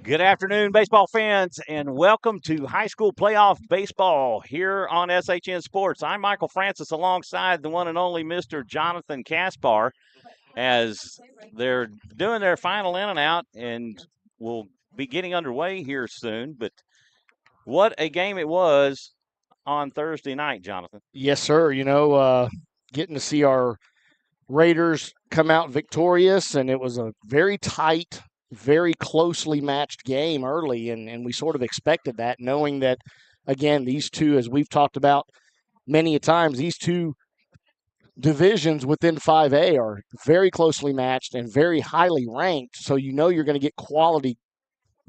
Good afternoon, baseball fans, and welcome to high school playoff baseball here on SHN Sports. I'm Michael Francis alongside the one and only Mr. Jonathan Kaspar as they're doing their final in and out, and we'll be getting underway here soon. But what a game it was on Thursday night, Jonathan. Yes, sir. Getting to see our Raiders come out victorious, and it was a very tight, very closely matched game early, and we sort of expected that, knowing that, again, these two, as we've talked about many a times, these two divisions within 5A are very closely matched and very highly ranked, so you know you're going to get quality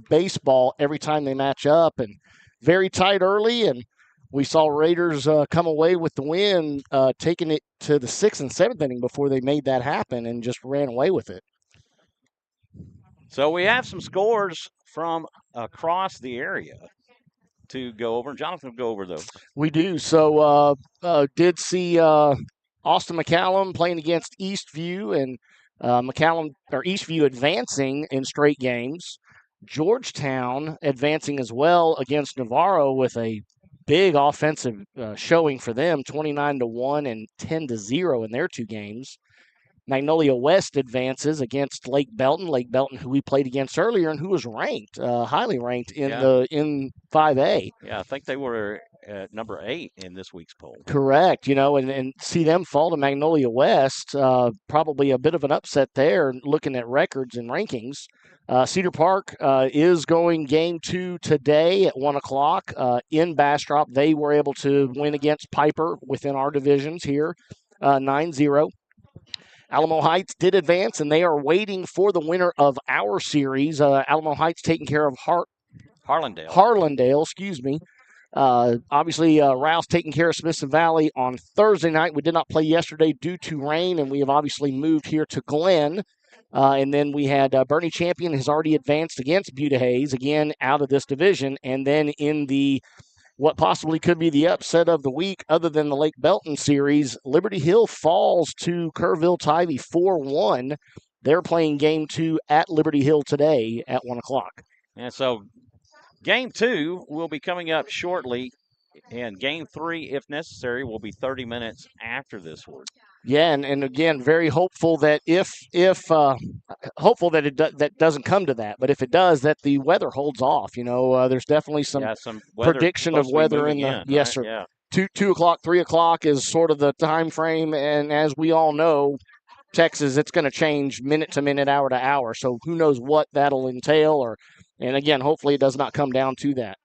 baseball every time they match up, and very tight early, and we saw Raiders come away with the win, taking it to the sixth and seventh inning before they made that happen and just ran away with it. So we have some scores from across the area to go over. Jonathan will go over those. We do. So did see Austin McCallum playing against Eastview, and Eastview advancing in straight games. Georgetown advancing as well against Navarro with a big offensive showing for them, 29-1 and 10-0 in their two games. Magnolia West advances against Lake Belton. Lake Belton, who we played against earlier, and who was ranked, highly ranked in 5A. Yeah, I think they were at number 8 in this week's poll. Correct. And see them fall to Magnolia West. Probably a bit of an upset there, looking at records and rankings. Cedar Park is going game 2 today at 1 o'clock in Bastrop. They were able to win against Piper within our divisions here, 9-0. Alamo Heights did advance, and they are waiting for the winner of our series. Alamo Heights taking care of Harlandale, excuse me. Obviously, Rouse taking care of Smithson Valley on Thursday night. We did not play yesterday due to rain, and we have obviously moved here to Glenn. And then we had Bernie Champion has already advanced against Buda Hayes, again, out of this division. And then in the what possibly could be the upset of the week, other than the Lake Belton series, Liberty Hill falls to Kerrville-Tivy 4-1. They're playing game 2 at Liberty Hill today at 1 o'clock. And so game 2 will be coming up shortly, and game 3, if necessary, will be 30 minutes after this one. Yeah, and again, very hopeful that hopeful that that doesn't come to that, but if it does, that the weather holds off. There's definitely some prediction of weather in the yes, sir. Yeah. 2 o'clock, 3 o'clock is sort of the time frame, and as we all know, Texas, it's going to change minute to minute, hour to hour. So who knows what that'll entail, and again, hopefully it does not come down to that.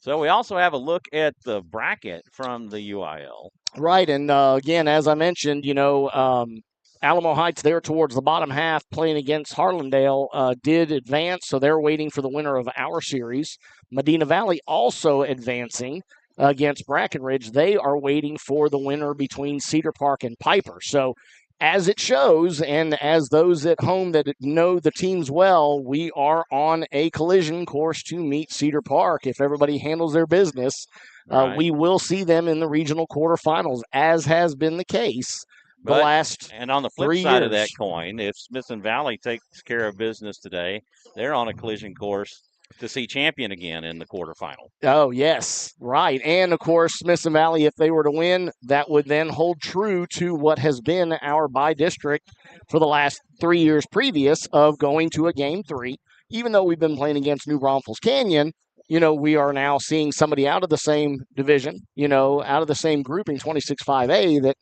So we also have a look at the bracket from the UIL. Right, and again, as I mentioned, Alamo Heights there towards the bottom half playing against Harlandale did advance, so they're waiting for the winner of our series. Medina Valley also advancing against Brackenridge. They are waiting for the winner between Cedar Park and Piper. So as it shows, and as those at home that know the teams well, we are on a collision course to meet Cedar Park. If everybody handles their business, right, we will see them in the regional quarterfinals, as has been the case the last And on the flip side of that coin, if Smithson Valley takes care of business today, they're on a collision course to see champion again in the quarterfinal. Oh, yes, right. And, of course, Smithson Valley, if they were to win, that would then hold true to what has been our by-district for the last 3 years previous of going to a Game 3. Even though we've been playing against New Braunfels Canyon, we are now seeing somebody out of the same division, out of the same grouping, 26-5A, that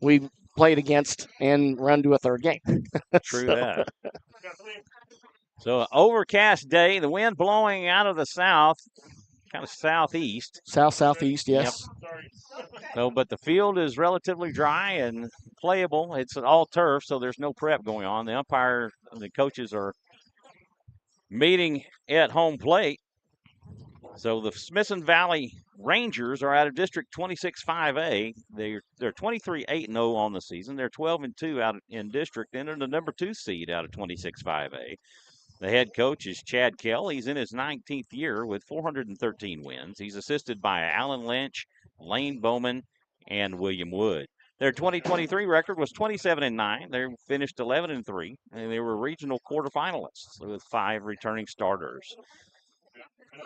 we've played against and run to a third game. True that. So, overcast day, the wind blowing out of the south, kind of southeast. Southeast, yes. Yep. So, but the field is relatively dry and playable. It's an all turf, so there's no prep going on. The umpire and the coaches are meeting at home plate. So the Smithson Valley Rangers are out of District 26-5A. They're 23-8-0 on the season. They're 12-2 out in district, and they're the number 2 seed out of 26-5A. The head coach is Chad Kell. He's in his 19th year with 413 wins. He's assisted by Alan Lynch, Lane Bowman, and William Wood. Their 2023 record was 27-9. They finished 11-3, and they were regional quarterfinalists with 5 returning starters.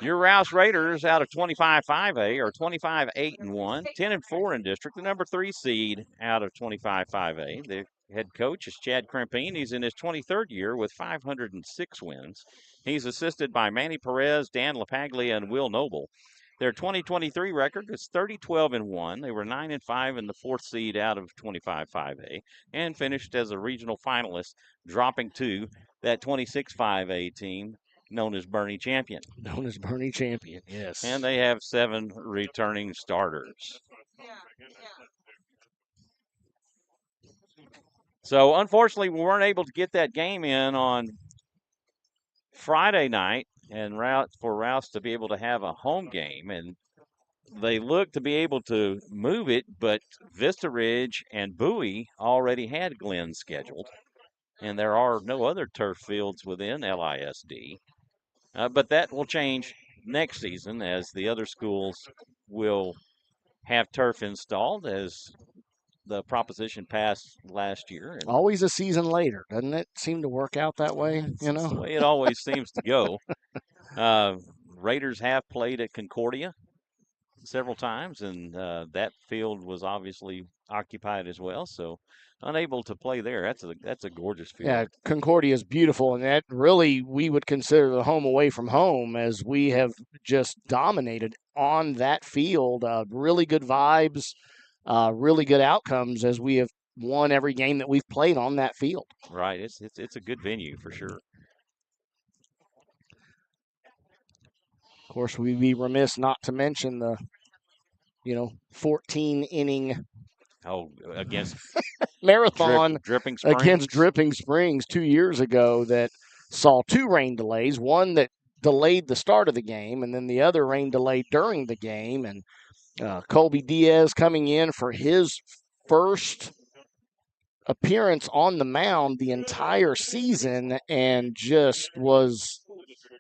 Your Rouse Raiders out of 25-5A are 25-8-1, 10-4 in district, the number 3 seed out of 25-5A. The head coach is Chad Crimpine. He's in his 23rd year with 506 wins. He's assisted by Manny Perez, Dan LaPaglia, and Will Noble. Their 2023 record is 30-12-1. They were 9-5 in the 4th seed out of 25-5A and finished as a regional finalist, dropping to that 26-5A team known as Bernie Champion. Known as Bernie Champion, yes. And they have 7 returning starters. So, unfortunately, we weren't able to get that game in on Friday night and for Rouse to be able to have a home game. And they look to be able to move it, but Vista Ridge and Bowie already had Glenn scheduled. And there are no other turf fields within LISD. But that will change next season as the other schools will have turf installed as the proposition passed last year. And always a season later, doesn't it seem to work out that way? It's the way it always seems to go. Raiders have played at Concordia several times, and that field was obviously occupied as well. So unable to play there. That's a gorgeous field. Yeah, Concordia is beautiful, and that really we would consider the home away from home, as we have just dominated on that field. Really good vibes, really good outcomes, as we have won every game that we've played on that field. Right, it's a good venue for sure. Of course, we'd be remiss not to mention the 14 inning against marathon Dripping Springs. Against Dripping Springs 2 years ago that saw 2 rain delays, one that delayed the start of the game, and then the other rain delay during the game. And Colby Diaz coming in for his first appearance on the mound the entire season, and just was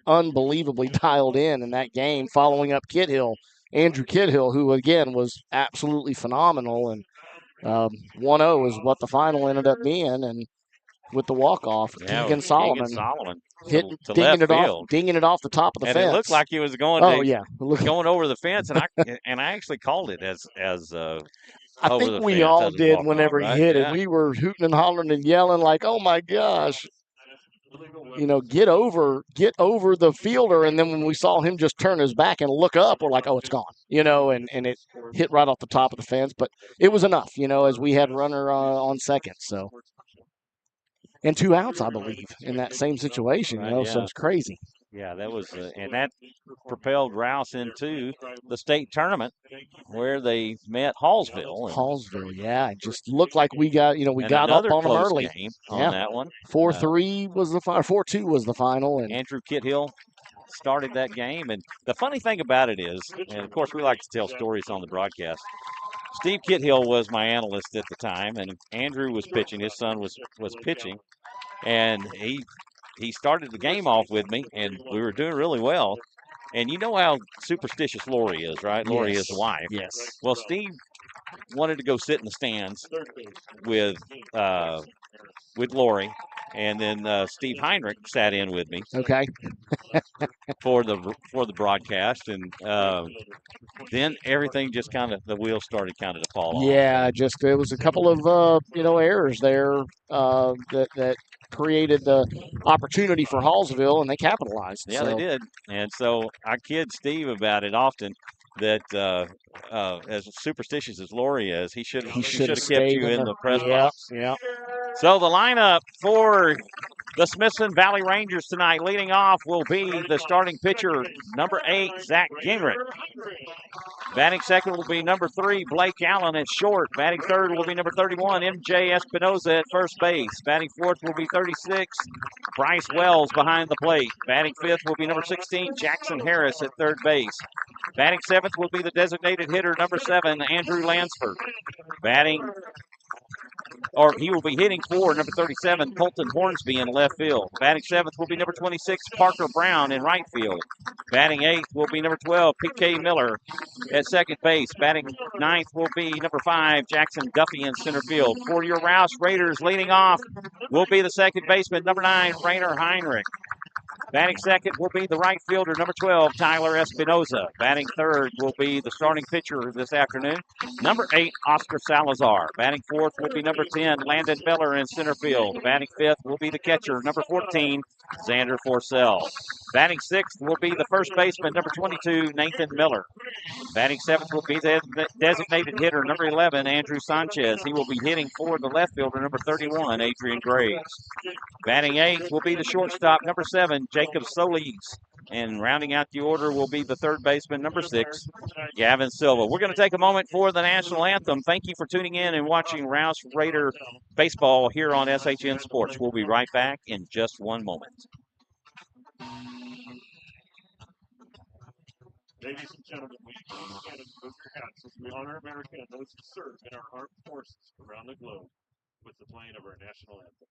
unbelievably dialed in that game, following up Andrew Kidhill, who again was absolutely phenomenal. And 1-0 is what the final ended up being, and with the walk-off, Keegan Solomon dinging it off the top of the fence. And it looked like he was going over the fence, and I actually called it as I think we all did whenever he hit it. We were hooting and hollering and yelling like, "Oh my gosh!" Get over the fielder. And then when we saw him just turn his back and look up, we're like, "Oh, it's gone!" And it hit right off the top of the fence. But it was enough, as we had runner on second. So. And 2 outs, I believe, in that same situation. So it's crazy. Yeah, that was, and that propelled Rouse into the state tournament where they met Hallsville. Yeah, it just looked like we got, we got up on them early. Game on that one. 4-3 was the final. 4-2 was the final. And Andrew Kidhill started that game, and the funny thing about it is, and of course we like to tell stories on the broadcast. Steve Kidhill was my analyst at the time, and Andrew was pitching. His son was pitching, and he started the game off with me, and we were doing really well. And you know how superstitious Lori is, right? Lori is the wife. Yes. Well, Steve wanted to go sit in the stands with Lori, and then Steve Heinrich sat in with me. Okay. for the broadcast, and then everything just the wheels started to fall off. Yeah, there was a couple of errors there that created the opportunity for Hallsville, and they capitalized. Yeah, they did. And so I kid Steve about it often, that as superstitious as Lori is, he should have kept you in the press box. Yeah. So the lineup for the Smithson Valley Rangers tonight, leading off will be the starting pitcher, number 8, Zach Gingrich. Batting second will be number 3, Blake Allen at short. Batting third will be number 31, MJ Espinoza at first base. Batting fourth will be 36, Bryce Wells behind the plate. Batting fifth will be number 16, Jackson Harris at third base. Batting seventh will be the designated hitter, number 7, Andrew Lansford. Batting or he will be hitting for number 37, Colton Hornsby in left field. Batting seventh will be number 26, Parker Brown in right field. Batting eighth will be number 12, P.K. Miller at second base. Batting ninth will be number 5, Jackson Duffy in center field. For your Rouse Raiders, leading off will be the second baseman, number 9, Rainer Heinrich. Batting second will be the right fielder, number 12, Tyler Espinoza. Batting third will be the starting pitcher this afternoon, number 8, Oscar Salazar. Batting fourth will be number 10, Landon Miller in center field. Batting fifth will be the catcher, number 14, Xander Forcell. Batting sixth will be the first baseman, number 22, Nathan Miller. Batting seventh will be the designated hitter, number 11, Andrew Sanchez. He will be hitting for the left fielder, number 31, Adrian Graves. Batting eighth will be the shortstop, number 7, Jacob Solis. And rounding out the order will be the third baseman, number 6, Gavin Silva. We're going to take a moment for the national anthem. Thank you for tuning in and watching Rouse Raider baseball here on SHN Sports. We'll be right back in just one moment. Ladies and gentlemen, we stand and move your hats as we honor America and those who serve in our armed forces around the globe with the playing of our national anthem.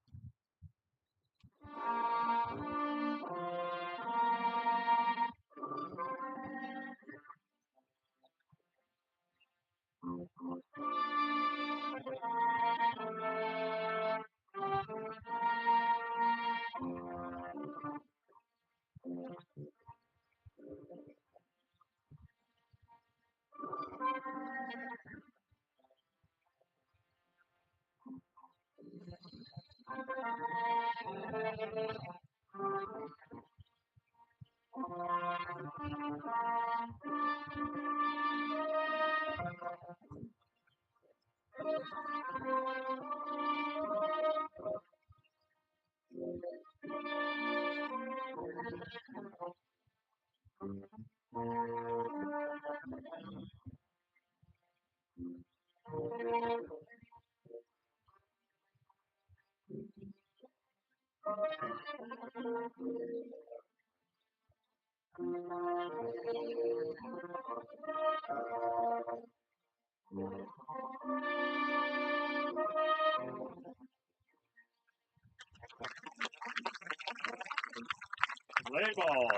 Play ball.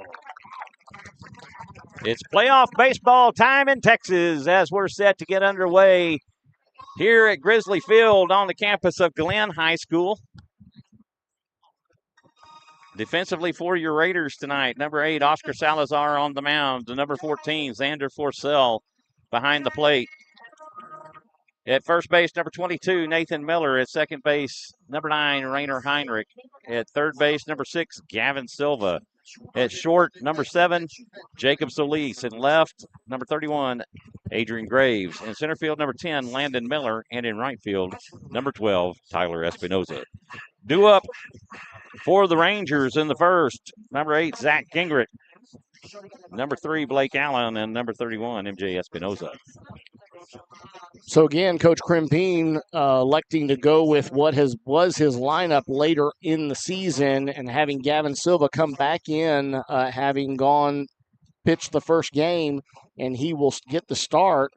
It's playoff baseball time in Texas as we're set to get underway here at Grizzly Field on the campus of Glenn High School. Defensively for your Raiders tonight, number 8, Oscar Salazar on the mound. The number 14, Xander Forcell behind the plate. At first base, number 22, Nathan Miller. At second base, number 9, Rainer Heinrich. At third base, number 6, Gavin Silva. At short, number 7, Jacob Solis. And left, number 31, Adrian Graves. In center field, number 10, Landon Miller. And in right field, number 12, Tyler Espinoza. Due up for the Rangers in the first, number 8, Zach Gingrich. Number 3, Blake Allen. And number 31, MJ Espinoza. So again, Coach Krimpine electing to go with what was his lineup later in the season and having Gavin Silva come back in, having pitched the first game, and he will get the start,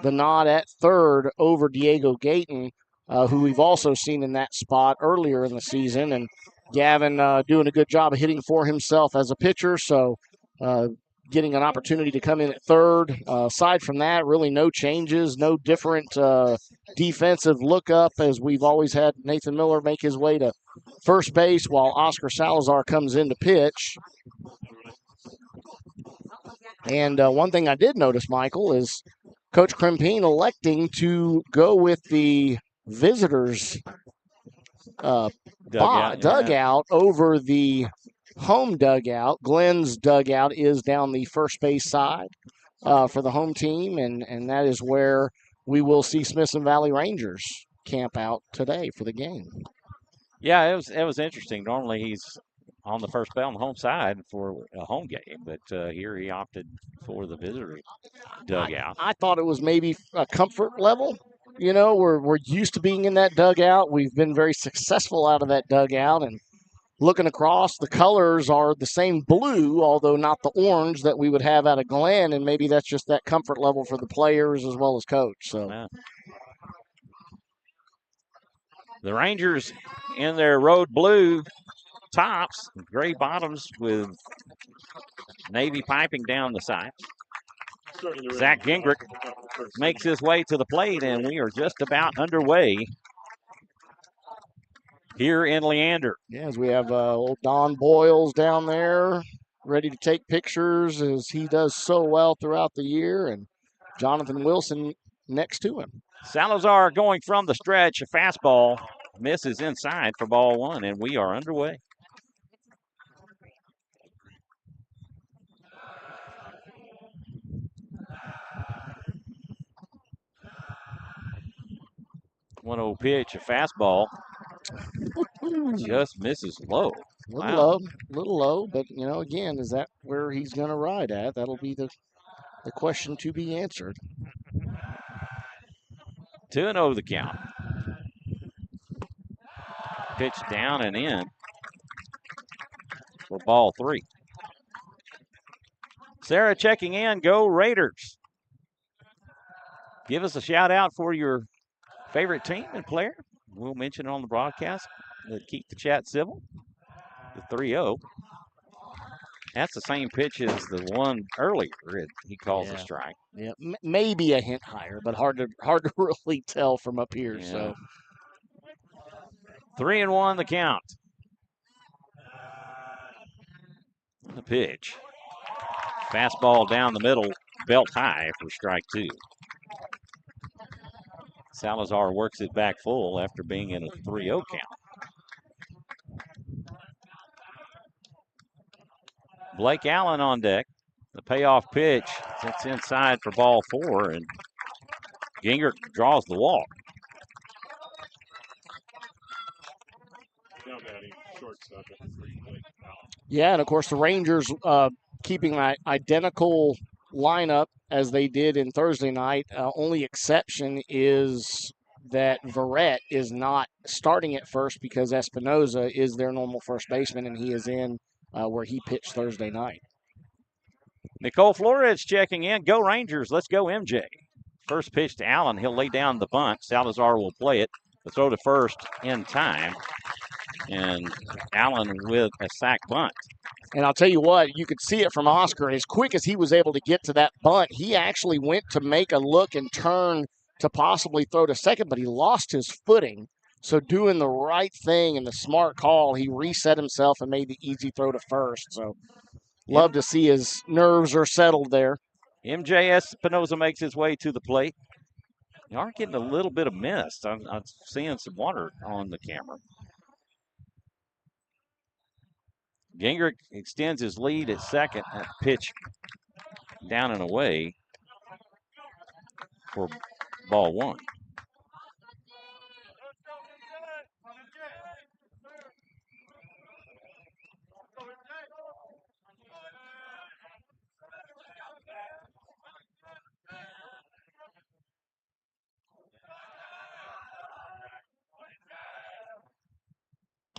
the nod at third over Diego Gayton, who we've also seen in that spot earlier in the season. And Gavin doing a good job of hitting for himself as a pitcher, so getting an opportunity to come in at third. Aside from that, really no changes, no different defensive lookup, as we've always had Nathan Miller make his way to first base while Oscar Salazar comes in to pitch. And one thing I did notice, Michael, is Coach Krimpine electing to go with the visitors' dugout over the home dugout. Glenn's dugout is down the first base side for the home team, and that is where we will see Smithson Valley Rangers camp out today for the game. Yeah, it was interesting. Normally he's on the first base on the home side for a home game, but here he opted for the visitor dugout. I thought it was maybe a comfort level. You know, we're used to being in that dugout. We've been very successful out of that dugout, and looking across, the colors are the same blue, although not the orange that we would have out of Glenn, and maybe that's just that comfort level for the players as well as coach. So, The Rangers in their road blue tops, gray bottoms with navy piping down the sides. Zach Gingrich makes his way to the plate, and we are just about underway here in Leander. Yeah, as we have old Don Boyles down there ready to take pictures as he does so well throughout the year, and Jonathan Wilson next to him. Salazar going from the stretch, a fastball misses inside for ball one, and we are underway. One-0 pitch, a fastball, just misses low. Little low, but again, is that where he's going to ride at? That'll be the question to be answered. 2-0 the count. Pitch down and in for ball three. Sarah checking in. Go Raiders. Give us a shout out for your favorite team and player. We'll mention it on the broadcast. Keep the chat civil. The 3-0. That's the same pitch as the one earlier. He calls a strike. Yeah, maybe a hint higher, but hard to really tell from up here. Yeah. So 3-1 the count. The pitch. Fastball down the middle, belt high for strike two. Salazar works it back full after being in a 3-0 count. Blake Allen on deck. The payoff pitch. It's inside for ball four, and Gingrich draws the walk. Yeah, and of course the Rangers keeping an identical lineup as they did in Thursday night. Only exception is that Verrett is not starting at first because Espinoza is their normal first baseman, and he is in where he pitched Thursday night. Nicole Flores checking in. Go Rangers. Let's go MJ. First pitch to Allen. He'll lay down the bunt. Salazar will play it. The throw to first in time. And Allen with a sac bunt. And I'll tell you what, you could see it from Oscar. As quick as he was able to get to that bunt, he actually went to make a look and turn to possibly throw to second, but he lost his footing. So doing the right thing and the smart call, he reset himself and made the easy throw to first. So love to see his nerves are settled there. MJ Espinoza makes his way to the plate. You are getting a little bit of mist. I'm seeing some water on the camera. Gingrich extends his lead at second. That pitch down and away for ball one.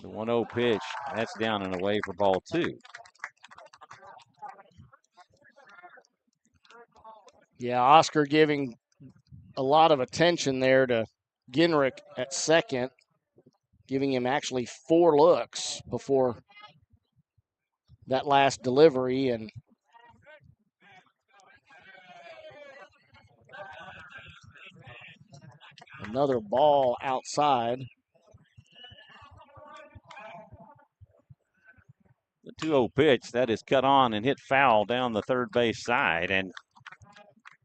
The 1-0 pitch, that's down and away for ball two. Yeah, Oscar giving a lot of attention there to Gingrich at second, giving him actually 4 looks before that last delivery. And another ball outside. The 2-0 pitch, that is cut on and hit foul down the third base side. And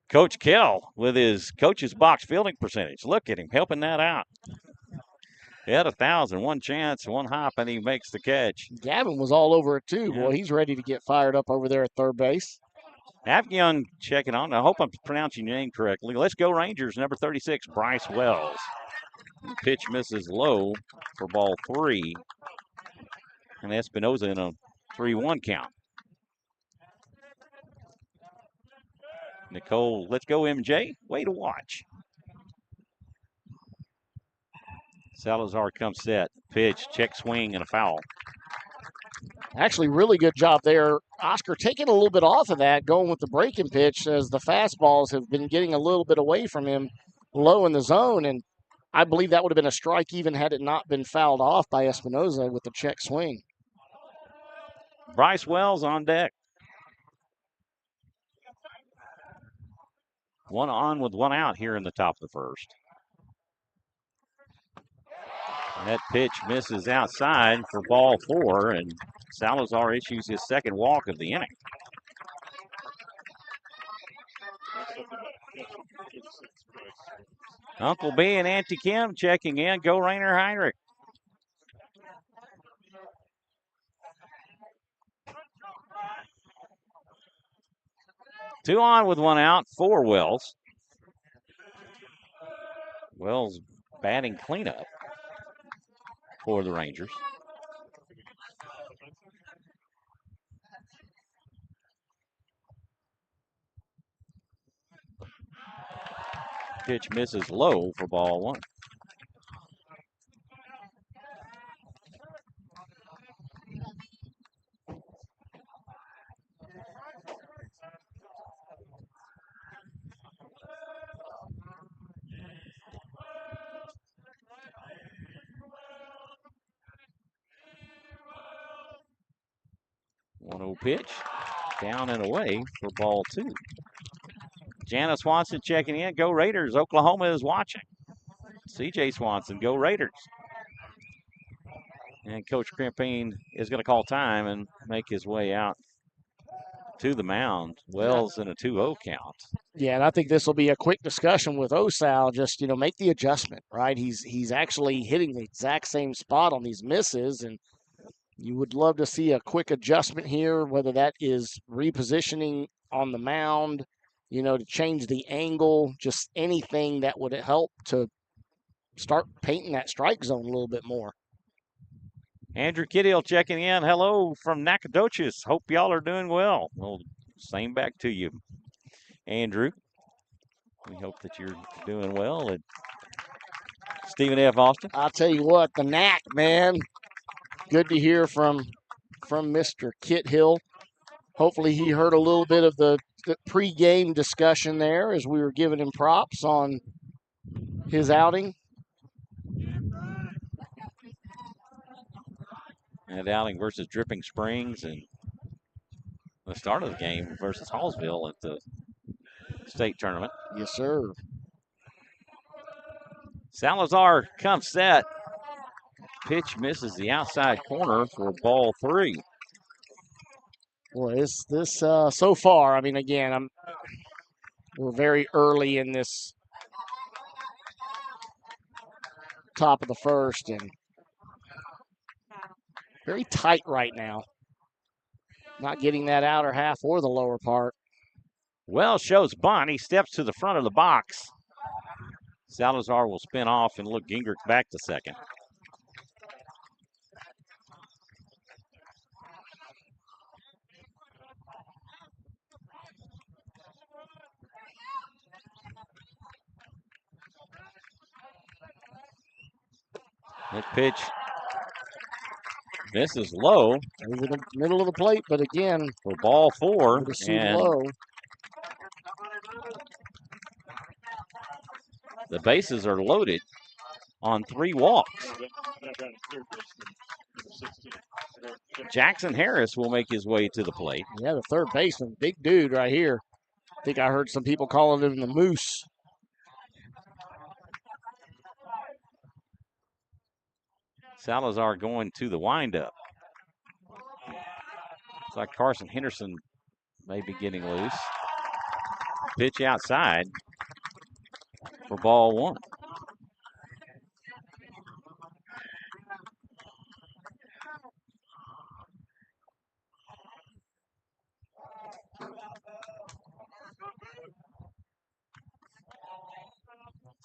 Coach Kell with his coach's box fielding percentage. Look at him helping that out. He had 1,000, one chance, one hop, and he makes the catch. Gavin was all over it too. Yeah. Boy, he's ready to get fired up over there at third base. Avgyon checking on. I hope I'm pronouncing your name correctly. Let's go Rangers, number 36, Bryce Wells. The pitch misses low for ball three. And Espinoza in a 3-1 count. Nicole, let's go MJ. Way to watch. Salazar comes set. Pitch, check swing, and a foul. Actually, really good job there. Oscar taking a little bit off of that, going with the breaking pitch as the fastballs have been getting a little bit away from him low in the zone. And I believe that would have been a strike even had it not been fouled off by Espinoza with the check swing. Bryce Wells on deck. 1 on with 1 out here in the top of the first. That pitch misses outside for ball 4, and Salazar issues his second walk of the inning. Uncle B and Auntie Kim checking in. Go Rainer Heinrich. Two on with 1 out for Wells. Wells batting cleanup for the Rangers. Pitch misses low for ball 1. One-0 pitch, down and away for ball 2. Jana Swanson checking in. Go Raiders. Oklahoma is watching. CJ Swanson, go Raiders. And Coach Crimpine is going to call time and make his way out to the mound. Wells in a 2-0 count. Yeah, and I think this will be a quick discussion with Osal. Just, make the adjustment, right? He's actually hitting the exact same spot on these misses, and you would love to see a quick adjustment here, whether that is repositioning on the mound, to change the angle, just anything that would help to start painting that strike zone a little bit more. Andrew Kiddill checking in. Hello from Nacogdoches. Hope y'all are doing well. Well, same back to you, Andrew. We hope that you're doing well. And Stephen F. Austin. I'll tell you what, the Knack, man. Good to hear from Mr. Kithill. Hopefully he heard a little bit of the pre-game discussion there as we were giving him props on his outing. And outing versus Dripping Springs, and the start of the game versus Hallsville at the state tournament. Yes, sir. Salazar comes set. Pitch misses the outside corner for ball 3. Boy, this so far, again, we're very early in this top of the first and very tight right now. Not getting that outer half or the lower part. Wells shows bunt. He steps to the front of the box. Salazar will spin off and look Gingrich back to second. That pitch misses low. Over the middle of the plate, but again, for ball 4. And low. The bases are loaded on 3 walks. Jackson Harris will make his way to the plate. Yeah, the third baseman, big dude right here. I think I heard some people calling him the Moose. Salazar going to the windup. Looks like Carson Henderson may be getting loose. Pitch outside for ball 1.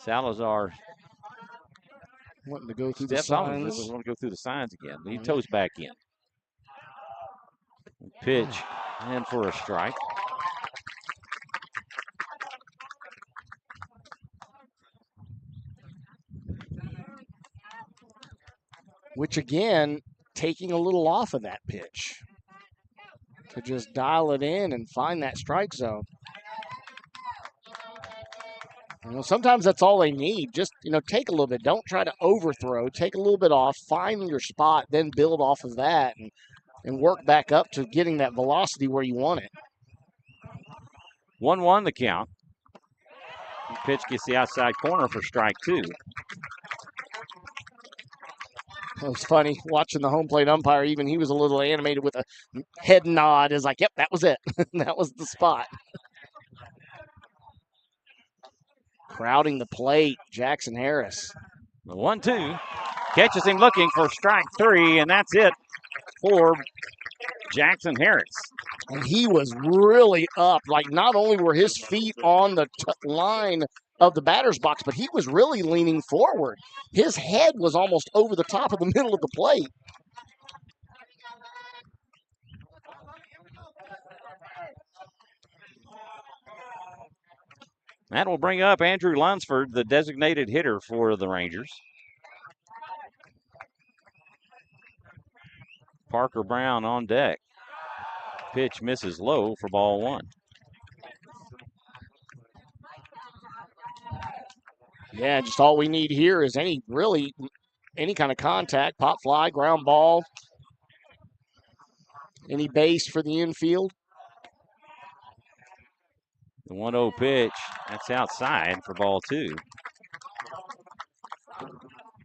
Salazar wanting to go through the signs. Want to go through the signs again. He toes back in. Pitch and for a strike. Which again, taking a little off of that pitch to just dial it in and find that strike zone. Sometimes that's all they need. Just, take a little bit. Don't try to overthrow. Take a little bit off, find your spot, then build off of that and work back up to getting that velocity where you want it. 1-1 the count. Pitch gets the outside corner for strike 2. It was funny watching the home plate umpire. Even he was a little animated with a head nod. Is like, yep, that was it. That was the spot. Crowding the plate, Jackson Harris. The 1-2 catches him looking for strike 3, and that's it for Jackson Harris. And he was really up. Like, not only were his feet on the line of the batter's box, but he was really leaning forward. His head was almost over the top of the middle of the plate. That will bring up Andrew Lunsford, the designated hitter for the Rangers. Parker Brown on deck. Pitch misses low for ball 1. Yeah, just all we need here is any kind of contact, pop fly, ground ball, any base for the infield. The 1-0 pitch, that's outside for ball 2.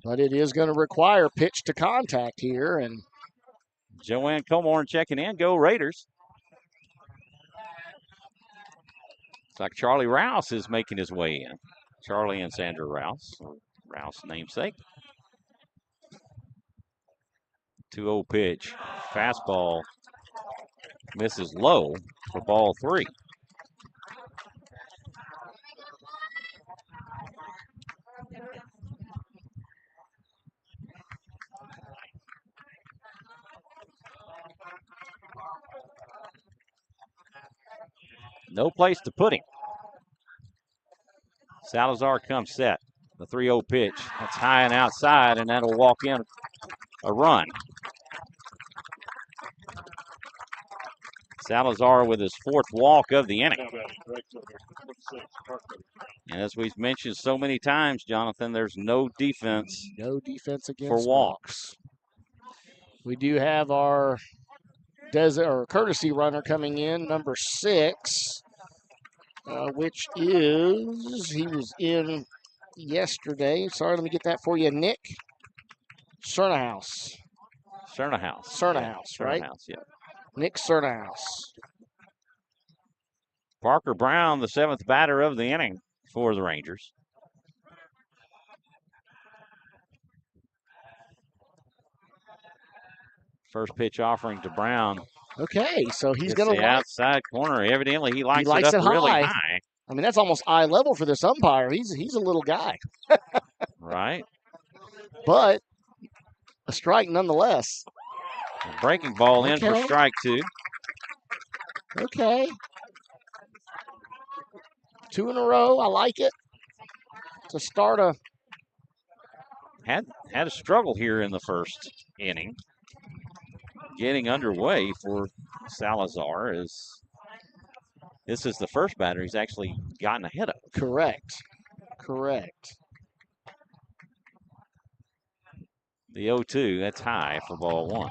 But it is going to require pitch to contact here. And Joanne Comorn checking in. Go Raiders. It's like Charlie Rouse is making his way in. Charlie and Sandra Rouse, or Rouse namesake. 2-0 pitch. Fastball misses low for ball 3. No place to put him. Salazar comes set. The 3-0 pitch. That's high and outside, and that'll walk in a run. Salazar with his 4th walk of the inning. And as we've mentioned so many times, Jonathan, there's no defense. No defense against for walks. We do have our courtesy runner coming in, number 6, which he was in yesterday. Sorry, let me get that for you. Nick Cernahouse. Cernahouse, right? Cernahouse, yeah. Nick Cernahouse. Parker Brown, the 7th batter of the inning for the Rangers. First pitch offering to Brown. Okay, so he's going to outside corner. Evidently, he likes it up really high. I mean, that's almost eye level for this umpire. He's a little guy. Right. But a strike nonetheless. A breaking ball in for strike 2. Okay. 2 in a row. I like it. To start had a struggle here in the first inning. Getting underway for Salazar this is the first batter he's actually gotten ahead of. Correct. The 0-2, that's high for ball 1.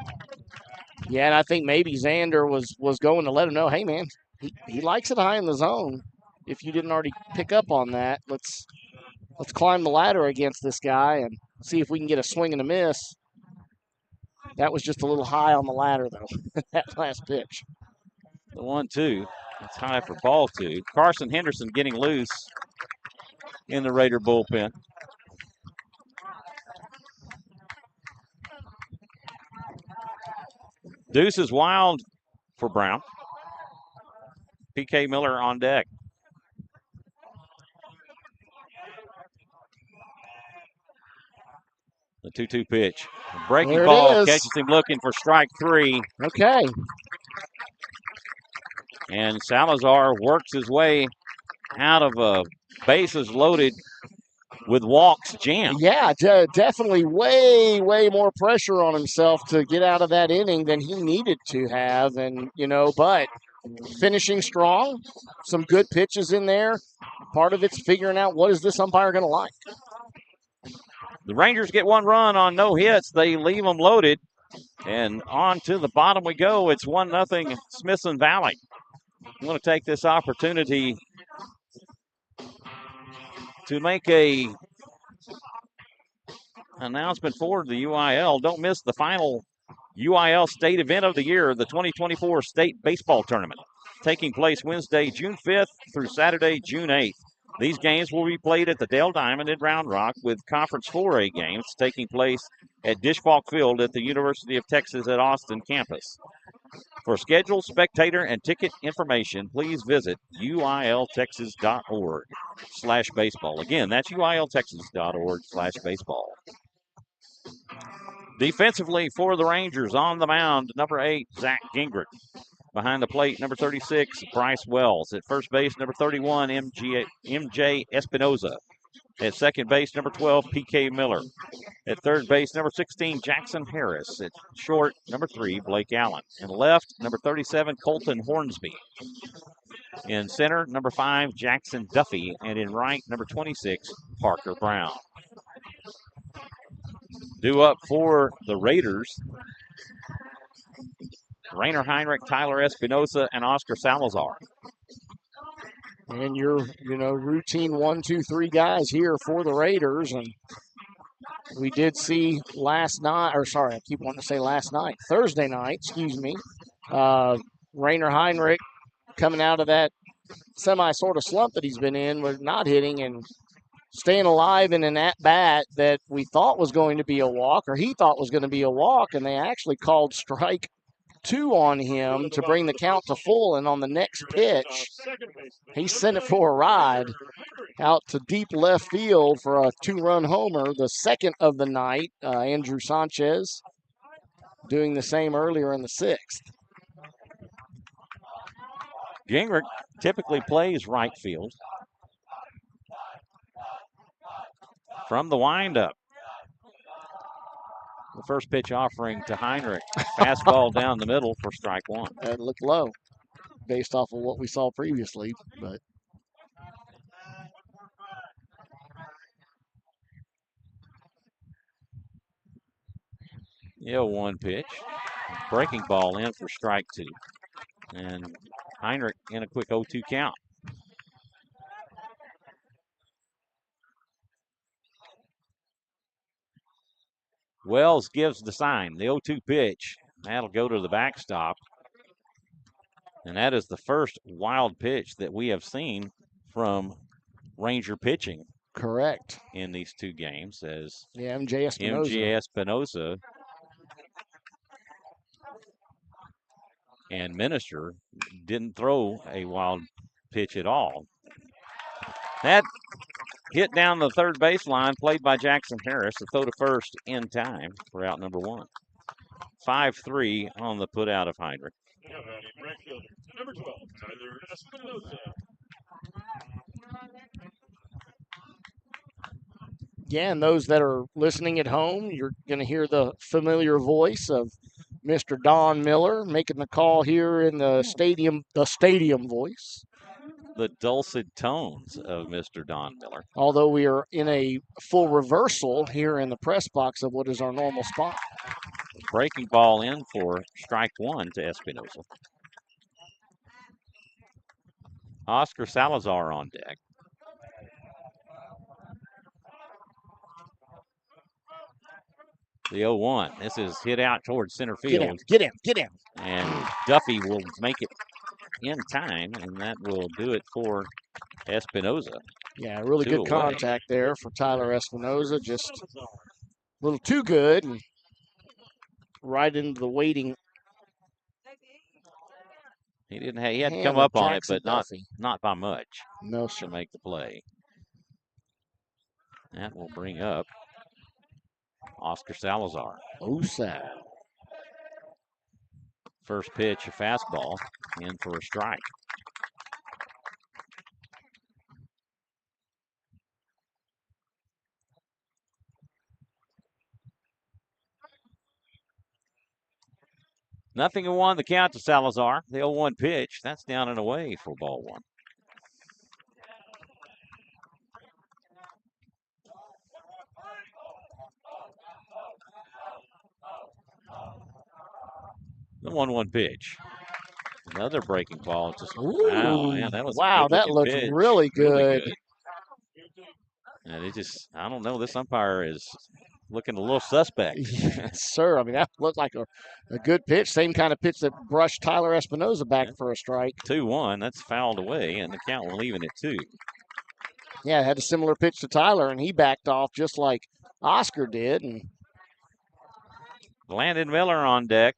Yeah, and I think maybe Xander was going to let him know, hey man, he likes it high in the zone. If you didn't already pick up on that, let's climb the ladder against this guy and see if we can get a swing and a miss. That was just a little high on the ladder, though, that last pitch. The 1-2, it's high for ball 2. Carson Henderson getting loose in the Raider bullpen. Deuce is wild for Brown. PK Miller on deck. The 2-2 pitch. Breaking ball catches him looking for strike 3. Okay. And Salazar works his way out of a bases loaded with walks jam. Yeah, definitely way more pressure on himself to get out of that inning than he needed to have. And, but finishing strong, some good pitches in there. part of it's figuring out what is this umpire going to like. The Rangers get one run on no hits. They leave them loaded. And on to the bottom we go. It's 1-0 Smithson Valley. I'm going to take this opportunity to make a announcement for the UIL. Don't miss the final UIL state event of the year, the 2024 State Baseball Tournament, taking place Wednesday, June 5th through Saturday, June 8th. These games will be played at the Dale Diamond in Round Rock, with Conference 4A games taking place at Dishwalk Field at the University of Texas at Austin campus. For schedule, spectator, and ticket information, please visit uiltexas.org/baseball. Again, that's uiltexas.org/baseball. Defensively for the Rangers, on the mound, number 8, Zach Gingrich. Behind the plate, number 36, Bryce Wells. At first base, number 31, MJ Espinoza. At second base, number 12, PK Miller. At third base, number 16, Jackson Harris. At short, number 3, Blake Allen. In left, number 37, Colton Hornsby. In center, number 5, Jackson Duffy. And in right, number 26, Parker Brown. Due up for the Raiders, Rainer Heinrich, Tyler Espinosa, and Oscar Salazar. And your, routine 1, 2, 3 guys here for the Raiders. And we did see Thursday night, Rainer Heinrich coming out of that sort of slump that he's been in with not hitting and staying alive in an at-bat that we thought was going to be a walk, or he thought was going to be a walk, and they actually called strike 2 on him to bring the count to full. And on the next pitch, he sent it for a ride out to deep left field for a 2-run homer, the second of the night. Andrew Sanchez doing the same earlier in the 6th. Gingrich typically plays right field. From the windup, the first pitch offering to Heinrich. Fastball down the middle for strike 1. That looked low based off of what we saw previously, but the 0-1 pitch. Breaking ball in for strike 2. And Heinrich in a quick 0-2 count. Wells gives the sign. The 0-2 pitch. That'll go to the backstop. And that is the first wild pitch that we have seen from Ranger pitching. Correct. In these 2 games, as MJ Espinosa and Minister didn't throw a wild pitch at all. That hit down the third baseline, played by Jackson Harris. The throw to first in time for out number 1. 5-3 on the put out of Heinrich. Right fielder, number 12, Tyler Espinosa. Yeah, and those that are listening at home, you're going to hear the familiar voice of Mr. Don Miller making the call here in the stadium voice. The dulcet tones of Mr. Don Miller. Although we are in a full reversal here in the press box of what is our normal spot. Breaking ball in for strike 1 to Espinosa. Oscar Salazar on deck. The 0-1. This is hit out towards center field. Get him. And Duffy will make it in time, and that will do it for Espinosa. Yeah, really good contact there for Tyler Espinosa. Just a little too good. And right into the waiting. He had to come up on it, but Duffy. not by much. No, sir. To make the play. That will bring up Oscar Salazar. Osa. First pitch, a fastball, in for a strike. Nothing in 1, the count to Salazar. The 0-1 pitch, that's down and away for ball 1. The 1-1 pitch. Another breaking ball. Just Ooh, man, that was wow, a that good-looking looked pitch. really good. And it just, I don't know, this umpire is looking a little suspect. Yes, sir. I mean, that looked like a good pitch. Same kind of pitch that brushed Tyler Espinoza back for a strike. 2-1, that's fouled away, and the count will leave it at 2. Yeah, had a similar pitch to Tyler, and he backed off just like Oscar did. And Landon Miller on deck,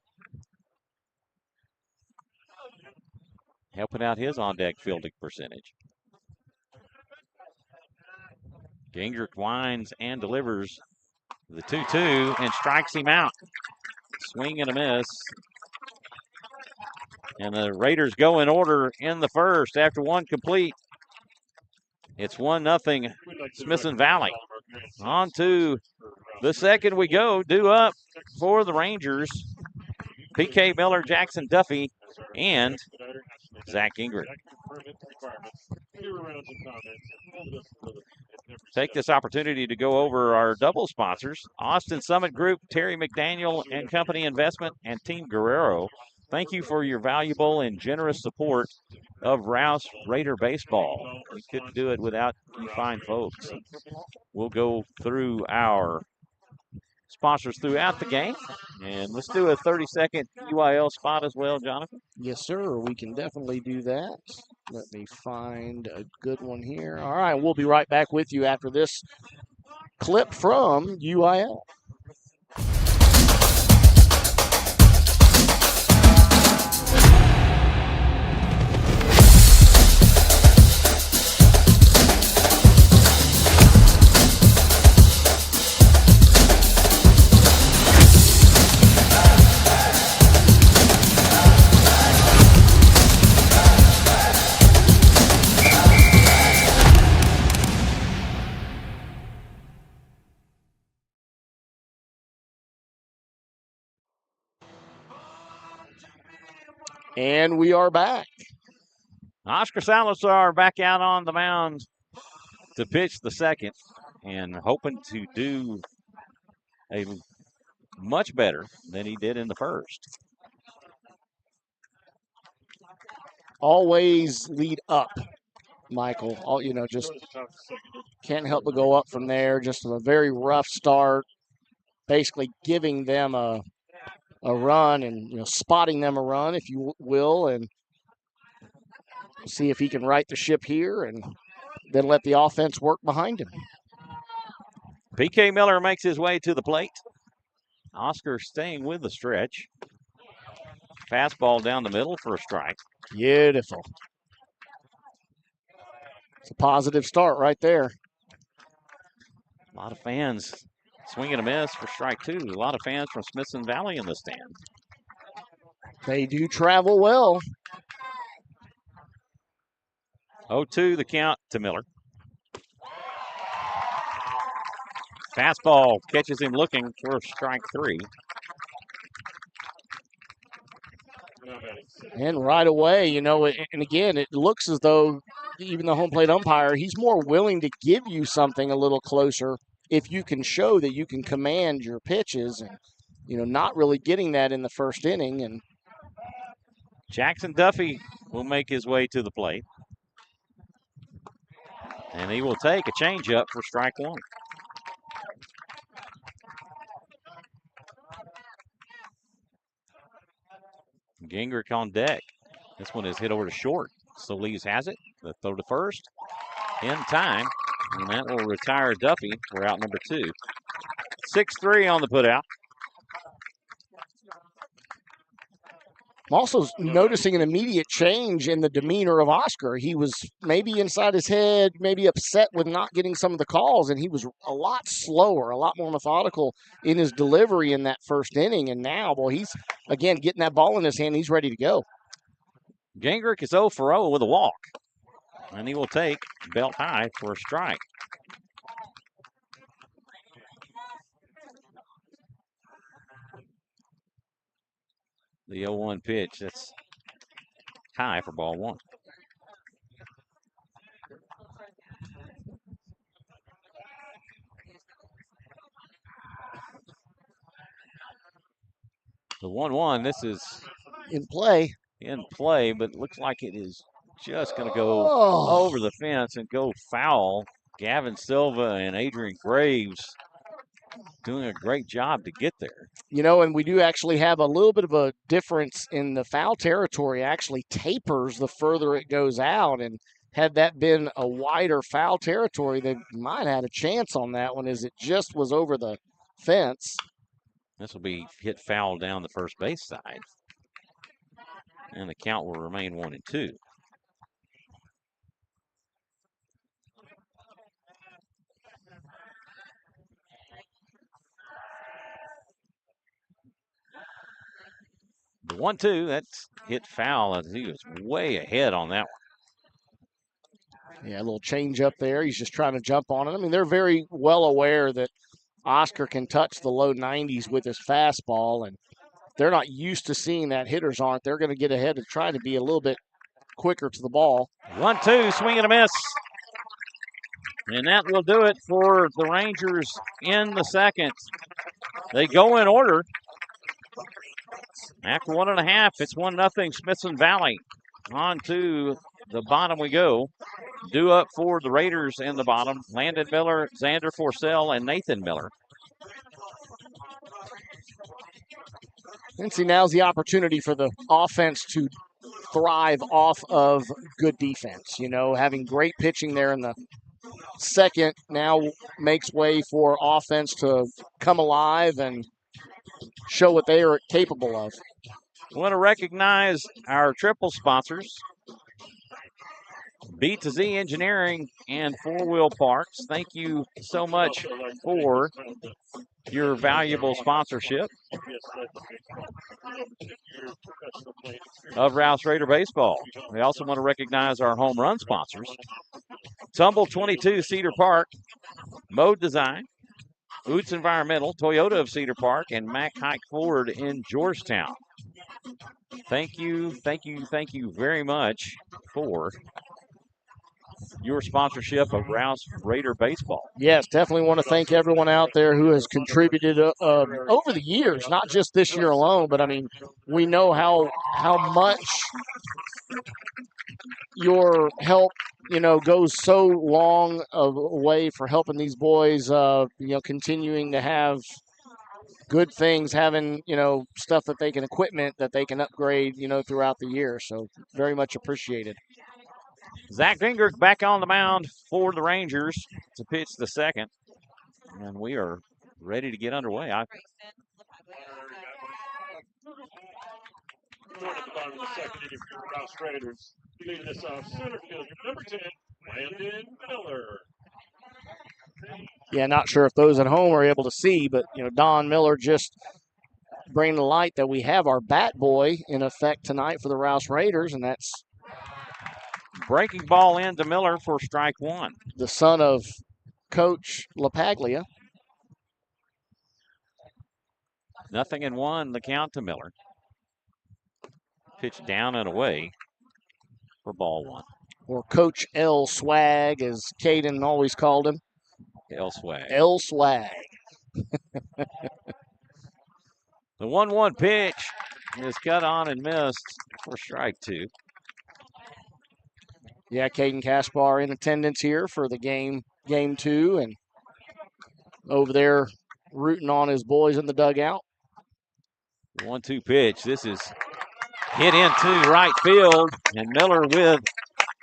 helping out his on-deck fielding percentage. Gingrich winds and delivers the 2-2 and strikes him out. Swing and a miss. And the Raiders go in order in the first after one complete. It's 1-0 Smithson Valley. On to the second we go, due up for the Rangers. PK Miller, Jackson Duffy, and Zach Gingrich. Take this opportunity to go over our double sponsors. Austin Summit Group, Terry McDaniel and Company Investment, and Team Guerrero. Thank you for your valuable and generous support of Rouse Raider Baseball. We couldn't do it without you fine folks. We'll go through our sponsors throughout the game. And let's do a 30-second UIL spot as well, Jonathan. yes, sir, we can definitely do that. Let me find a good one here. All right, we'll be right back with you after this clip from UIL. And we are back. Oscar Salazar back out on the mound to pitch the second and hoping to do a much better than he did in the first. Always lead up, Michael. Just can't help but go up from there. Just a very rough start, basically giving them a run and spotting them a run, if you will, and see if he can right the ship here and then let the offense work behind him. PK Miller makes his way to the plate. Oscar staying with the stretch. Fastball down the middle for a strike. Beautiful. It's a positive start right there. A lot of fans swing and a miss for strike 2. A lot of fans from Smithson Valley in the stand. They do travel well. 0-2 the count to Miller. Fastball catches him looking for strike 3. And right away, and again, it looks as though even the home plate umpire, he's more willing to give you something a little closer if you can show that you can command your pitches and, not really getting that in the first inning. And Jackson Duffy will make his way to the plate. And he will take a changeup for strike 1. Gingrich on deck. This one is hit over to short. So Lees has it. The throw to first. In time. And that will retire Duffy for out number 2. 6-3 on the putout. I'm also noticing an immediate change in the demeanor of Oscar. He was maybe inside his head, maybe upset with not getting some of the calls, and he was a lot slower, a lot more methodical in his delivery in that first inning. And now, he's, again, getting that ball in his hand. He's ready to go. Gingrich is 0 for 0 with a walk. And he will take belt high for a strike. The 0-1 pitch, that's high for ball 1. The 1-1, this is in play. In play, but it looks like it is just going to go Oh. over the fence and go foul. Gavin Silva and Adrian Graves doing a great job to get there. You know, and we do actually have a little bit of a difference in the foul territory. Actually tapers the further it goes out, and had that been a wider foul territory, they might have had a chance on that one, as it just was over the fence. This will be hit foul down the first base side, and the count will remain 1-2. The 1-2, that's hit foul as he was way ahead on that one. Yeah, a little change up there. He's just trying to jump on it. I mean, they're very well aware that Oscar can touch the low 90s with his fastball, and they're not used to seeing that. Hitters aren't. They're going to get ahead and try to be a little bit quicker to the ball. 1-2, swing and a miss. And that will do it for the Rangers in the second. They go in order. After 1.5, it's 1-0 Smithson Valley. On to the bottom we go. Due up for the Raiders in the bottom. Landon Miller, Xander Forcell, and Nathan Miller. And see, now's the opportunity for the offense to thrive off of good defense. You know, having great pitching there in the second now makes way for offense to come alive and show what they are capable of. We want to recognize our triple sponsors, B to Z Engineering and Four Wheel Parks. Thank you so much for your valuable sponsorship of Rouse Raider Baseball. We also want to recognize our home run sponsors, Tumble 22 Cedar Park, Mode Design, Boots Environmental, Toyota of Cedar Park, and Mack Hike Ford in Georgetown. Thank you very much for your sponsorship of Rouse Raider Baseball. Yes, definitely want to thank everyone out there who has contributed over the years, not just this year alone, but I mean, we know how much your help, you know, goes so long a way for helping these boys, you know, continuing to have good things, having, you know, stuff that they can, equipment that they can upgrade, you know, throughout the year. So very much appreciated. Zach Gingrich back on the mound for the Rangers to pitch the second. And we are ready to get underway. At the bottom of the second inning for the Rouse Raiders. Leading us off center fielder, number 10, Landon Miller. Yeah, not sure if those at home are able to see, but, you know, Don Miller just bringing to light that we have our bat boy in effect tonight for the Rouse Raiders, and that's breaking ball into Miller for strike one. The son of Coach LaPaglia. 0-1, the count to Miller. Pitch down and away for ball one. Or Coach L Swag, as Caden always called him. L Swag. L Swag. The 1-1 pitch is cut on and missed for strike two. Yeah, Caden Kaspar in attendance here for the game two, and over there rooting on his boys in the dugout. 1-2 pitch. This is hit into right field, and Miller with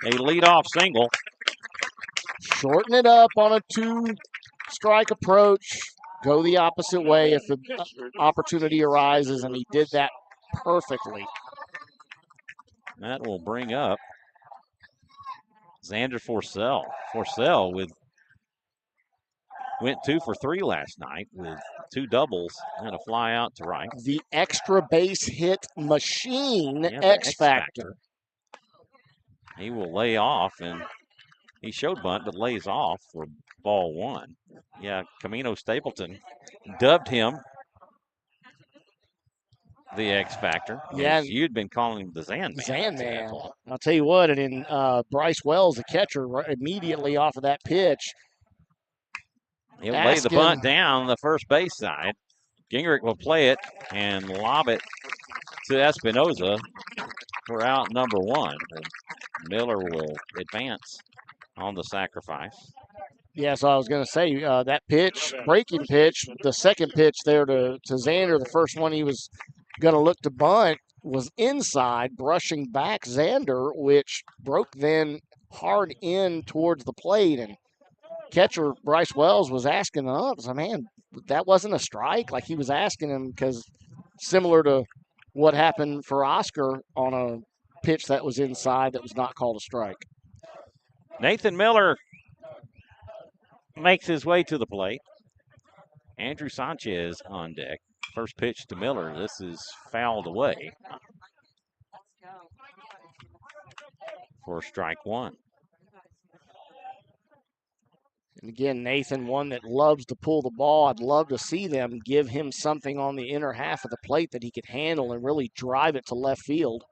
a leadoff single. Shorten it up on a two-strike approach. Go the opposite way if the opportunity arises, and he did that perfectly. That will bring up Xander Forcell. Forcell went 2 for 3 last night with 2 doubles and a fly out to right. The extra base hit machine, X Factor. He will lay off, and he showed bunt, but lays off for ball one. Yeah, Camino Stapleton dubbed him the X Factor. Yeah, you'd been calling him the Zan Man. Zan Man. I'll tell you what, and in Bryce Wells, the catcher, immediately off of that pitch, he'll lay the bunt down the first base side. Gingrich will play it and lob it to Espinoza for out number 1. And Miller will advance on the sacrifice. Yeah, so I was going to say that pitch, breaking pitch, the second pitch there to Xander, the first one he was going to look to bunt was inside, brushing back Xander, which broke then hard in towards the plate. And catcher Bryce Wells was asking us, man, that wasn't a strike? Like he was asking him because similar to what happened for Oscar on a pitch that was inside that was not called a strike. Nathan Miller makes his way to the plate. Andrew Sanchez on deck. First pitch to Miller. This is fouled away for strike 1. And again, Nathan, one that loves to pull the ball. I'd love to see them give him something on the inner half of the plate that he could handle and really drive it to left field.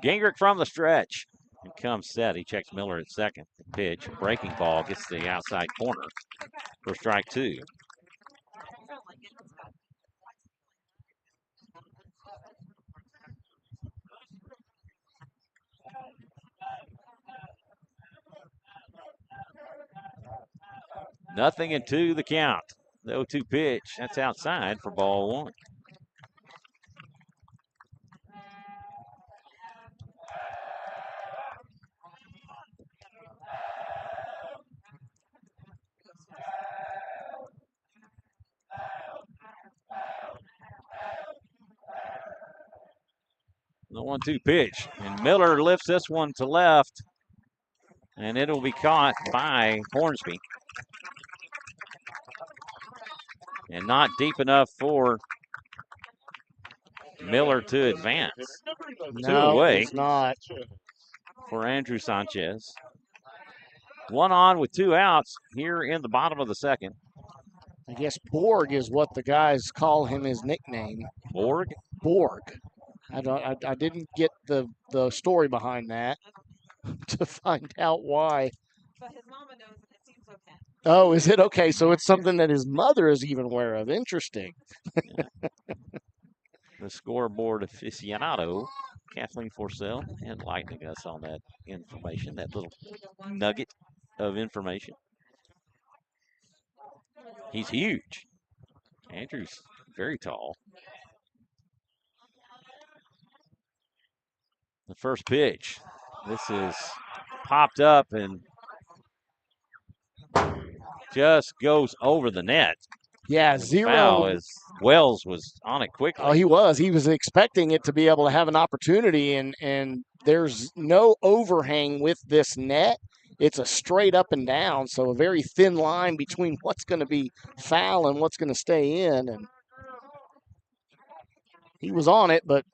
Gingrich from the stretch. It comes set. He checks Miller at second. The pitch, breaking ball, gets to the outside corner for strike 2. Nothing and 2 the count. The 0-2 pitch, that's outside for ball 1. The 1-2 pitch, and Miller lifts this one to left, and it'll be caught by Hornsby. And not deep enough for Miller to advance. No, 2 away it's not. for Andrew Sanchez. 1 on with 2 outs here in the bottom of the second. I guess Borg is what the guys call him, his nickname. Borg? Borg. I didn't get the story behind that to find out why. But his mama knows, and it seems okay. Oh, is it okay? So it's something that his mother is even aware of. Interesting. The scoreboard aficionado, Kathleen Forsell, enlightening us on that information, that little nugget of information. He's huge. Andrew's very tall. The first pitch. This is popped up and just goes over the net. Yeah, And zero. foul as Wells was on it quickly. Oh, he was. He was expecting it to be able to have an opportunity, and there's no overhang with this net. It's a straight up and down, so a very thin line between what's going to be foul and what's going to stay in. And he was on it, but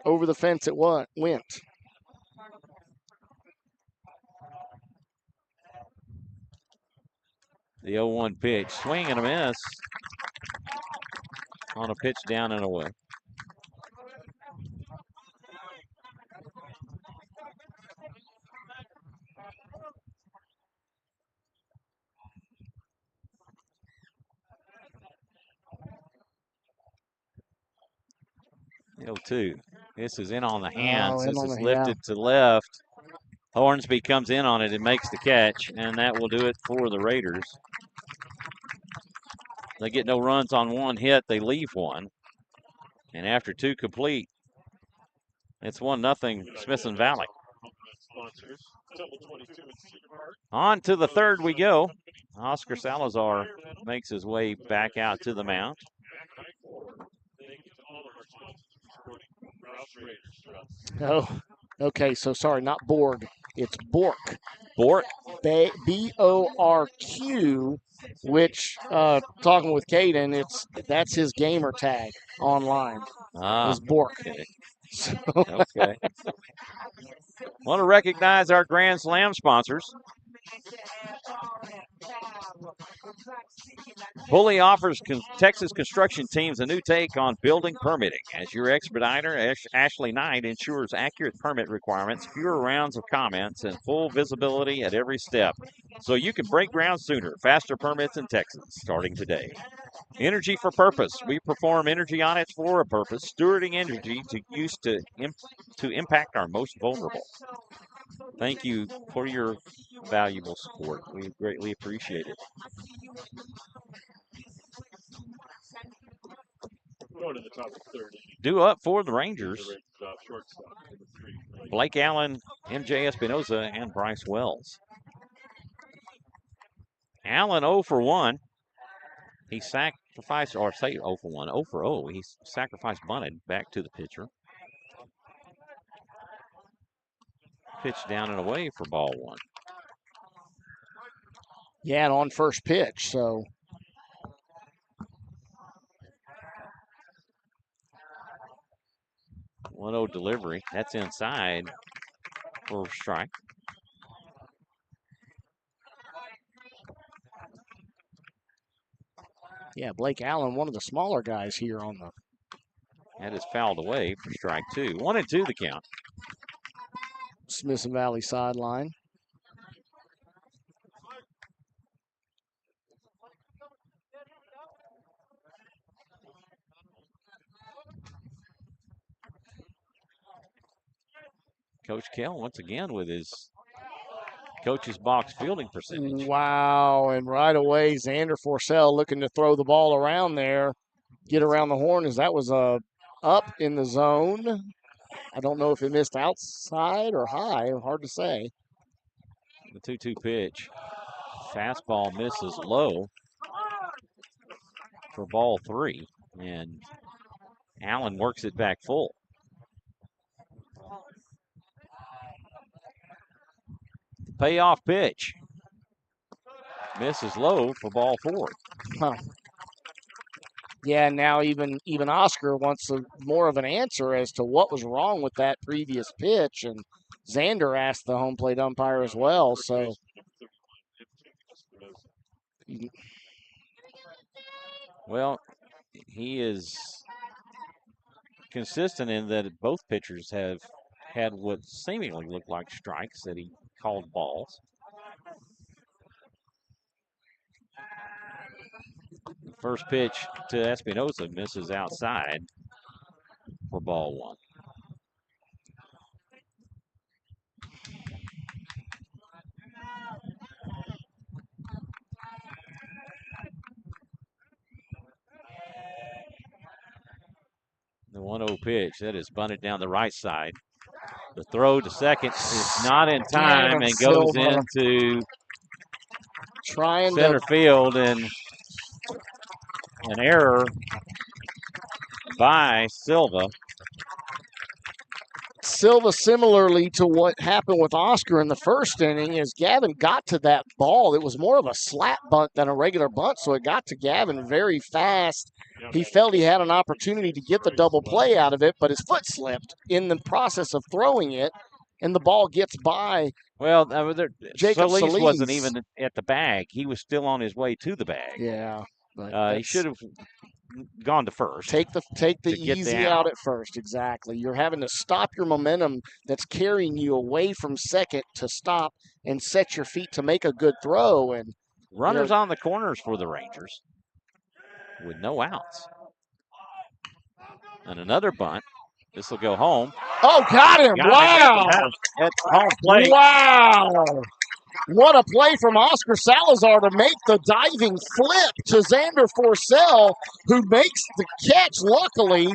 over the fence it went. The 0-1 pitch, swing and a miss on a pitch down and away. The 0-2. This is in on the hands. This is lifted to left. Hornsby comes in on it and makes the catch, and that will do it for the Raiders. They get no runs on 1 hit. They leave 1. And after 2 complete, it's 1-0 Smithson Valley. On to the third we go. Oscar Salazar makes his way back out to the mound. Oh, okay. So sorry, not Borg. It's Bork. Bork? B-O-R-Q, which, talking with Caden, that's his gamer tag online. Is Bork. Okay. So. Okay. Want to recognize our Grand Slam sponsors. Bully offers Texas construction teams a new take on building permitting. As your expediter, Ashley Knight ensures accurate permit requirements, fewer rounds of comments, and full visibility at every step, so you can break ground sooner. Faster permits in Texas, starting today. Energy for purpose. We perform energy audits for a purpose, stewarding energy to use to impact our most vulnerable. Thank you for your valuable support. We greatly appreciate it. Going to the top of the third inning. Due up for the The Rangers, Rangers off shortstop, number 3. Blake Allen, MJ Espinoza, and Bryce Wells. Allen 0 for 1. He sacrificed, or say 0 for 1, 0 for 0. He sacrificed bunted back to the pitcher. Pitch down and away for ball 1. Yeah, and on first pitch, so. One 0 delivery. That's inside for a strike. Yeah, Blake Allen, one of the smaller guys here on the. That is fouled away for strike 2. 1-2 the count. Smithson Valley sideline. Coach Kell once again with his coach's box fielding percentage. Wow, and right away, Xander Forcell looking to throw the ball around there, get around the horn, as that was up in the zone. I don't know if it missed outside or high, hard to say. The 2-2 pitch. Fastball misses low for ball 3, and Allen works it back full. Payoff pitch. Misses low for ball 4. Huh. Yeah, now even Oscar wants more of an answer as to what was wrong with that previous pitch, and Xander asked the home plate umpire as well. So, well, he is consistent in that both pitchers have had what seemingly looked like strikes that he called balls. The first pitch to Espinoza misses outside for ball 1. The 1-0 pitch, that is bunted down the right side. The throw to second is not in time and goes Silva into trying center to field, and an error by Silva. Similarly to what happened with Oscar in the first inning, as Gavin got to that ball, it was more of a slap bunt than a regular bunt, so it got to Gavin very fast. He felt he had an opportunity to get the double play out of it, but his foot slipped in the process of throwing it, and the ball gets by. Well, Jacob Solis wasn't Solis. even at the bag. He was still on his way to the bag. Yeah. But he should have gone to first. Take the get easy the out at first. Exactly. You're having to stop your momentum that's carrying you away from second to stop and set your feet to make a good throw. And runners on the corners for the Rangers with no outs. And another bunt. This will go home. Oh, got him. Wow. That's home plate. Wow. What a play from Oscar Salazar to make the diving flip to Xander Forcell, who makes the catch. Luckily,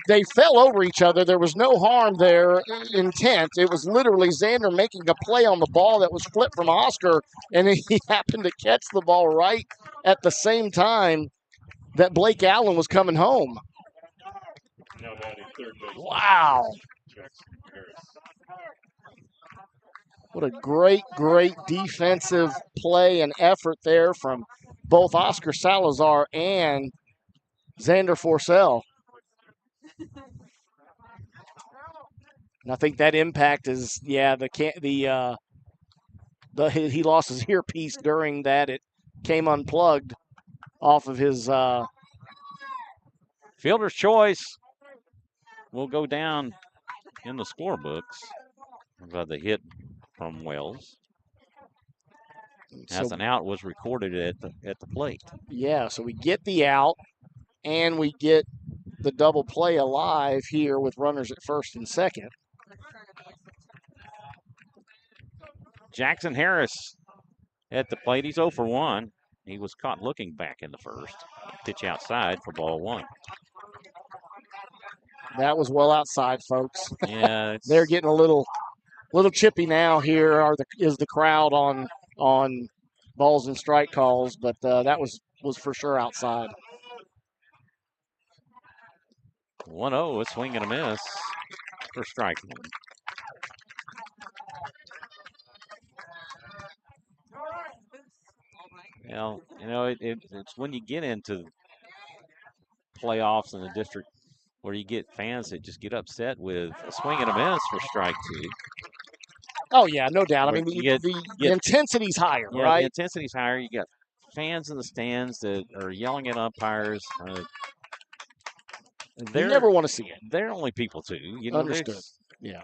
they fell over each other. There was no harm there, intent. It was literally Xander making a play on the ball that was flipped from Oscar, and he happened to catch the ball right at the same time that Blake Allen was coming home. Wow. What a great, great defensive play and effort there from both Oscar Salazar and Xander Forcell. And I think that impact is, he lost his earpiece during that. It came unplugged off of his. Fielder's choice will go down in the scorebooks by the hit from Wells. As an out was recorded at the plate. Yeah, so we get the out, and we get the double play alive here with runners at first and second. Jackson Harris at the plate. He's 0 for 1. He was caught looking back in the first. Pitch outside for ball 1. That was well outside, folks. Yeah, They're getting a little chippy now. Here is the crowd on balls and strike calls, but that was for sure outside. 1-0, a swing and a miss for strike 1. Well, it's when you get into playoffs in the district where you get fans that just get upset with a swing and a miss for strike 2. Oh, yeah, no doubt. I mean, the the intensity's higher, yeah, right? the intensity's higher. You got fans in the stands that are yelling at umpires. You never want to see it. They're only people too. Understood. Yeah.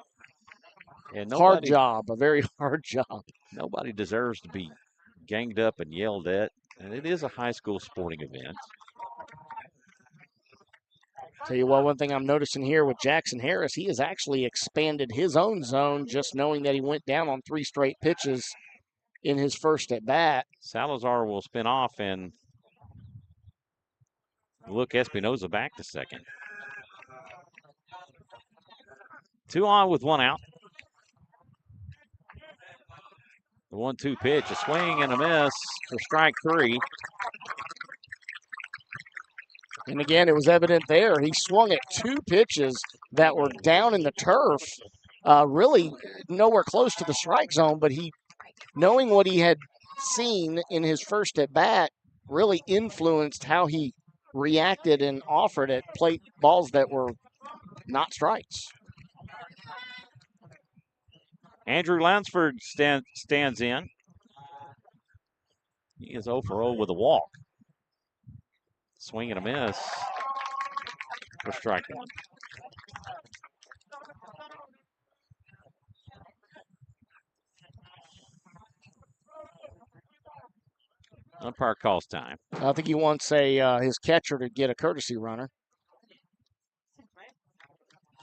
And hard job, a very hard job. Nobody deserves to be ganged up and yelled at. And it is a high school sporting event. Tell you what, one thing I'm noticing here with Jackson Harris, he has actually expanded his own zone just knowing that he went down on 3 straight pitches in his first at bat. Salazar will spin off and look Espinoza back to second. 2 on with 1 out. The 1-2 pitch, a swing and a miss for strike 3. And again, it was evident there. He swung at 2 pitches that were down in the turf, really nowhere close to the strike zone, but he, knowing what he had seen in his first at bat, really influenced how he reacted and offered at plate balls that were not strikes. Andrew Lansford stands in. He is 0 for 0 with a walk. Swing and a miss for strike 1. Umpire calls time. I think he wants his catcher to get a courtesy runner.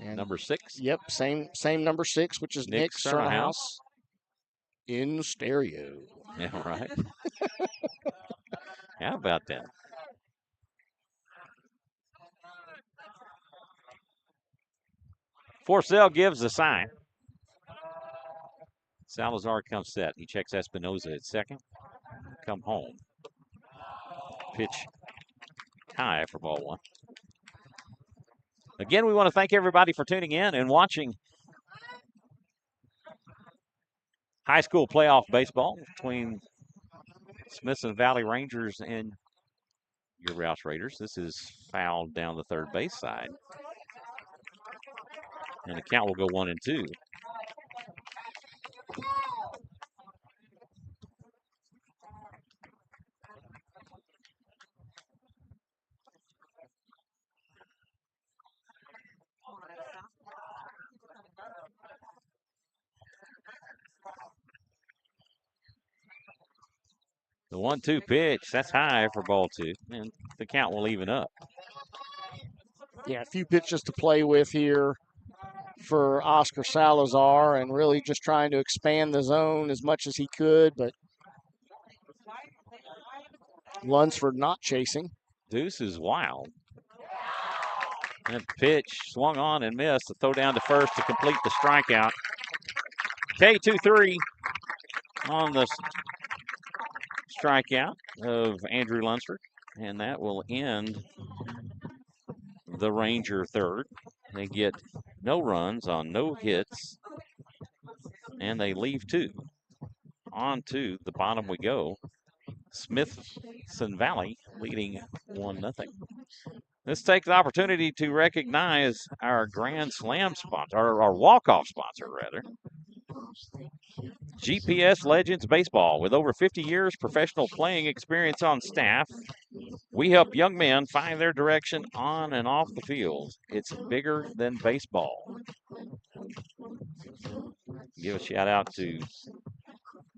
And number 6. Yep, same number 6, which is Nick Cernahouse in stereo. Yeah, right. How about that? Forcell gives the sign. Salazar comes set. He checks Espinoza at second. Come home. Pitch high for ball 1. Again, we want to thank everybody for tuning in and watching high school playoff baseball between Smithson Valley Rangers and your Rouse Raiders. This is fouled down the third base side. And the count will go 1-2. The 1-2 pitch, that's high for ball 2, and the count will even up. Yeah, a few pitches to play with here for Oscar Salazar, and really just trying to expand the zone as much as he could, but Lunsford not chasing. Deuce is wild. And pitch swung on and missed. The throw down to first to complete the strikeout. K2-3 on the strikeout of Andrew Lunsford. And that will end the Ranger third. They get no runs on no hits. And they leave 2. On to the bottom we go. Smithson Valley leading 1-0. Let's take the opportunity to recognize our Grand Slam sponsor, or our walk-off sponsor, rather. GPS Legends Baseball. With over 50 years professional playing experience on staff, we help young men find their direction on and off the field. It's bigger than baseball. Give a shout out to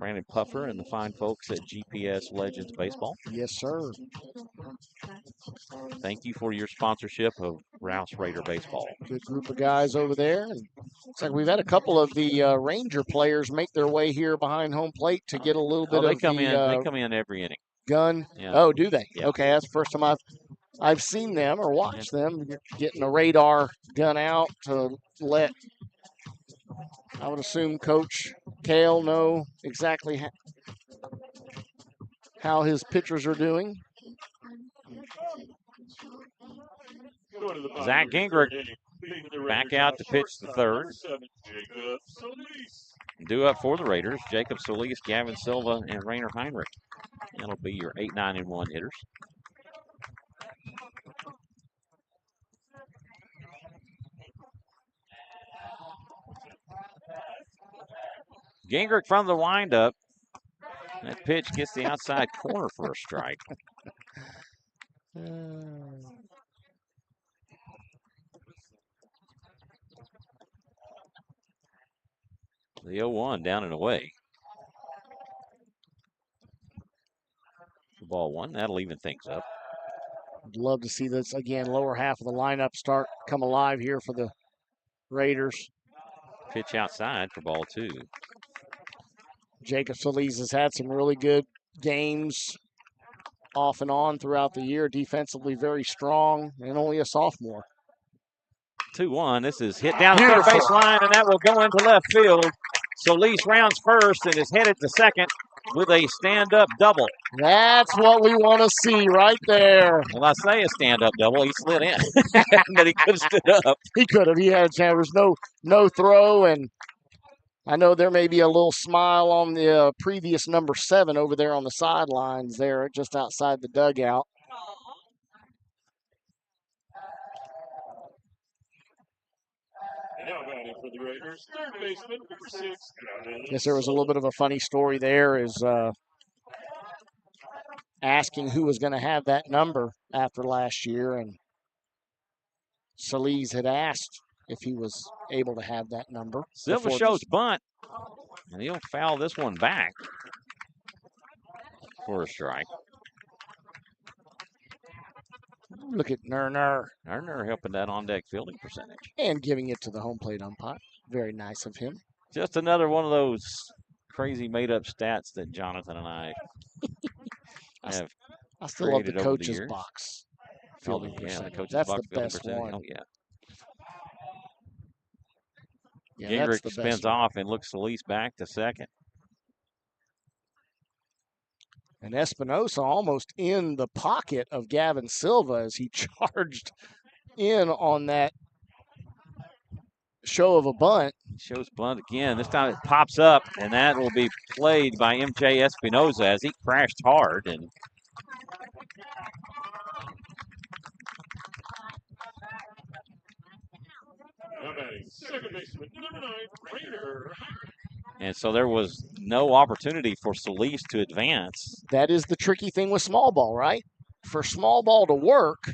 Brandon Puffer and the fine folks at GPS Legends Baseball. Yes, sir. Thank you for your sponsorship of Rouse Raider Baseball. Good group of guys over there. And it's like we've had a couple of the Ranger players make their way here behind home plate to get a little bit they of come the in. They come in every inning. gun. Yeah. Oh, do they? Yeah. Okay, that's the first time I've seen them or watched them getting a radar gun out to let, I would assume, Coach Kale know exactly how his pitchers are doing. Zach Gingrich back out to pitch the third. Due up for the Raiders, Jacob Solis, Gavin Silva, and Rainer Heinrich. That'll be your 8, 9, and 1 hitters. Gingrich from the windup. That pitch gets the outside corner for a strike. The 0-1 down and away. Ball one. That'll even things up. I'd love to see this again, lower half of the lineup start come alive here for the Raiders. Pitch outside for ball two. Jacob Solis has had some really good games off and on throughout the year. Defensively very strong and only a sophomore. 2-1. This is hit down the third base line, and that will go into left field. Solis rounds first and is headed to second with a stand-up double. That's what we want to see right there. Well, I say a stand-up double. He slid in, but he could have stood up. He could have. He had a chance. There was no throw, and I know there may be a little smile on the previous number 7 over there on the sidelines there just outside the dugout. Now batting for the Raiders, third baseman, number 6. Guess there was a little bit of a funny story there, is asking who was going to have that number after last year, and Solis had asked if he was able to have that number. Silva shows bunt, and he'll foul this one back for a strike. Look at Nerner. Nerner helping that on-deck fielding percentage. And giving it to the home plate umpire. Very nice of him. Just another one of those crazy made-up stats that Jonathan and I have I still love the coach's the box fielding percentage. Yeah, the coach's That's box the best fielding one. percentage. Oh, yeah. Gingrich spins off and looks Solis back to second. And Espinosa almost in the pocket of Gavin Silva as he charged in on that show of a bunt. Shows bunt again. This time it pops up, and that will be played by MJ Espinosa as he crashed hard. And second baseman, number 9, Rainer. And so there was no opportunity for Solis to advance. That is the tricky thing with small ball, right? For small ball to work,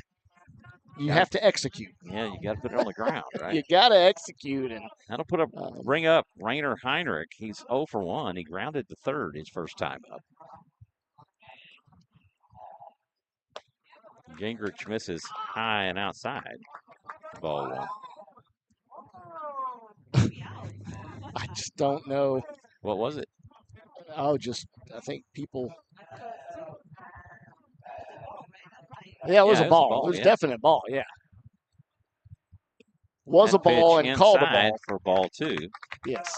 you have to execute. Yeah, you got to put it on the ground, right? You got to execute. And that'll bring up Rainer Heinrich. He's 0 for 1. He grounded to third his first time up. Gingrich misses high and outside. Ball one. I just don't know. What was it? Oh, I think people. Yeah, it was a ball. It was definite ball, yeah. Was a ball and called a ball. For ball two. Yes.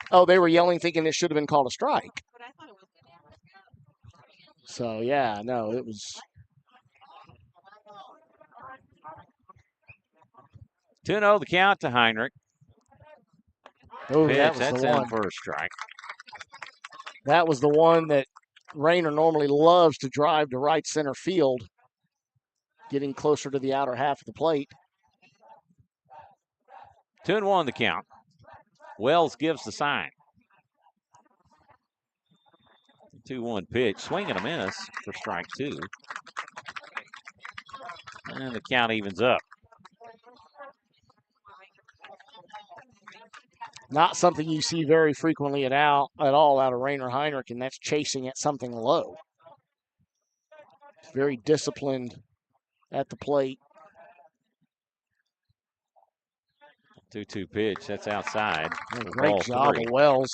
Oh, they were yelling thinking it should have been called a strike. So, yeah, no, it was. 2-0 the count to Heinrich. Oh, that's the one. For a strike. That was the one that Rainer normally loves to drive to right center field, getting closer to the outer half of the plate. 2-1 the count. Wells gives the sign. 2-1 pitch. Swing and a miss for strike two. And the count evens up. Not something you see very frequently at all out of Rainer Heinrich, and that's chasing at something low. Very disciplined at the plate. 2-2 pitch. That's outside. Great Ball job 3. of Wells.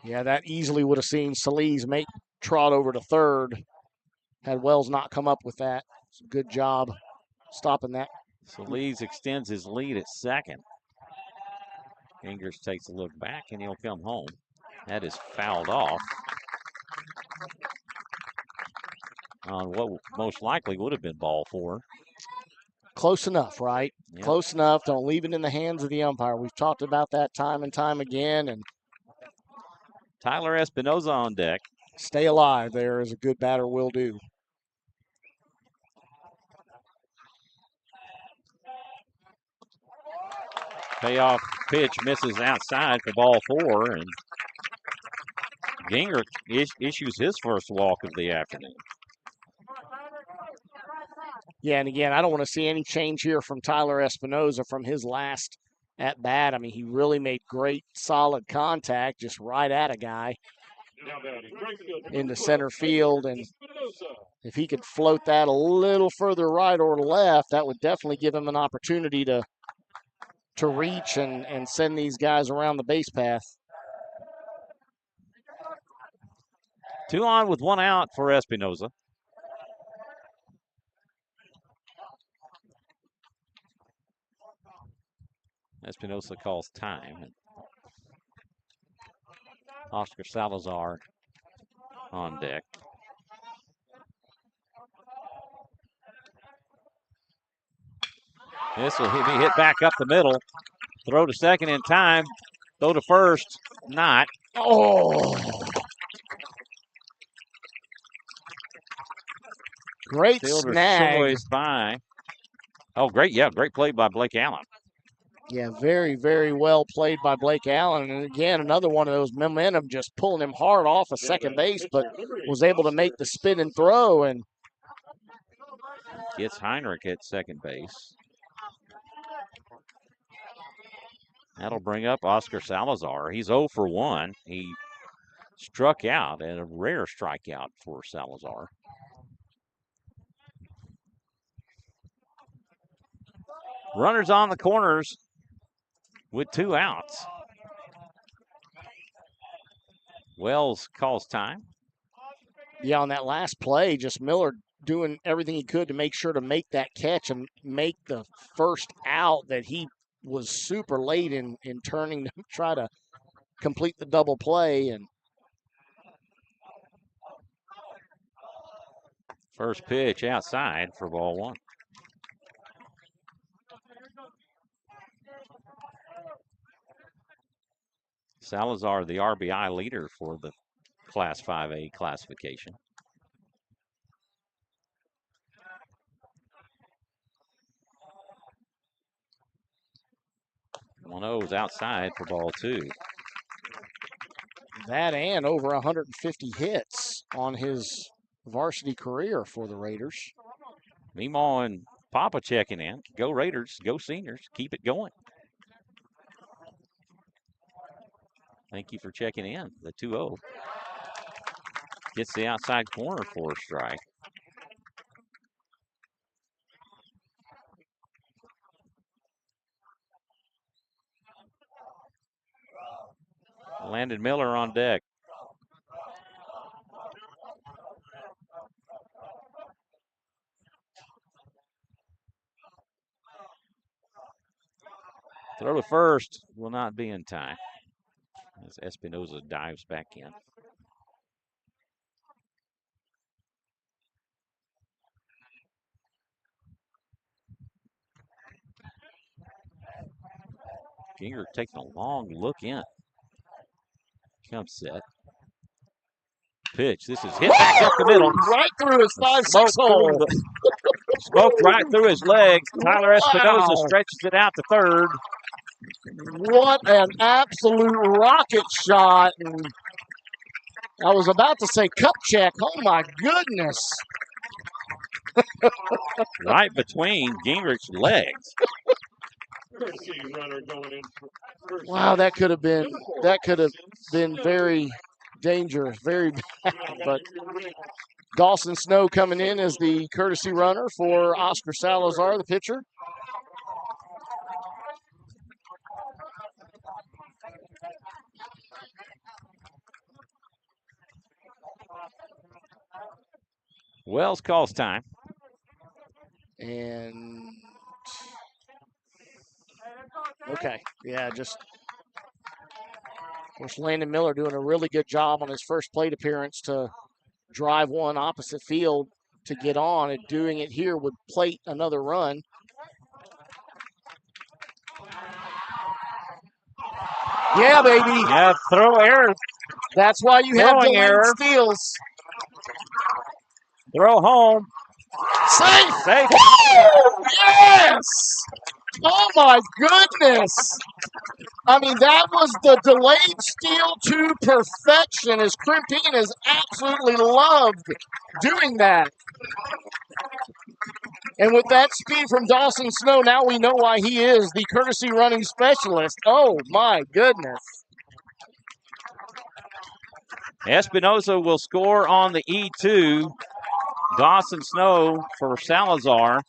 Yeah, that easily would have seen Salise make trot over to third had Wells not come up with that. Good job stopping that. Salise extends his lead at second. Ingers takes a look back, and he'll come home. That is fouled off on what most likely would have been ball 4. Close enough, right? Yep. Close enough. Don't leave it in the hands of the umpire. We've talked about that time and time again. And Tyler Espinoza on deck. Stay alive there, as a good batter will do. Payoff pitch misses outside for ball 4, and Ginger issues his first walk of the afternoon. Yeah, and again, I don't want to see any change here from Tyler Espinoza from his last at bat. I mean, he really made great, solid contact, just right at a guy into center field. And if he could float that a little further right or left, that would definitely give him an opportunity to reach and send these guys around the base path. 2 on with 1 out for Espinoza. Espinoza calls time. Oscar Salazar on deck. This will be hit back up the middle. Throw to second in time. Throw to first, not. Oh! Great Fielder snag. choice by. Oh, great. Yeah, great play by Blake Allen. Yeah, very, very well played by Blake Allen. And again, another one of those momentum just pulling him hard off of second base, but was able to make the spin and throw. And gets Heinrich at second base. That'll bring up Oscar Salazar. He's 0 for 1. He struck out, and a rare strikeout for Salazar. Runners on the corners with 2 outs. Wells calls time. Yeah, on that last play, just Miller doing everything he could to make sure to make that catch and make the first out that he was super late in turning to try to complete the double play. And first pitch outside for ball 1. Salazar, the RBI leader for the Class 5A classification. 1-0 is outside for ball 2. that and over 150 hits on his varsity career for the Raiders. Meemaw and Papa checking in. Go Raiders, go Seniors, keep it going. Thank you for checking in. The 2-0 gets the outside corner for a strike. Landon Miller on deck. Throw to first will not be in time as Espinoza dives back in. Ginger taking a long look in. Comes set. Pitch. This is hit back up the middle. Right through his 5-6 hole. Smoked right through his legs. Tyler Espinoza stretches it out to third. What an absolute rocket shot. And I was about to say cup check. Oh, my goodness. right between Gingrich's legs. Courtesy runner going in for first. Wow, that could have been very dangerous, very bad. But Dawson Snow coming in as the courtesy runner for Oscar Salazar, the pitcher. Wells calls time. And okay, yeah, just of course Landon Miller doing a really good job on his first plate appearance to drive one opposite field to get on, and doing it here would plate another run. Yeah, baby. Yeah, throw error. That's why you have Throwing delayed error. steals. Throw home. Safe. Safe. Woo! Yes. Oh my goodness. I mean, that was the delayed steal to perfection, as Crimpine has absolutely loved doing that. And with that speed from Dawson Snow, now we know why he is the courtesy running specialist. Oh my goodness. Espinosa will score on the E2. Dawson Snow for Salazar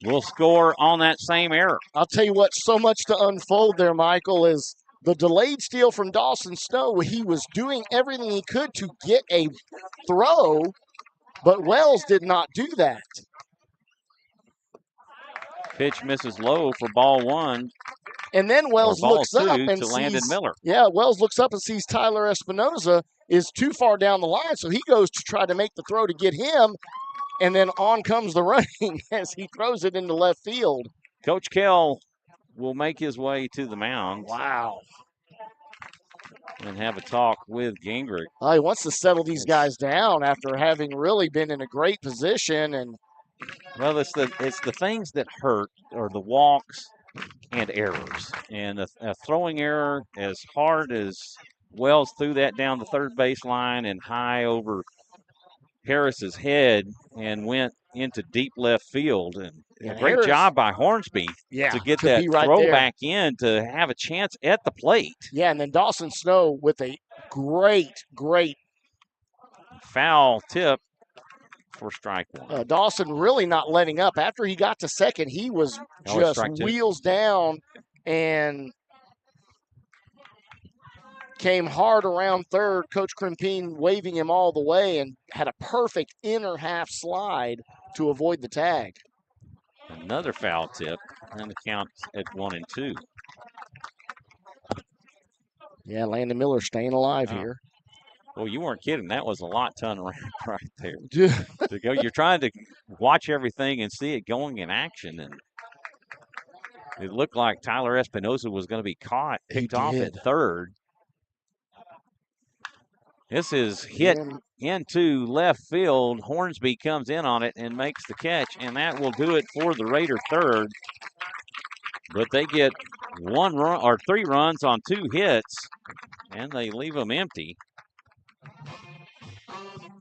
will score on that same error. I'll tell you what, so much to unfold there, Michael, is the delayed steal from Dawson Snow. He was doing everything he could to get a throw, but Wells did not do that. Pitch misses low for ball one. And then Wells ball looks up two and to Landon sees, Miller. yeah, Wells looks up and sees Tyler Espinoza is too far down the line, so he goes to try to make the throw to get him, and then on comes the running as he throws it into left field. Coach Kell will make his way to the mound. Wow. And have a talk with Gingrich. He wants to settle these guys down after having really been in a great position. And well, it's the things that hurt, or the walks and errors. And a throwing error, as hard as Wells threw that down the third base line and high over Harris's head and went into deep left field. And a great Harris, job by Hornsby to get that right throw there. back in to have a chance at the plate. Yeah, and then Dawson Snow with a great foul tip for strike one. Dawson really not letting up. After he got to second, he was just wheels down and came hard around third. Coach Crimpine waving him all the way and had a perfect inner half slide to avoid the tag. Another foul tip, and the count at 1-2. Yeah, Landon Miller staying alive here. Well, you weren't kidding. That was a lot ton around right there. To go, you're trying to watch everything and see it going in action, and it looked like Tyler Espinosa was going to be picked off at third. This is hit into left field. Hornsby comes in on it and makes the catch, and that will do it for the Raider third. But they get 1 run or 3 runs on 2 hits, and they leave them empty.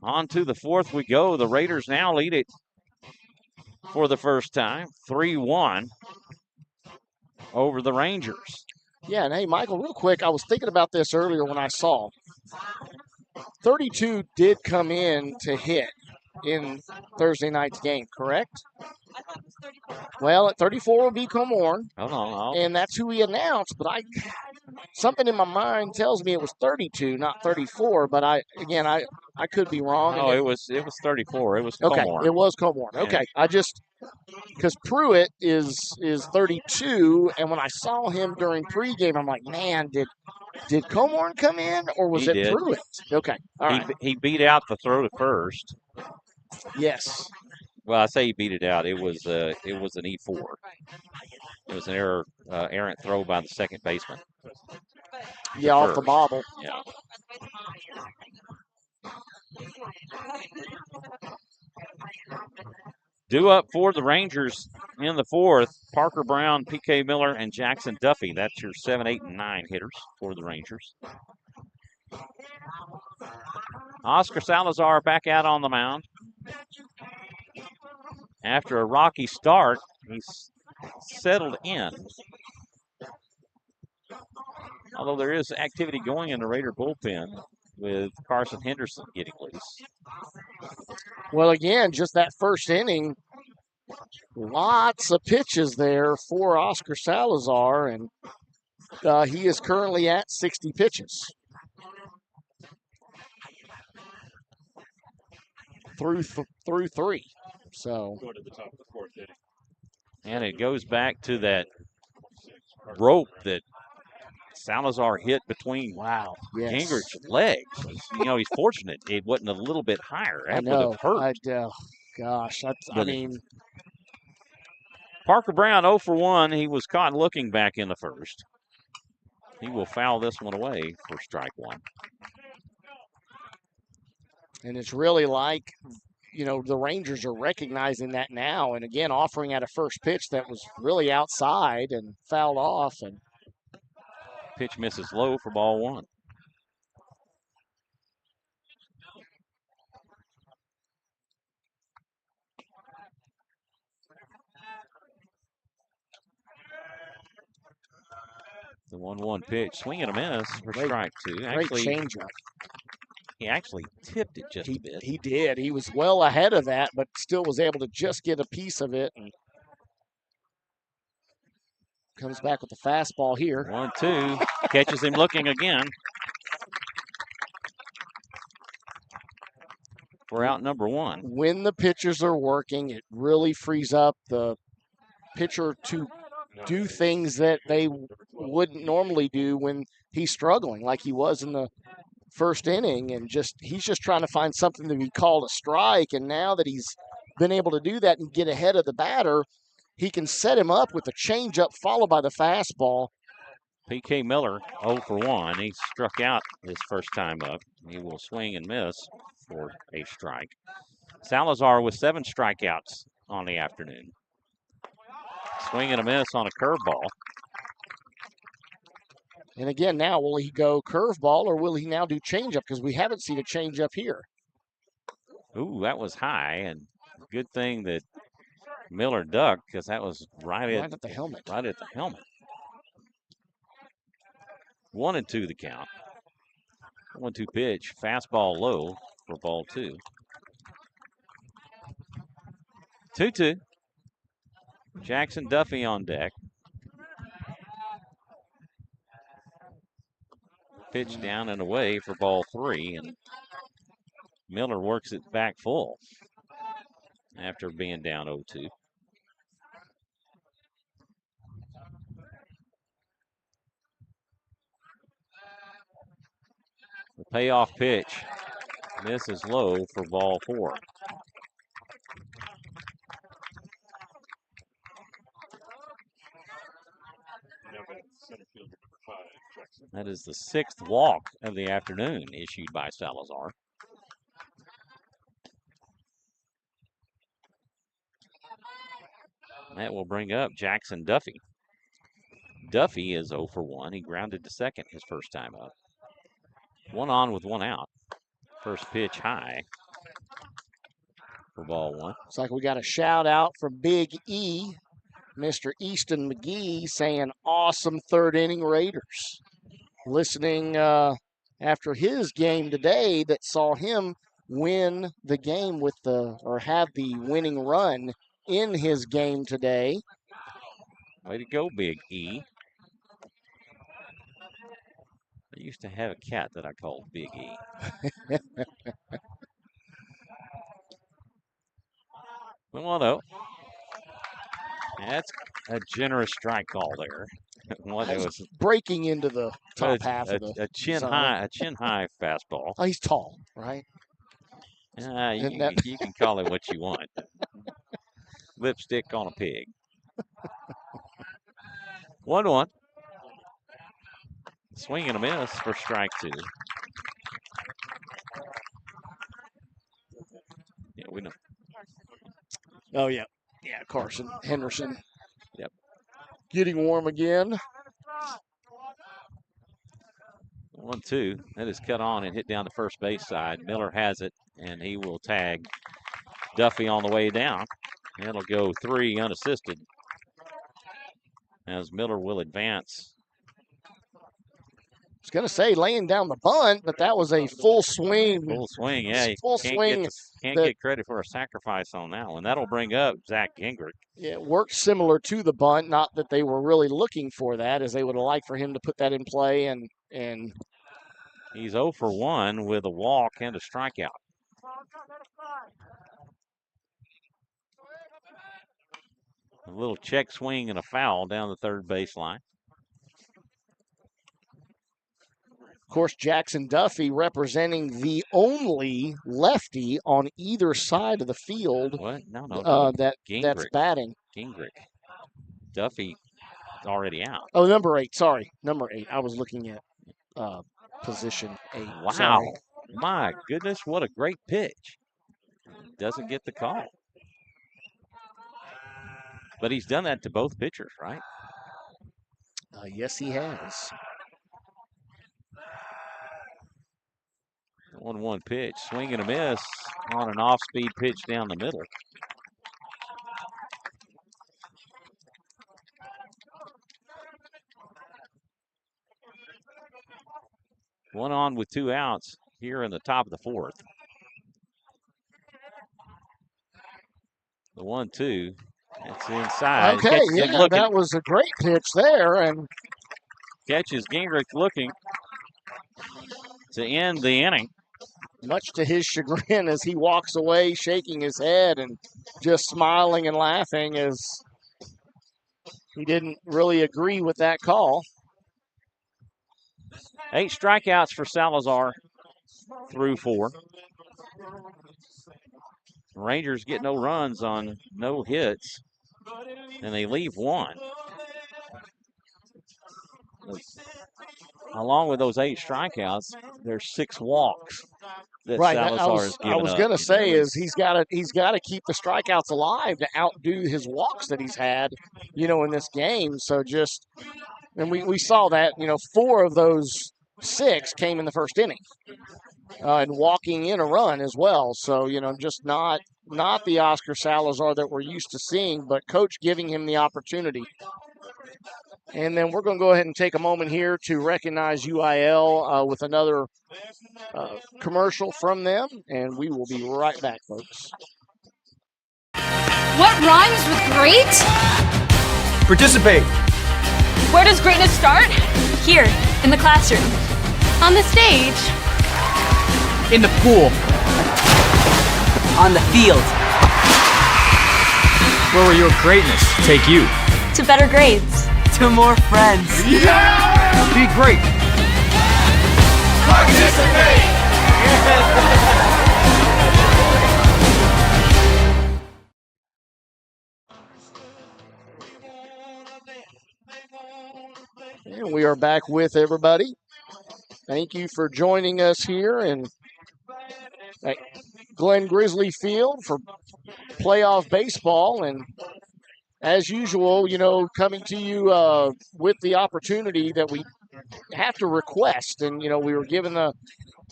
On to the fourth we go. The Raiders now lead it for the first time, 3-1 over the Rangers. Yeah, and hey, Michael, real quick, I was thinking about this earlier when I saw 32 did come in to hit in Thursday night's game, correct? I thought it was 34. Well, at 34 will be Comorn. Hold on. And that's who he announced, but something in my mind tells me it was 32, not 34, but I could be wrong. No, it was 34. It was Comorn. Okay, it was Comorn. Okay, because Pruitt is 32, and when I saw him during pregame, I'm like, man, did Comorn come in, or was it Pruitt? Okay, all right. He beat out the throw to first. Yes. Well, I say he beat it out. It was an E4. It was an errant throw by the second baseman. Yeah, off the bobble. Yeah. Due up for the Rangers in the fourth, Parker Brown, P.K. Miller, and Jackson Duffy. That's your 7, 8, and 9 hitters for the Rangers. Oscar Salazar back out on the mound. After a rocky start, he's settled in. Although there is activity going in the Raider bullpen with Carson Henderson getting loose. Well, again, just that first inning, lots of pitches there for Oscar Salazar, and he is currently at 60 pitches through three. So Going to the top of the fourth inning. And it goes back to that rope that Salazar hit between wow, yes, Gingrich's legs. You know, he's fortunate it wasn't a little bit higher. I That would know. have hurt. Gosh, I But mean, Parker Brown 0 for 1. He was caught looking back in the first. He will foul this one away for strike one. and it's really like, the Rangers are recognizing that now, and again, offering at a first pitch that was really outside and fouled off, and Pitch misses low for ball one. The 1-1 pitch, swing and a miss for strike two. great Actually, changeup. he actually tipped it just a bit. He did. He was well ahead of that, but still was able to just get a piece of it. And comes back with the fastball here. 1-2, catches him looking again. For out number one. When the pitchers are working, it really frees up the pitcher to do things that they wouldn't normally do when he's struggling, like he was in the first inning, and he's just trying to find something to be called a strike. And now that he's been able to do that and get ahead of the batter, he can set him up with a changeup followed by the fastball. P.K. Miller 0 for 1. He struck out his first time up. He will swing and miss for a strike. Salazar with 7 strikeouts on the afternoon. Swing and a miss on a curveball. And again, now will he go curveball or will he now do changeup? Because we haven't seen a changeup here. Ooh, that was high, and good thing that Miller ducked because that was right at the helmet. Right at the helmet. 1-2 the count. 1-2 pitch, fastball low for ball two. 2-2. Jackson Duffy on deck. Pitch down and away for ball three, and Miller works it back full after being down 0-2. The payoff pitch. This is low for ball four. That is the 6th walk of the afternoon issued by Salazar. That will bring up Jackson Duffy. Duffy is 0 for 1. He grounded to second his first time up. 1 on with 1 out. First pitch high for ball one. Looks like we got a shout out from Big E, Mr. Easton McGee, saying awesome third inning Raiders. Listening after his game today that saw him win the game have the winning run in his game today. Way to go, Big E. I used to have a cat that I called Big E. 1-0. That's a generous strike call there. It was breaking into the top half of the chin zone. high, a chin high fastball. Oh, he's tall, right? You can call it what you want. Lipstick on a pig. 1-1. Swing and a miss for strike two. Yeah, we know. Oh, yeah. Yeah, Carson Henderson. Yep. Getting warm again. 1-2. That is cut on and hit down the first base side. Miller has it, and he will tag Duffy on the way down. It'll go 3 unassisted as Miller will advance. I was going to say laying down the bunt, but that was a full swing. Full swing, yeah. You Full can't swing. get credit for a sacrifice on that one. That'll bring up Zach Gingrich. Yeah, it worked similar to the bunt, not that they were really looking for that, as they would have liked for him to put that in play. And he's 0 for 1 with a walk and a strikeout. A little check swing and a foul down the third baseline. Of course, Jackson Duffy representing the only lefty on either side of the field. What? No. That's batting. Gingrich. Duffy already out. Oh, number 8. Sorry, number 8. I was looking at position 8. Wow. Sorry. My goodness, what a great pitch. Doesn't get the call. But he's done that to both pitchers, right? Yes, he has. 1-1 pitch. Swing and a miss on an off-speed pitch down the middle. One on with 2 outs here in the top of the 4th. The 1-2. That's inside. Okay, yeah, that was a great pitch there. And catches Gingrich looking to end the inning. Much to his chagrin as he walks away, shaking his head and just smiling and laughing as he didn't really agree with that call. 8 strikeouts for Salazar through 4. Rangers get no runs on no hits, and they leave 1. Along with those 8 strikeouts, there's 6 walks that Salazar has given up. I was going to say is he's got to keep the strikeouts alive to outdo his walks that he's had, in this game. So and we saw that, 4 of those 6 came in the first inning, and walking in a run as well. So just not the Oscar Salazar that we're used to seeing, but coach giving him the opportunity. And then we're going to go ahead and take a moment here to recognize UIL with another commercial from them, and we will be right back, folks. What rhymes with great? Participate. Where does greatness start? Here, in the classroom. On the stage. In the pool. On the field. Where will your greatness take you? To better grades. To more friends. Yeah! Be great. Participate! And we are back with everybody. Thank you for joining us here at Glen Grizzly Field for playoff baseball. And as usual, coming to you with the opportunity that we have to request. And, we were given the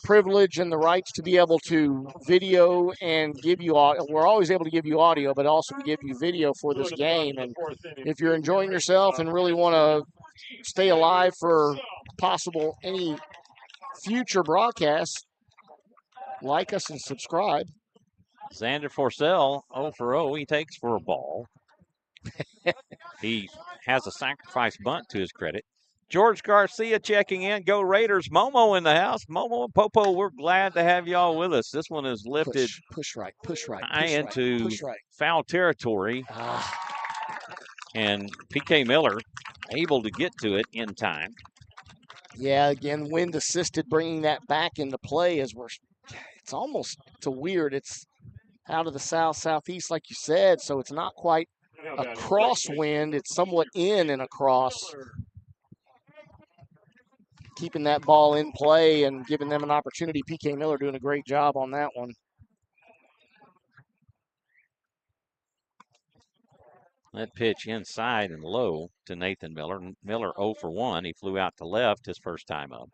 privilege and the rights to be able to video and give you audio. We're always able to give you audio, but also to give you video for this game. And if you're enjoying yourself and really want to stay alive for possible any future broadcasts, like us and subscribe. Xander Forcell, 0 for 0. He takes for a ball. He has a sacrifice bunt to his credit. George Garcia checking in. Go Raiders. Momo in the house. Momo and Popo, we're glad to have y'all with us. This one is lifted push right, into foul territory. And P.K. Miller able to get to it in time. Yeah, again, wind assisted bringing that back into play as it's almost weird. It's out of the southeast, like you said, so it's not quite a crosswind. It's somewhat in and across. Keeping that ball in play and giving them an opportunity. P.K. Miller doing a great job on that one. That pitch inside and low to Nathan Miller. Miller 0 for 1. He flew out to left his first time up.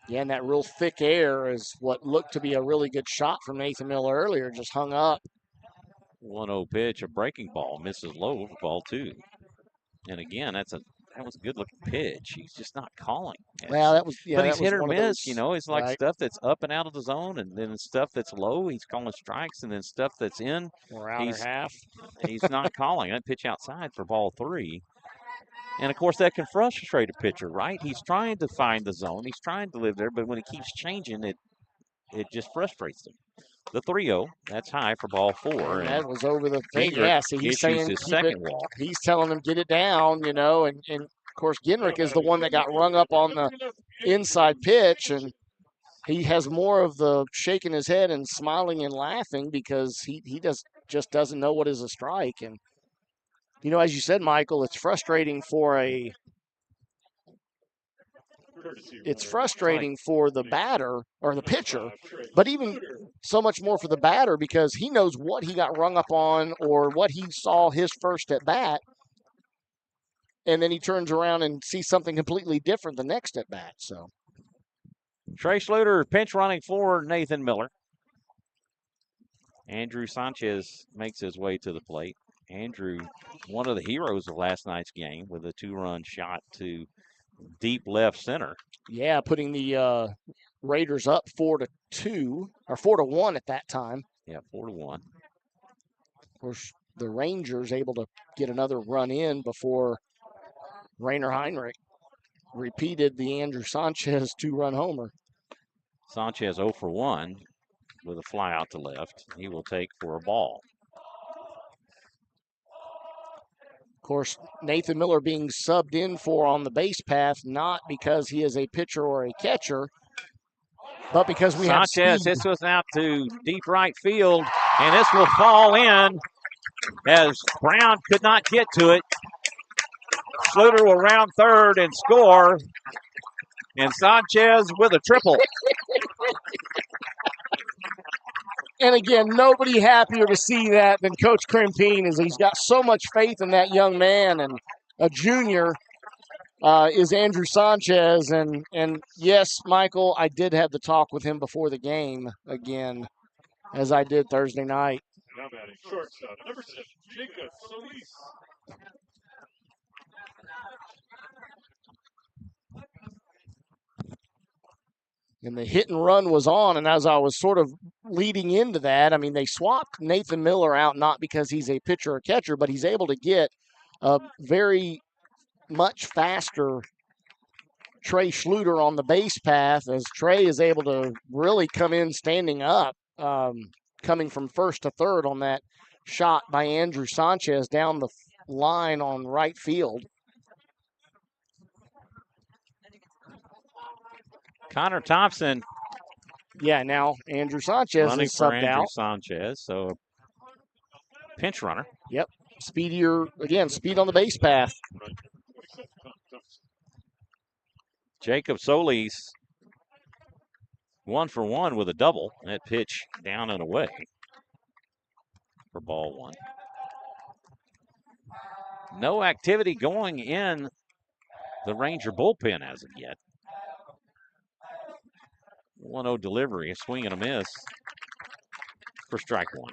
Yeah, and that real thick air is what looked to be a really good shot from Nathan Miller earlier. Just hung up. 1-0 pitch, a breaking ball, misses low for ball 2. And again, that was a good looking pitch. He's just not calling. Well, that was but he's that was hit or one of miss. those, It's like right? stuff that's up and out of the zone, and then stuff that's low. He's calling strikes, and then stuff that's in. Or outer half. He's not calling. That pitch outside for ball 3. And of course, that can frustrate a pitcher, right? He's trying to find the zone. He's trying to live there, but when it keeps changing, it just frustrates him. The 3-0, that's high for ball 4. And that was over the thing. Gingrich Yeah, see, he's issues saying his keep second it. walk. He's telling him get it down, and of course Gingrich is the one that got rung up on the inside pitch, and he has more of the shaking his head and smiling and laughing because he just doesn't know what is a strike. And as you said, Michael, it's frustrating for the batter or the pitcher, but even so much more for the batter because he knows what he got rung up on or what he saw his first at bat, and then he turns around and sees something completely different the next at bat. So Trey Schluter pinch running for Nathan Miller. Andrew Sanchez makes his way to the plate. Andrew, one of the heroes of last night's game with a 2-run shot to deep left center. Yeah, putting the Raiders up 4-2 or 4-1 at that time. Yeah, 4-1. Of course, the Rangers able to get another run in before Rainer Heinrich repeated the Andrew Sanchez 2-run homer. Sanchez 0 for 1 with a fly out to left. He will take for a ball. Of course, Nathan Miller being subbed in for on the base path, not because he is a pitcher or a catcher, but because we have Sanchez, speed. this was out to deep right field, and this will fall in as Brown could not get to it. Schluter will round third and score, and Sanchez with a triple. And again, nobody happier to see that than Coach Krimpine, as he's got so much faith in that young man, and a junior is Andrew Sanchez. And yes, Michael, I did have the talk with him before the game again, as I did Thursday night. Now batting shortstop, number 7, Jacob Solis. And the hit and run was on, and as I was sort of leading into that, I mean, they swapped Nathan Miller out not because he's a pitcher or catcher, but he's able to get a very much faster Trey Schluter on the base path, as Trey is able to really come in standing up, coming from first to third on that shot by Andrew Sanchez down the line on right field. Connor Thompson. Yeah, now Andrew Sanchez running is for subbed Andrew out. Sanchez, so pinch runner. Yep, speedier, again, speed on the base path. Jacob Solis 1 for 1 with a double. That pitch down and away for ball 1. No activity going in the Ranger bullpen as of yet. 1-0 delivery, a swing and a miss for strike 1.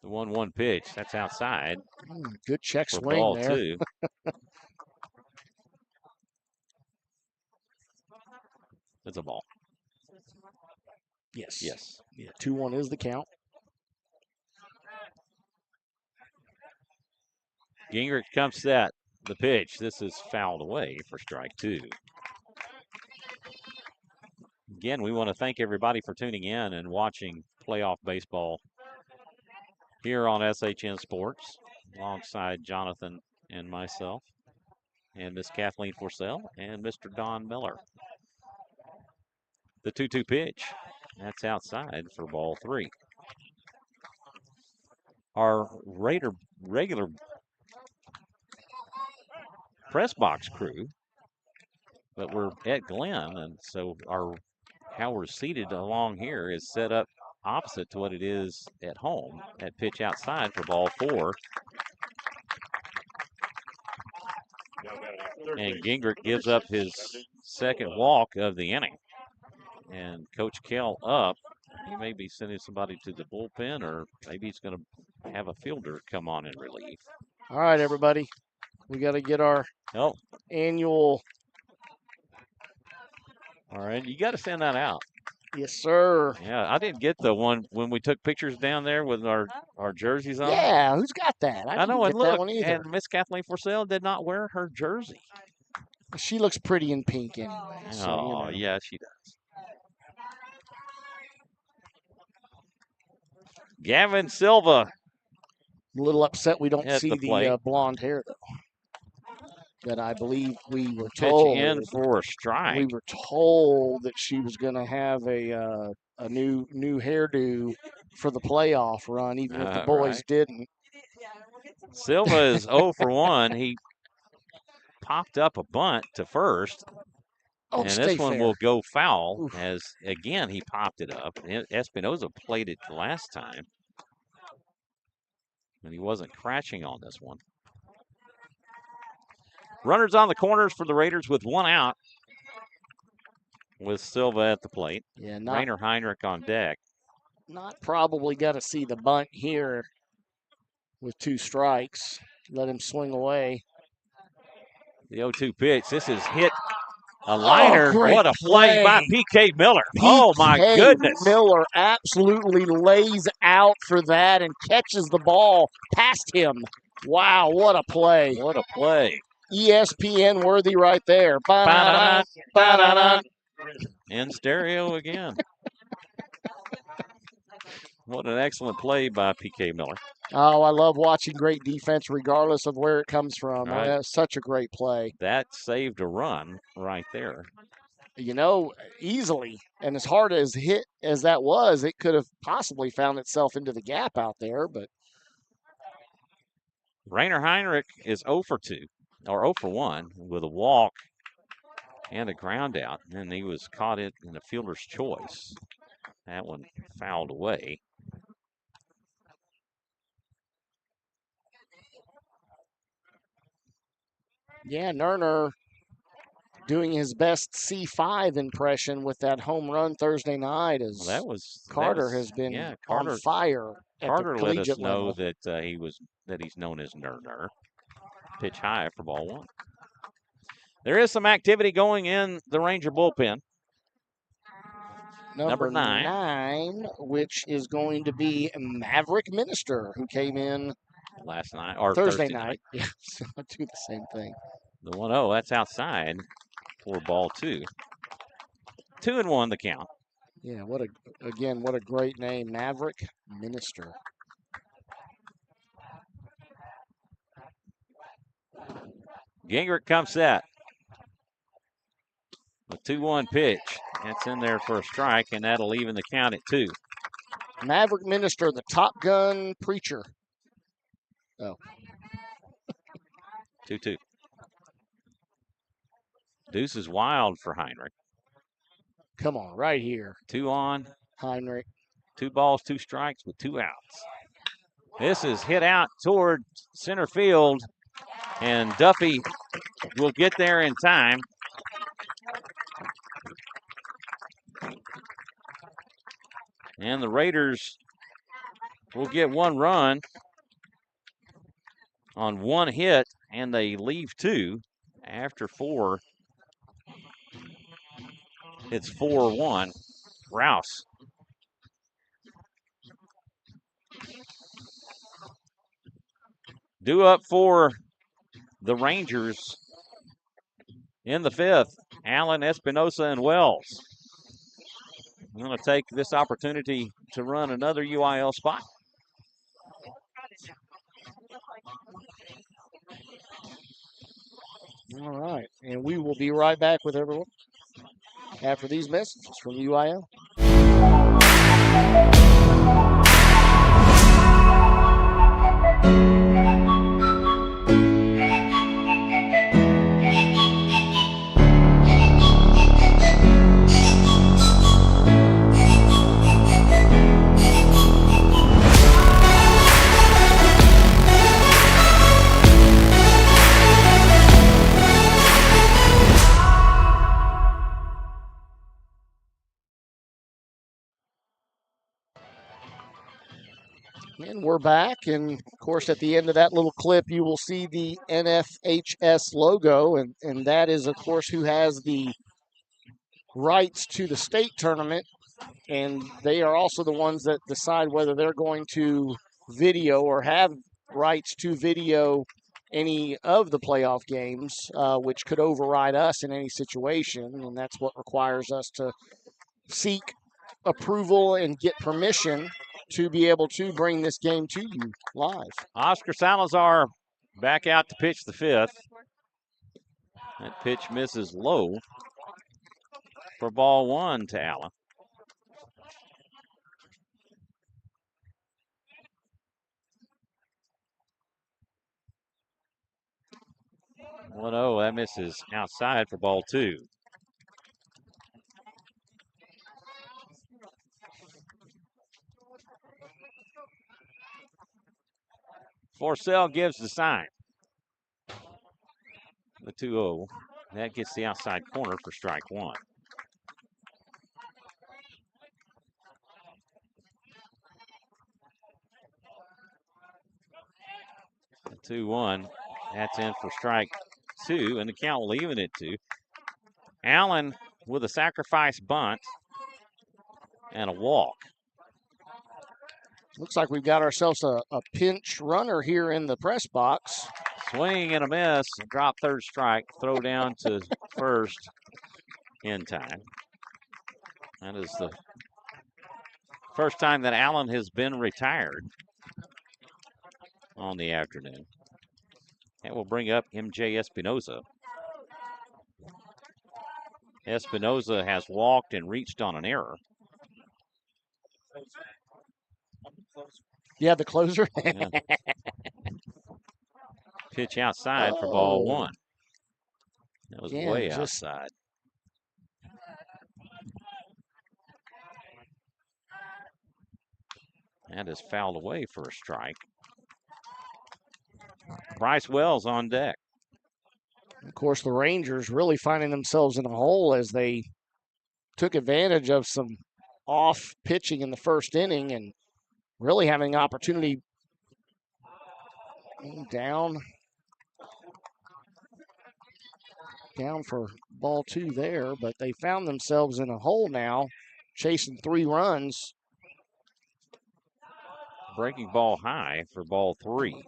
The 1-1 pitch, that's outside. Good check for swing ball there. 2. It's a ball. Yes. Yes. Yeah, 2-1 is the count. Gingrich comes set. The pitch. This is fouled away for strike 2. Again, we want to thank everybody for tuning in and watching playoff baseball here on SHN Sports, alongside Jonathan and myself, and Miss Kathleen Forsell and Mr. Don Miller. The 2-2 pitch. That's outside for ball 3. Our regular press box crew, but we're at Glenn, and so how we're seated along here is set up opposite to what it is at home. That pitch outside for ball 4. And Gingrich gives up his second walk of the inning. And Coach Kell up. He may be sending somebody to the bullpen, or maybe he's going to have a fielder come on in relief. All right, everybody. We got to get our annual. All right, you got to send that out. Yes, sir. Yeah, I didn't get the one when we took pictures down there with our jerseys on. Yeah, who's got that? I know, didn't and get look, that one either. and Miss Kathleen Forsell did not wear her jersey. She looks pretty in pink anyway. So, Oh, yeah, she does. Gavin Silva. A little upset we don't At see the blonde hair, though. That I believe we were Pitch told. in for a strike. We were told that she was going to have a new hairdo for the playoff run, even if the boys didn't. Silva is 0 for 1. He popped up a bunt to first. And this one will go foul. Oof. As, again, he popped it up. Espinoza played it last time. And he wasn't crashing on this one. Runners on the corners for the Raiders with one out. With Silva at the plate. Yeah, Rainer Heinrich on deck. Not probably got to see the bunt here with 2 strikes. Let him swing away. The 0-2 pitch. This is hit a liner. What a play by P.K. Miller. Oh, my goodness. Miller absolutely lays out for that and catches the ball past him. Wow, what a play. What a play. ESPN worthy right there. Ba-da-da, ba-da-da. In stereo again. What an excellent play by P.K. Miller. Oh, I love watching great defense regardless of where it comes from. Right. That's such a great play. That saved a run right there. You know, easily. And as hard as hit as that was, it could have possibly found itself into the gap out there. But Rainer Heinrich is 0 for 2, or 0 for 1, with a walk and a ground out. And he was caught in a fielder's choice. That one fouled away. Yeah, Nerner doing his best C5 impression with that home run Thursday night as Carter has been on fire. Carter let us know level. that he's known as Nerner. Pitch high for ball 1. There is some activity going in the Ranger bullpen. Number 9, which is going to be Maverick Minister, who came in last night or Thursday night. Yeah, so I do the same thing. The 1-0, that's outside for ball 2. 2-1 the count. Yeah, what a great name, Maverick Minister. Gingrich comes set. A 2-1 pitch. That's in there for a strike, and that'll even the count at 2. Maverick Minister, the Top Gun preacher. Oh. 2-2. Deuce is wild for Heinrich. Come on, right here. 2 on. Heinrich. 2 balls, 2 strikes with 2 outs. This is hit out toward center field, and Duffy will get there in time. And the Raiders will get 1 run on 1 hit, and they leave 2 after 4. It's 4-1. Rouse. Due up for the Rangers in the 5th, Allen, Espinosa, and Wells. I'm going to take this opportunity to run another UIL spot. All right, and we will be right back with everyone after these messages from UIL. And we're back. And, of course, at the end of that little clip, you will see the NFHS logo. And that is, of course, who has the rights to the state tournament. And they are also the ones that decide whether they're going to video or have rights to video any of the playoff games, which could override us in any situation. And that's what requires us to seek approval and get permission to be able to bring this game to you live. Oscar Salazar back out to pitch the fifth. That pitch misses low for ball one to Allen. Well, no, that misses outside for ball two. Forcell gives the sign. The 2-0. That gets the outside corner for strike one. The 2-1. That's in for strike two, and the count will even it to Allen with a sacrifice bunt and a walk. Looks like we've got ourselves a pinch runner here in the press box. Swing and a miss. Drop third strike. Throw down to first in time. That is the first time that Allen has been retired on the afternoon. That will bring up MJ Espinoza. Espinoza has walked and reached on an error. Yeah, the closer. Yeah. Pitch outside for ball one. That was way outside. That is fouled away for a strike. Bryce Wells on deck. Of course, the Rangers really finding themselves in a hole as they took advantage of some off pitching in the first inning and really having an opportunity down for ball two there, but they found themselves in a hole now, chasing 3 runs. Breaking ball high for ball three.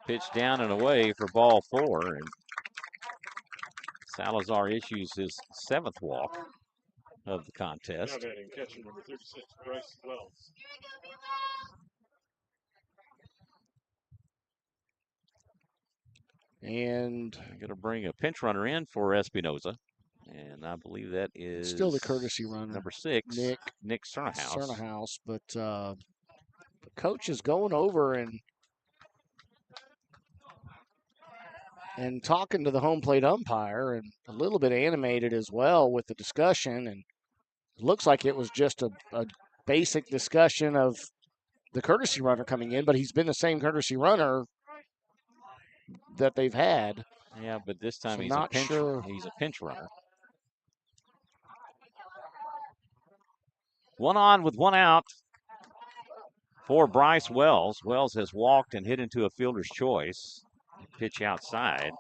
Pitch down and away for ball four, and Salazar issues his 7th walk of the contest. Now batting catcher number 36, Bryce Wells. And I'm going to bring a pinch runner in for Espinoza, and I believe that is still the courtesy runner, number 6, Nick Cernahouse. Cernahouse, but the coach is going over and talking to the home plate umpire, and a little bit animated as well with the discussion. And it looks like it was just a basic discussion of the courtesy runner coming in, but he's been the same courtesy runner that they've had. Yeah, but this time So he's not a pinch. sure. He's a pinch runner. 1 on with 1 out for Bryce Wells. Wells has walked and hit into a fielder's choice. Pitch outside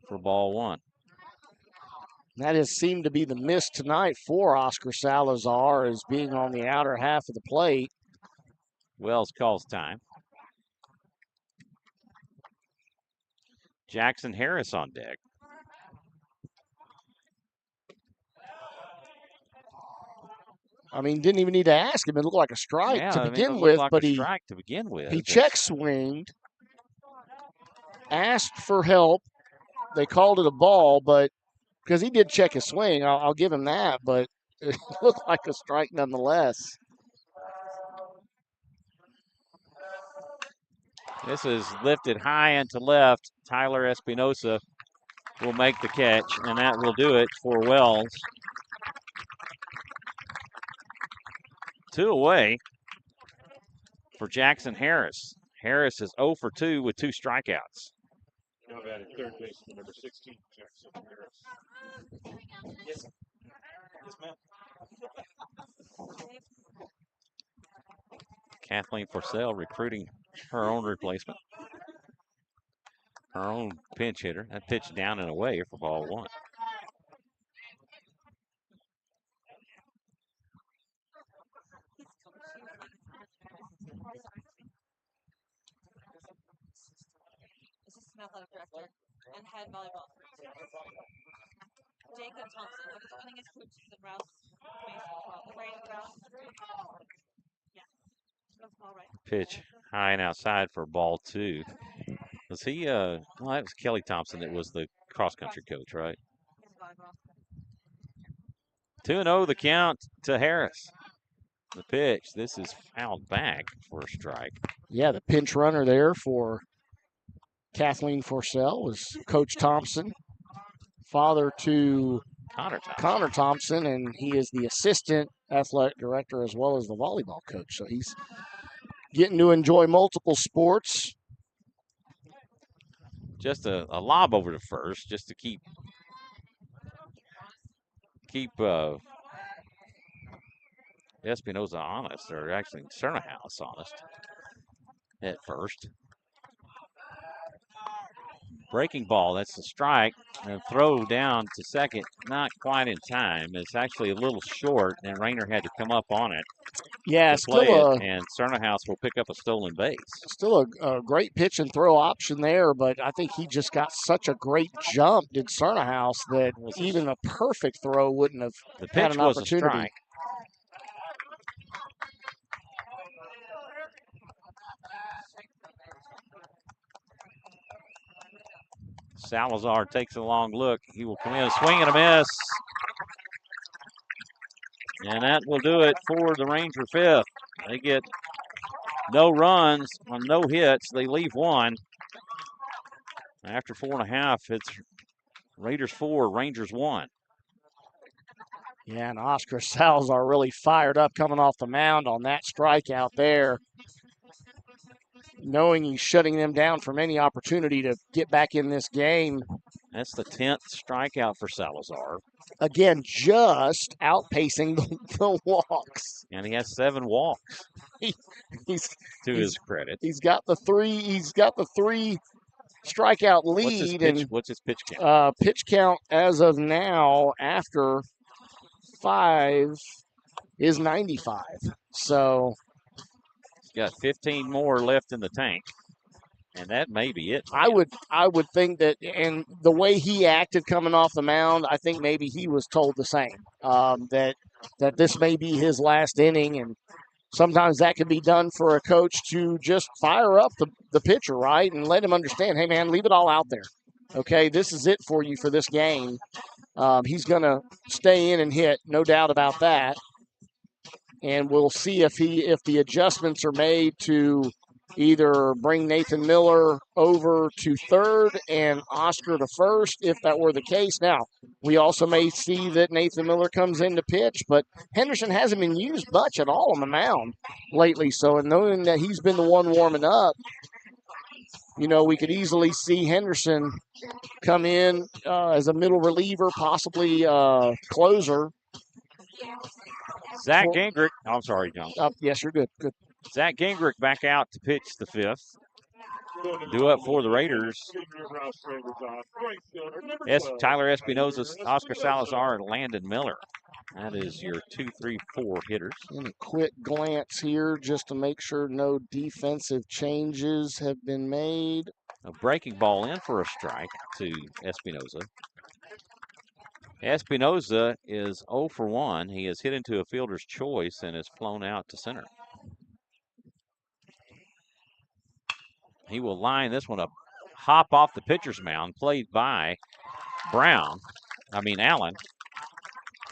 for ball one. That has seemed to be the miss tonight for Oscar Salazar, as being on the outer half of the plate. Wells calls time. Jackson Harris on deck. I mean, didn't even need to ask him. It looked like a strike to begin with, like but strike to begin with. He check swinged, asked for help. They called it a ball, but because he did check his swing, I'll give him that, but it looked like a strike nonetheless. This is lifted high and to left. Tyler Espinoza will make the catch, and that will do it for Wells. 2 away for Jackson Harris. Harris is 0 for 2 with 2 strikeouts. Now batting third baseman number 16, Jackson Harris. Yes, ma'am. Kathleen Forsell recruiting her own replacement. Her own pinch hitter. That pitch down and away for ball 1. Assistant athletic director and head volleyball. Jacob Thompson, who's winning his coaches in Rouse. Yeah. That's all right. Pitch high and outside for ball 2. Was he, well, that was Kelly Thompson that was the cross-country coach, right? 2-0 the count to Harris. The pitch, this is fouled back for a strike. Yeah, the pinch runner there for Kathleen Forsell was Coach Thompson, father to Connor Thompson, and he is the assistant athletic director as well as the volleyball coach. So he's getting to enjoy multiple sports. Just a lob over to first, just to keep Espinosa honest, or actually Cernahouse honest at first. Breaking ball, that's the strike. And throw down to second, not quite in time. It's actually a little short, and Rayner had to come up on it. Yeah, to play it, and Cernahouse will pick up a stolen base. Still a great pitch and throw option there, but I think he just got such a great jump, did Cernahouse, that even a perfect throw wouldn't have had an opportunity. The pitch was a strike. Salazar takes a long look. He will come in, swing and a miss. And that will do it for the Ranger fifth. They get no runs on no hits. They leave 1. After 4.5, it's Raiders 4, Rangers 1. Yeah, and Oscar Salazar really fired up coming off the mound on that strikeout there, knowing he's shutting them down from any opportunity to get back in this game. That's the 10th strikeout for Salazar. Again, just outpacing the walks. And he has 7 walks. He's his credit. He's got the 3 strikeout lead. What's his pitch count? Pitch count as of now after 5 is 95. So he's got 15 more left in the tank. And that may be it. I would think that, and the way he acted coming off the mound, I think maybe he was told the same, that this may be his last inning, and sometimes that can be done for a coach to just fire up the pitcher, right, and let him understand, hey, man, leave it all out there. Okay, this is it for you for this game. He's going to stay in and hit, no doubt about that. And we'll see if the adjustments are made to either bring Nathan Miller over to third and Oscar to first, if that were the case. Now, we also may see that Nathan Miller comes in to pitch, but Henderson hasn't been used much at all on the mound lately. So, in knowing that he's been the one warming up, we could easily see Henderson come in as a middle reliever, possibly closer. Zach Gingrich. Oh, I'm sorry, John. Yes, you're good. Good. Zach Gingrich back out to pitch the 5th. Due up for the Raiders. Tyler Espinosa, Oscar Salazar, and Landon Miller. That is your 2, 3, 4 hitters. And a quick glance here just to make sure no defensive changes have been made. A breaking ball in for a strike to Espinosa. Espinosa is 0 for 1. He has hit into a fielder's choice and is flown out to center. He will line this one up, hop off the pitcher's mound, played by Allen,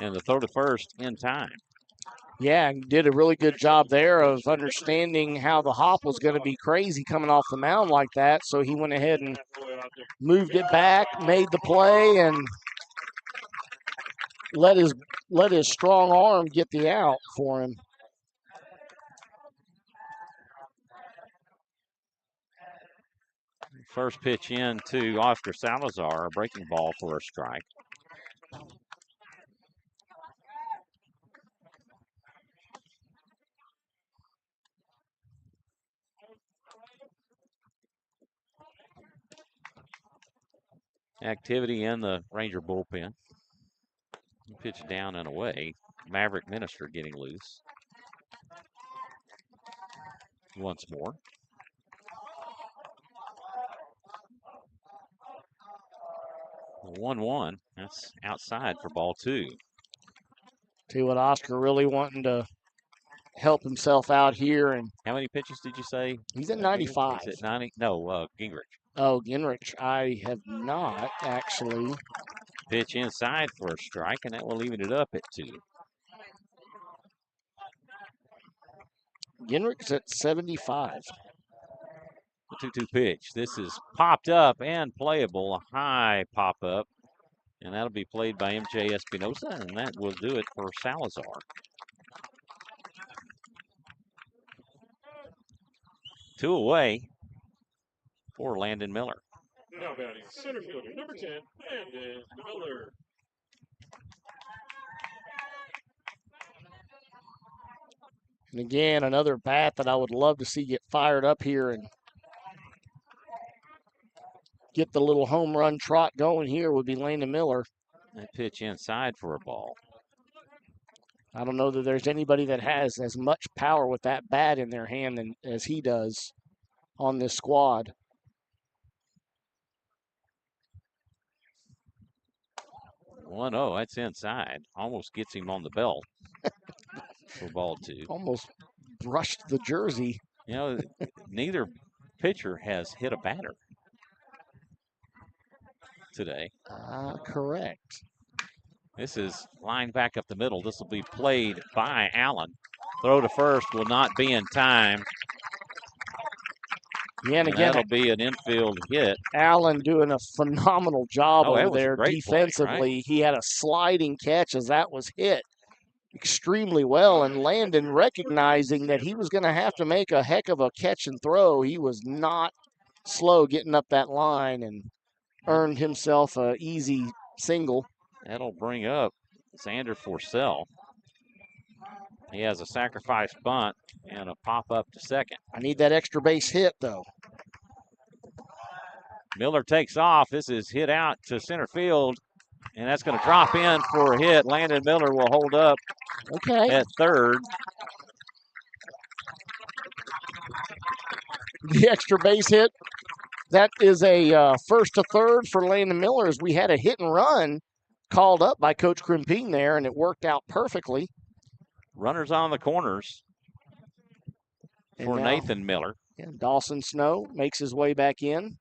and the throw to first in time. Yeah, did a really good job there of understanding how the hop was going to be crazy coming off the mound like that. So he went ahead and moved it back, made the play, and let his strong arm get the out for him. First pitch in to Oscar Salazar, a breaking ball for a strike. Activity in the Ranger bullpen. Pitch down and away. Maverick Minister getting loose. Once more. 1-1. That's outside for ball 2. See what Oscar really wanting to help himself out here. And how many pitches did you say? He's at 95. He's at 90. No, Gingrich. Oh, Gingrich, I have not actually. Pitch inside for a strike, and that will even it up at 2. Ginrich's at 75. The 2-2 pitch. This is popped up and playable. A high pop up. And that'll be played by MJ Espinosa, and that will do it for Salazar. Two away for Landon Miller. Now batting center fielder, number 10, Landon Miller. And again, another bat that I would love to see get fired up here and get the little home run trot going here would be Landon Miller. That pitch inside for a ball. I don't know that there's anybody that has as much power with that bat in their hand as he does on this squad. One oh, that's inside. Almost gets him on the belt for ball 2. Almost brushed the jersey. You know, neither pitcher has hit a batter today. Correct. This is line back up the middle. This will be played by Allen. Throw to first will not be in time. Yeah, and again, that'll be an infield hit. Allen doing a phenomenal job over there defensively. Play, right? He had a sliding catch as that was hit extremely well, and Landon recognizing that he was going to have to make a heck of a catch and throw. He was not slow getting up that line and earned himself an easy single. That'll bring up Xander Forcell. He has a sacrifice bunt and a pop up to second. I need that extra base hit, though. Miller takes off. This is hit out to center field, and that's going to drop in for a hit. Landon Miller will hold up at third. The extra base hit. That is a first to third for Landon Miller, as we had a hit and run called up by Coach Crimpine there, and it worked out perfectly. Runners on the corners for Nathan Miller. Yeah, Dawson Snow makes his way back in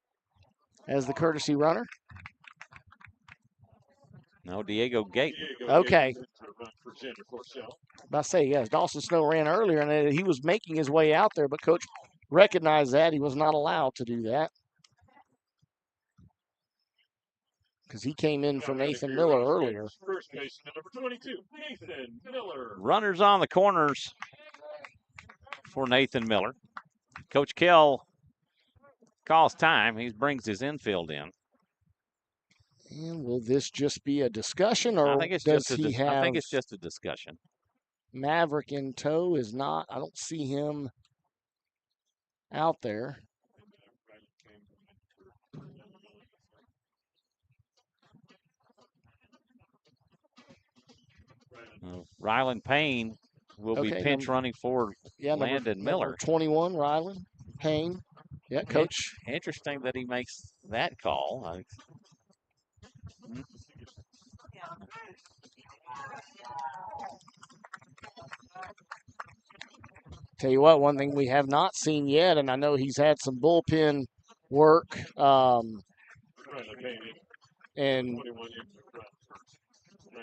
as the courtesy runner. No, Diego Gate. Okay. I say, yes, Dawson Snow ran earlier, and he was making his way out there, but Coach recognized that. He was not allowed to do that because he came in for Nathan Miller earlier. First baseman, number 22, Nathan Miller. Runners on the corners for Nathan Miller. Coach Kell calls time. He brings his infield in. And will this just be a discussion, or I think it's does just he have? I think it's just a discussion. Maverick in tow is not. I don't see him out there. Ryland Payne will be pinch running for Landon Miller. Number 21, Ryland Payne. Yeah, Coach. Interesting that he makes that call. Tell you what, one thing we have not seen yet, and I know he's had some bullpen work, and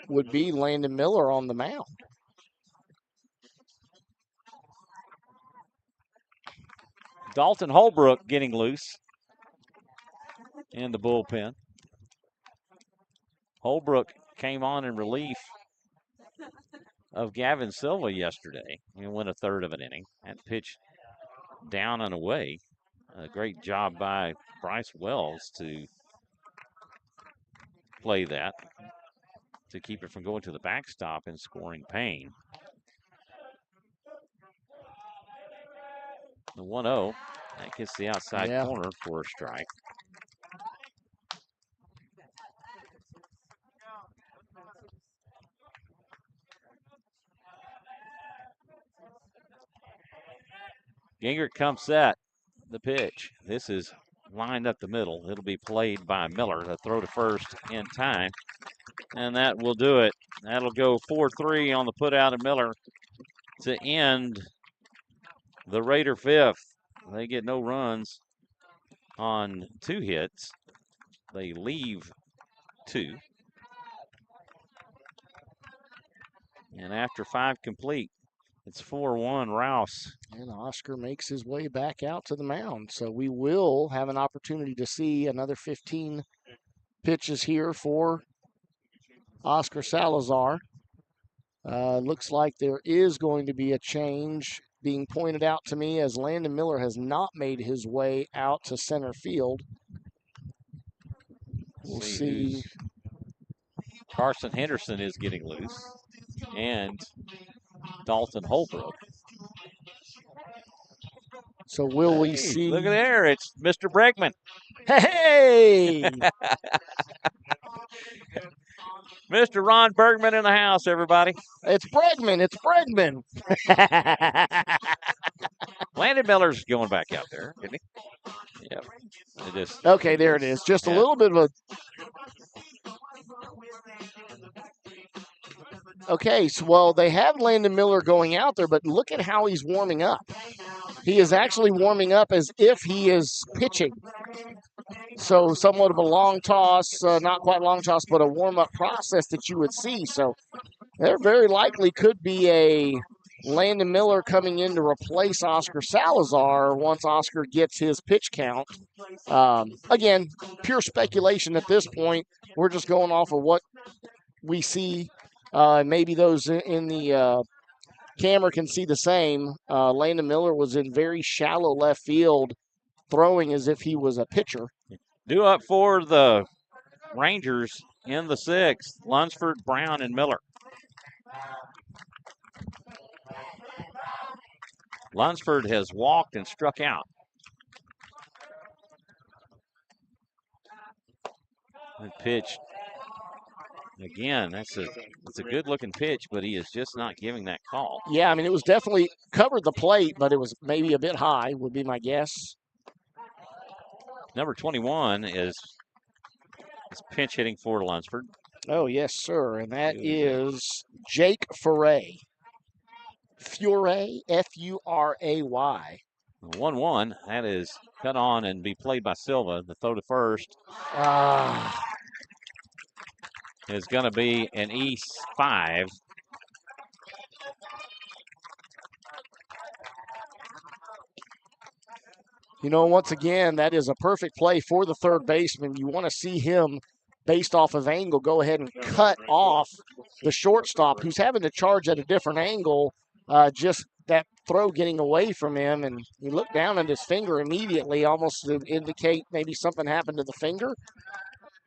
would be Landon Miller on the mound. Dalton Holbrook getting loose in the bullpen. Holbrook came on in relief of Gavin Silva yesterday and went a third of an inning. That pitch down and away. A great job by Bryce Wells to play that, to keep it from going to the backstop and scoring pain. The 1-0, that gets the outside corner for a strike. Gingrich comes set. The pitch. This is lined up the middle. It'll be played by Miller. The throw to first in time. And that will do it. That'll go 4-3 on the putout of Miller to end the Raider fifth. They get no runs on 2 hits. They leave 2. And after 5 complete, it's 4-1 Rouse. And Oscar makes his way back out to the mound. So we will have an opportunity to see another 15 pitches here for Oscar Salazar. Looks like there is going to be a change being pointed out to me as Landon Miller has not made his way out to center field. We'll see. Carson Henderson is getting loose. And Dalton Holbrook. So will we see? Look at there. It's Mr. Bregman. Hey! Mr. Ron Bergman in the house, everybody. It's Bregman. It's Bregman. Landon Miller's going back out there, isn't he? Yep. Okay, there it is. Just a little bit of a. Okay, so well, they have Landon Miller going out there, but look at how he's warming up. He is actually warming up as if he is pitching. So somewhat of a long toss, not quite long toss, but a warm-up process that you would see. So there very likely could be a Landon Miller coming in to replace Oscar Salazar once Oscar gets his pitch count. Again, pure speculation at this point. We're just going off of what we see. Maybe those in the camera can see the same. Landon Miller was in very shallow left field, throwing as if he was a pitcher. Due up for the Rangers in the 6th, Lunsford, Brown, and Miller. Lunsford has walked and struck out. Good pitch. Again, that's a good-looking pitch, but he is just not giving that call. Yeah, I mean, it was definitely covered the plate, but it was maybe a bit high, would be my guess. Number 21 is pinch hitting for Lunsford. Oh, yes, sir, and that is Jake Furay. Furay, F-U-R-A-Y. 1-1, that is cut on and be played by Silva. The throw to first is going to be an E5. You know, once again, that is a perfect play for the third baseman. You want to see him, based off of angle, go ahead and cut off the shortstop who's having to charge at a different angle. Just that throw getting away from him, and he looked down at his finger immediately, almost to indicate maybe something happened to the finger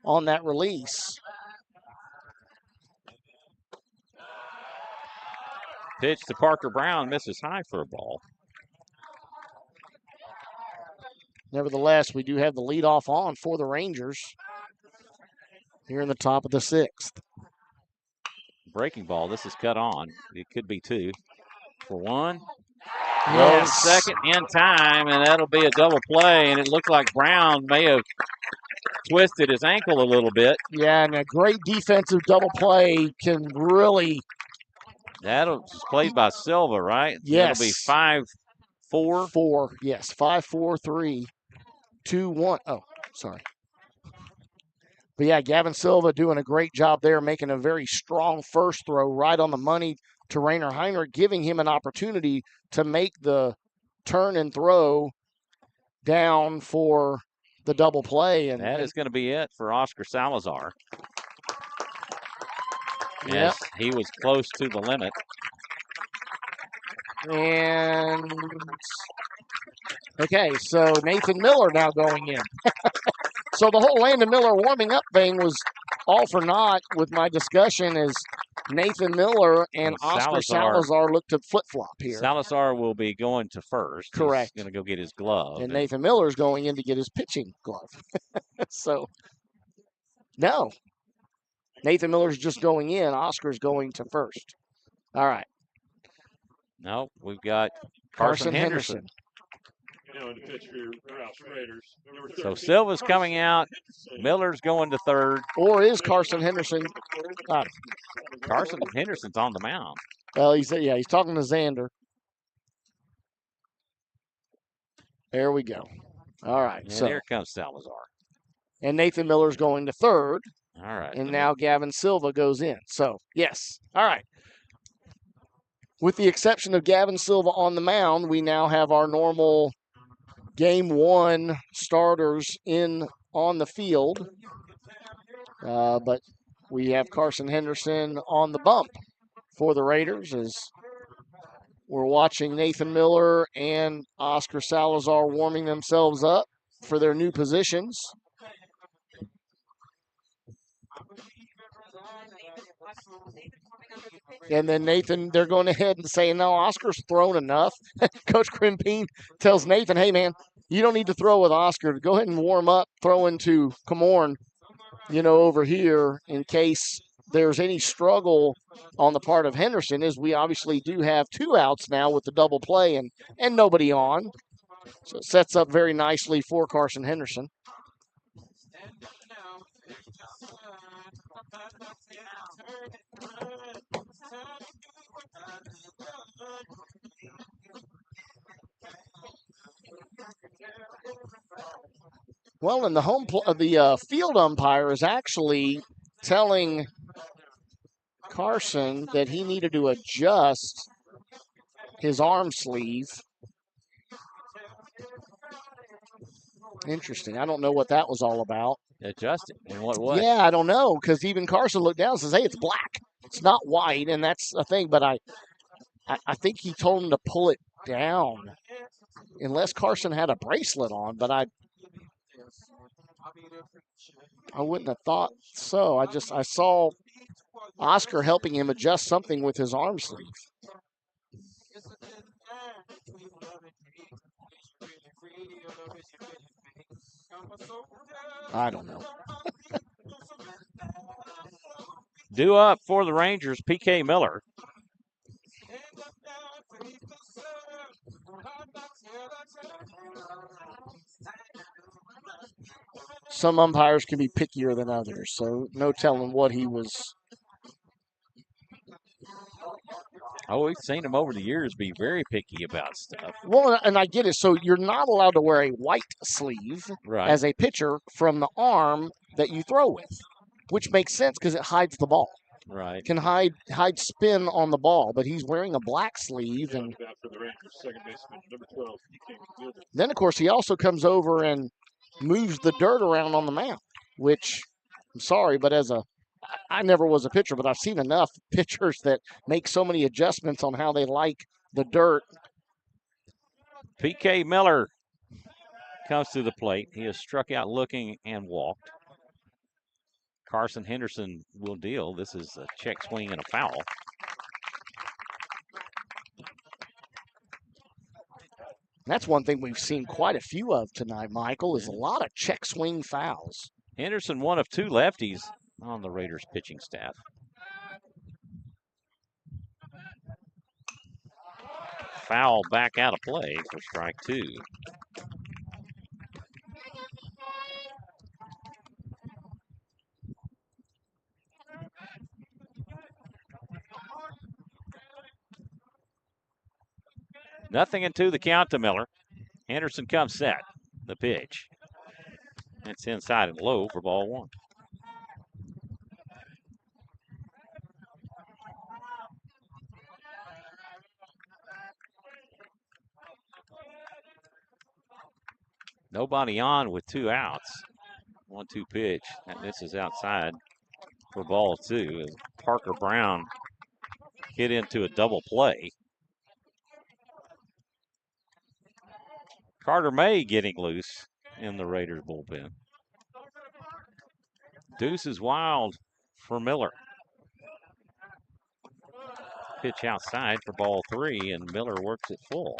on that release. Pitch to Parker Brown, misses high for a ball. Nevertheless, we do have the leadoff on for the Rangers here in the top of the 6th. Breaking ball, this is cut on. It could be 2 for 1. Yes. Second in time, and that'll be a double play, and it looked like Brown may have twisted his ankle a little bit. Yeah, and a great defensive double play can really... That'll played by Silva, right? Yes. That'll be 5-4. 4, yes, 5-4-3, 2-1. Oh, sorry. But yeah, Gavin Silva doing a great job there, making a very strong first throw right on the money to Rainer Heinrich, giving him an opportunity to make the turn and throw down for the double play. And that is going to be it for Oscar Salazar. Yep. Yes, he was close to the limit. And Okay, so Nathan Miller now going in. So the whole Landon Miller warming up thing was all for naught with my discussion as Nathan Miller and Oscar Salazar look to flip-flop here. Salazar will be going to first. Correct. He's going to go get his glove. And Nathan Miller's going in to get his pitching glove. So, no. Nathan Miller's just going in. Oscar's going to first. All right. No, we've got Carson Henderson. You know, in the pitch for your Rouse Raiders. So Silva's coming out. Miller's going to third. Or is Carson Henderson? Carson Henderson's on the mound. Well, he's talking to Xander. There we go. All right. And so here comes Salazar. And Nathan Miller's going to third. All right. And now Gavin Silva goes in. So, yes. All right. With the exception of Gavin Silva on the mound, we now have our normal Game 1 starters in on the field. But we have Carson Henderson on the bump for the Raiders as we're watching Nathan Miller and Oscar Salazar warming themselves up for their new positions. And then Nathan, they're going ahead and saying, no, Oscar's thrown enough. Coach Crimpine tells Nathan, hey, man, you don't need to throw with Oscar. Go ahead and warm up, throw into Camorn, over here in case there's any struggle on the part of Henderson, as we obviously do have 2 outs now with the double play and nobody on. So it sets up very nicely for Carson Henderson. Well, and the field umpire is actually telling Carson that he needed to adjust his arm sleeve. Interesting. I don't know what that was all about. Adjust it? In what way? Yeah, I don't know, because even Carson looked down and says, hey, it's black. It's not white, and that's a thing, but I think he told him to pull it down, unless Carson had a bracelet on, but I wouldn't have thought so. I saw Oscar helping him adjust something with his arm sleeve. I don't know. Due up for the Rangers, P.K. Miller. Some umpires can be pickier than others, so no telling what he was. Oh, we've seen him over the years be very picky about stuff. Well, and I get it. So you're not allowed to wear a white sleeve as a pitcher from the arm that you throw with, which makes sense because it hides the ball. Right. Can hide spin on the ball, but he's wearing a black sleeve. And then, of course, he also comes over and moves the dirt around on the mound, which, I'm sorry, but I never was a pitcher, but I've seen enough pitchers that make so many adjustments on how they like the dirt. P.K. Miller comes to the plate. He has struck out looking and walked. Carson Henderson will deal. This is a check swing and a foul. That's one thing we've seen quite a few of tonight, Michael, is a lot of check swing fouls. Henderson, one of 2 lefties on the Raiders pitching staff. Foul back out of play for strike 2. Nothing into the count to Miller. Henderson comes set. The pitch. It's inside and low for ball 1. Nobody on with 2 outs. 1-2 pitch. And this is outside for ball 2 as Parker Brown hit into a double play. Carter May getting loose in the Raiders bullpen. Deuce is wild for Miller. Pitch outside for ball 3, and Miller works it full.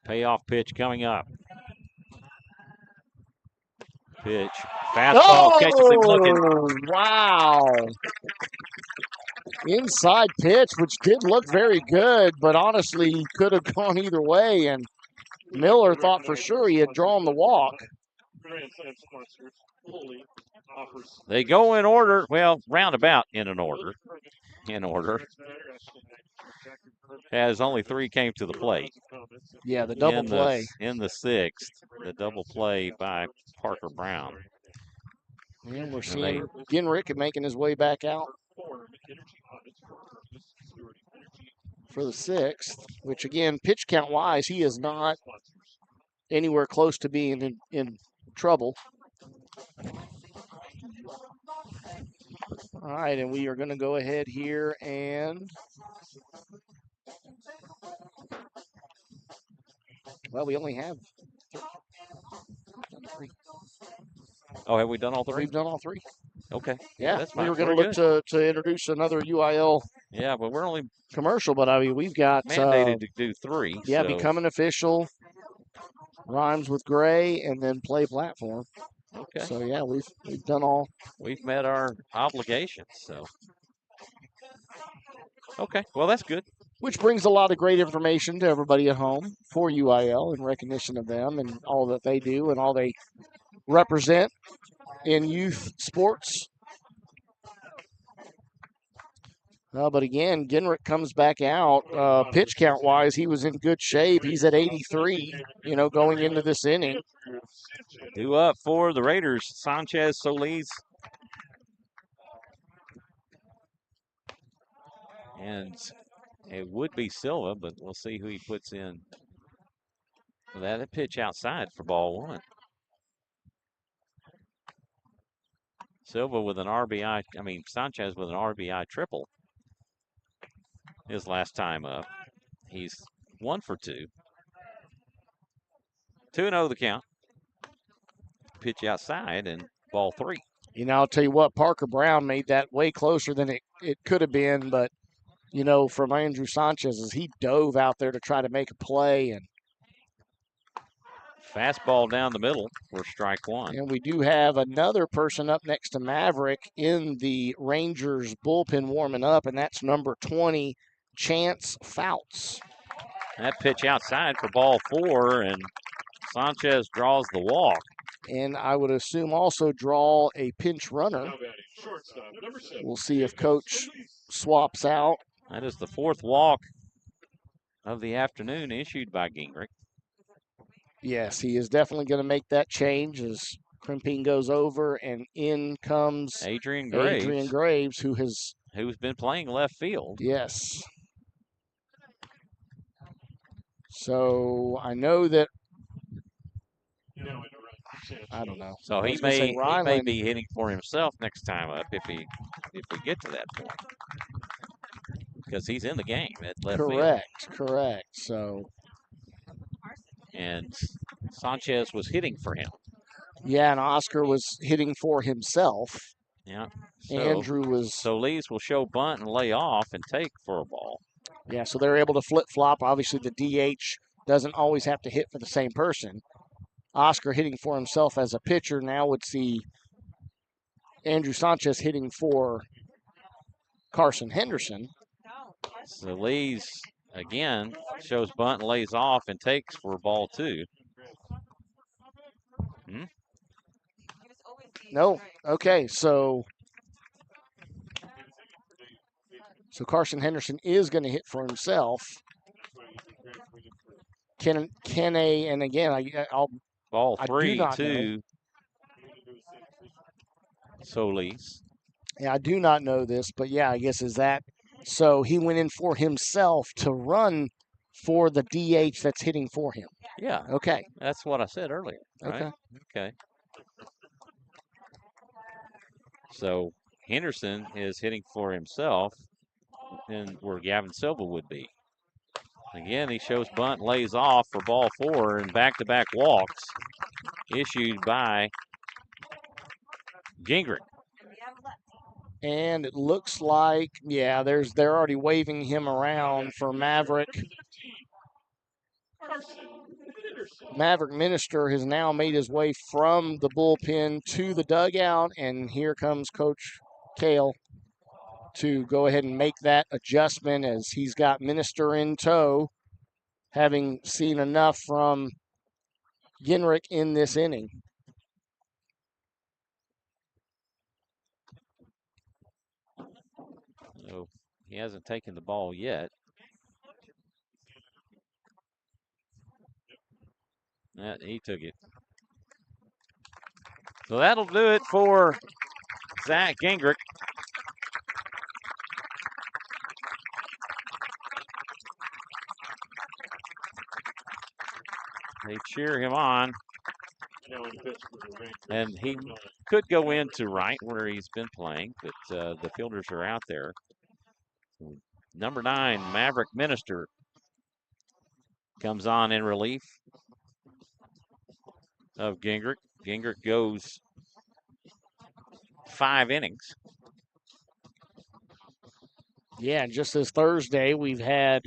Payoff pitch coming up. Pitch. Fastball catches him looking. Wow. Inside pitch, which did look very good, but honestly could have gone either way. And Miller thought for sure he had drawn the walk. Grand Slam sponsors fully offers. They go in order. Well, roundabout in an order. In order. As only 3 came to the plate. Yeah, the double play. In the 6th, the double play by Parker Brown. And we're seeing Ginrich making his way back out for the 6th, which again, pitch count wise, he is not anywhere close to being in trouble. All right, and we are going to go ahead here and, well, we only have 3. Oh, have we done all 3? We've done all 3. Okay. Yeah, that's we fine. were going to look to introduce another UIL. Yeah, but we're only commercial, but I mean, we've got mandated to do 3. Yeah, so. Becoming Official, Rhymes with Gray, and then Play Platform. Okay. So yeah, we've done all. We've met our obligations. So. Okay. Well, that's good. Which brings a lot of great information to everybody at home for UIL in recognition of them and all that they do and all they represent in youth sports. But again, Ginrich comes back out. Pitch count wise, he was in good shape. He's at 83, going into this inning. 2 up for the Raiders. Sanchez, Solis. And it would be Silva, but we'll see who he puts in. That pitch outside for ball 1. Silva with an RBI. Sanchez with an RBI triple. His last time up. He's 1 for 2. 2-0 the count. Pitch outside and ball 3. I'll tell you what, Parker Brown made that way closer than it could have been, but, from Andrew Sanchez as he dove out there to try to make a play. And fastball down the middle for strike 1. And we do have another person up next to Maverick in the Rangers bullpen warming up, and that's number 20, Chance Fouts. That pitch outside for ball 4, and Sanchez draws the walk. And I would assume also draw a pinch runner. We'll see if Coach swaps out. That is the 4th walk of the afternoon issued by Gingrich. Yes, he is definitely going to make that change as Krimping goes over, and in comes Adrian Graves, who's been playing left field. Yes. So I know that. I don't know. So he may be hitting for himself next time up if we get to that point, because he's in the game at left field. Correct. So. And Sanchez was hitting for him. Yeah, and Oscar was hitting for himself. Yeah. So Andrew was. Solis will show bunt and lay off and take for a ball. Yeah, so they're able to flip-flop. Obviously, the DH doesn't always have to hit for the same person. Oscar hitting for himself as a pitcher now would see Andrew Sanchez hitting for Carson Henderson. Solis, again, shows bunt and lays off and takes for ball 2. No. Okay, so Carson Henderson is going to hit for himself. And again, ball 3-2. Solis. Yeah, I do not know this, but yeah, I guess is that. So he went in for himself to run for the DH that's hitting for him. Yeah. Okay. That's what I said earlier. Right? Okay. Okay. So Henderson is hitting for himself and where Gavin Silva would be. Again, he shows bunt, lays off for ball 4, and back-to-back walks issued by Gingrich. And it looks like, yeah, they're already waving him around for Maverick. Maverick Minister has now made his way from the bullpen to the dugout, and here comes Coach Kale to go ahead and make that adjustment as he's got Minister in tow, having seen enough from Gingrich in this inning. So he hasn't taken the ball yet. He took it. So that'll do it for Zach Gingrich. They cheer him on. And he could go into right where he's been playing, but the fielders are out there. Number 9, Maverick Minister, comes on in relief of Gingrich. Gingrich goes 5 innings. Yeah, just this Thursday, we've had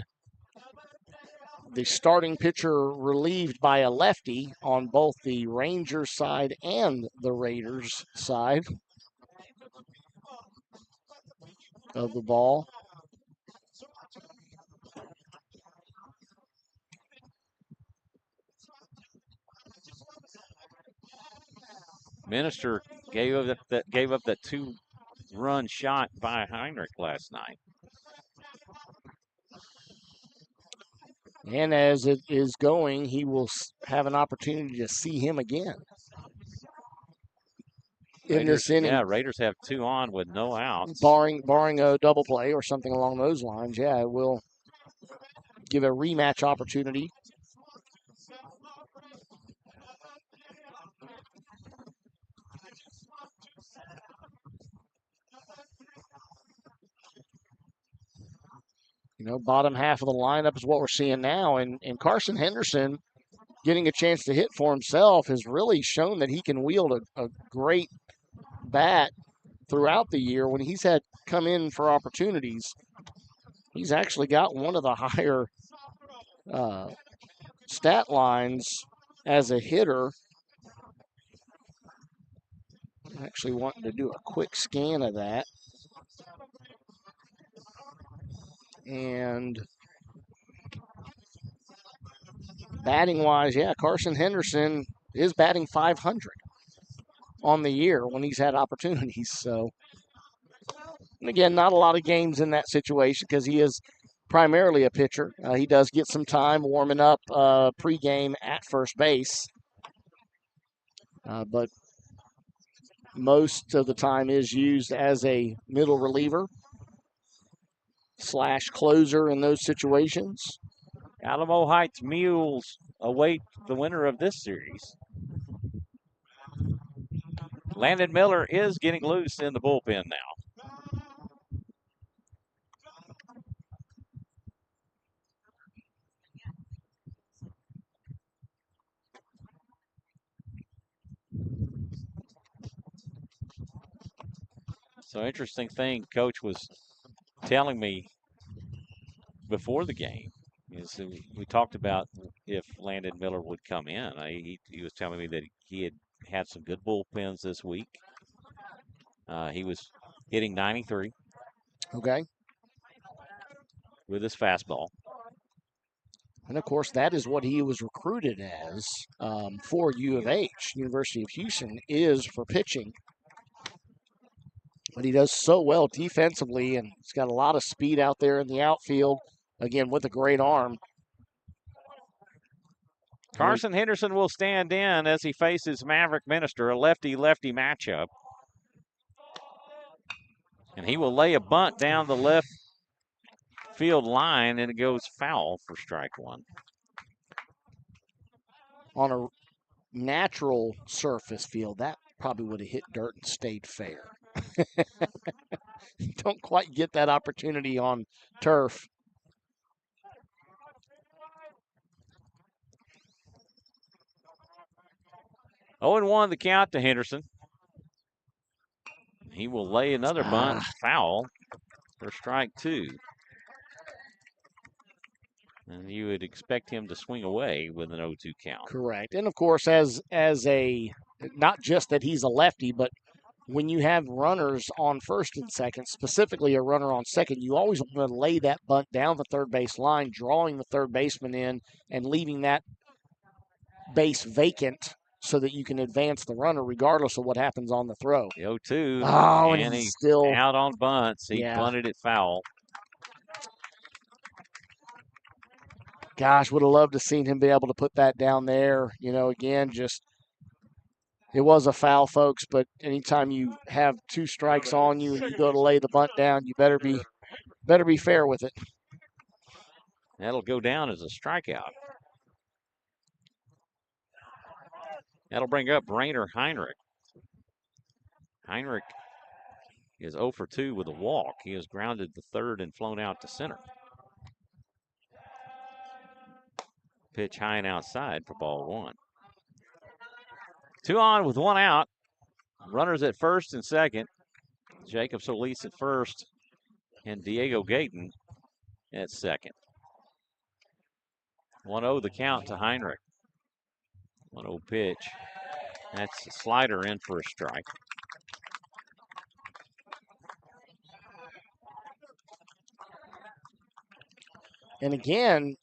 the starting pitcher relieved by a lefty on both the Rangers side and the Raiders side of the ball. Minister gave up that 2-run shot by Heinrich last night. And as it is going, he will have an opportunity to see him again in this inning. Yeah, Raiders have 2 on with no outs. Barring a double play or something along those lines, yeah, it will give a rematch opportunity. You know, bottom half of the lineup is what we're seeing now. And Carson Henderson getting a chance to hit for himself has really shown that he can wield a great bat throughout the year. When he's had come in for opportunities, he's actually got one of the higher stat lines as a hitter. I'm actually wanting to do a quick scan of that. And batting wise, yeah, Carson Henderson is batting .500 on the year when he's had opportunities. So, and again, not a lot of games in that situation because he is primarily a pitcher. He does get some time warming up pregame at first base. But most of the time is used as a middle reliever / closer in those situations. Alamo Heights Mules await the winner of this series. Landon Miller is getting loose in the bullpen now. So interesting thing Coach was telling me before the game is we talked about if Landon Miller would come in. He was telling me that he had some good bullpens this week. He was hitting 93. Okay. With his fastball. And of course, that is what he was recruited as for U of H. University of Houston is for pitching. But he does so well defensively, and he's got a lot of speed out there in the outfield, again, with a great arm. Carson Henderson will stand in as he faces Maverick Minister, a lefty-lefty matchup. And he will lay a bunt down the left field line, and it goes foul for strike 1. On a natural surface field, that probably would have hit dirt and stayed fair. Don't quite get that opportunity on turf. Oh, and 1 the count to Henderson. He will lay another bunt foul for strike 2. And you would expect him to swing away with an 0-2 count. Correct. And of course, as a, not just that he's a lefty, but when you have runners on first and second, specifically a runner on second, you always want to lay that bunt down the third base line, drawing the third baseman in and leaving that base vacant so that you can advance the runner regardless of what happens on the throw. The 0-2. Oh, and and he's still out on bunts. He bunted it foul. Gosh, would have loved to seen him be able to put that down there. You know, again, just it was a foul, folks, but anytime you have 2 strikes on you and you go to lay the bunt down, you better be fair with it. That'll go down as a strikeout. That'll bring up Rainer Heinrich. Heinrich is 0 for 2 with a walk. He has grounded to third and flown out to center. Pitch high and outside for ball 1. 2 on with 1 out. Runners at first and second. Jacob Solis at first and Diego Gayton at second. 1-0 the count to Heinrich. 1-0 pitch. That's a slider in for a strike. And again,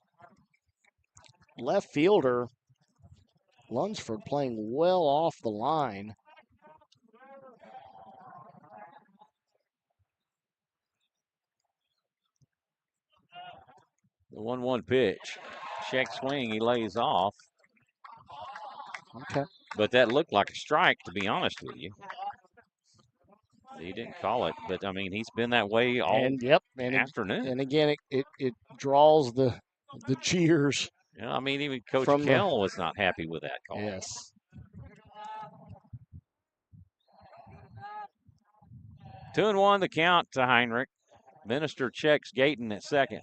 left fielder Lunsford playing well off the line. The 1-1 pitch. Check swing, he lays off. Okay. But that looked like a strike, to be honest with you. He didn't call it, but I mean, he's been that way all afternoon. And again, it draws the cheers. Yeah, I mean, even Coach Kell was not happy with that call. Yes. 2-1 the count to Heinrich. Minister checks Gayton at second.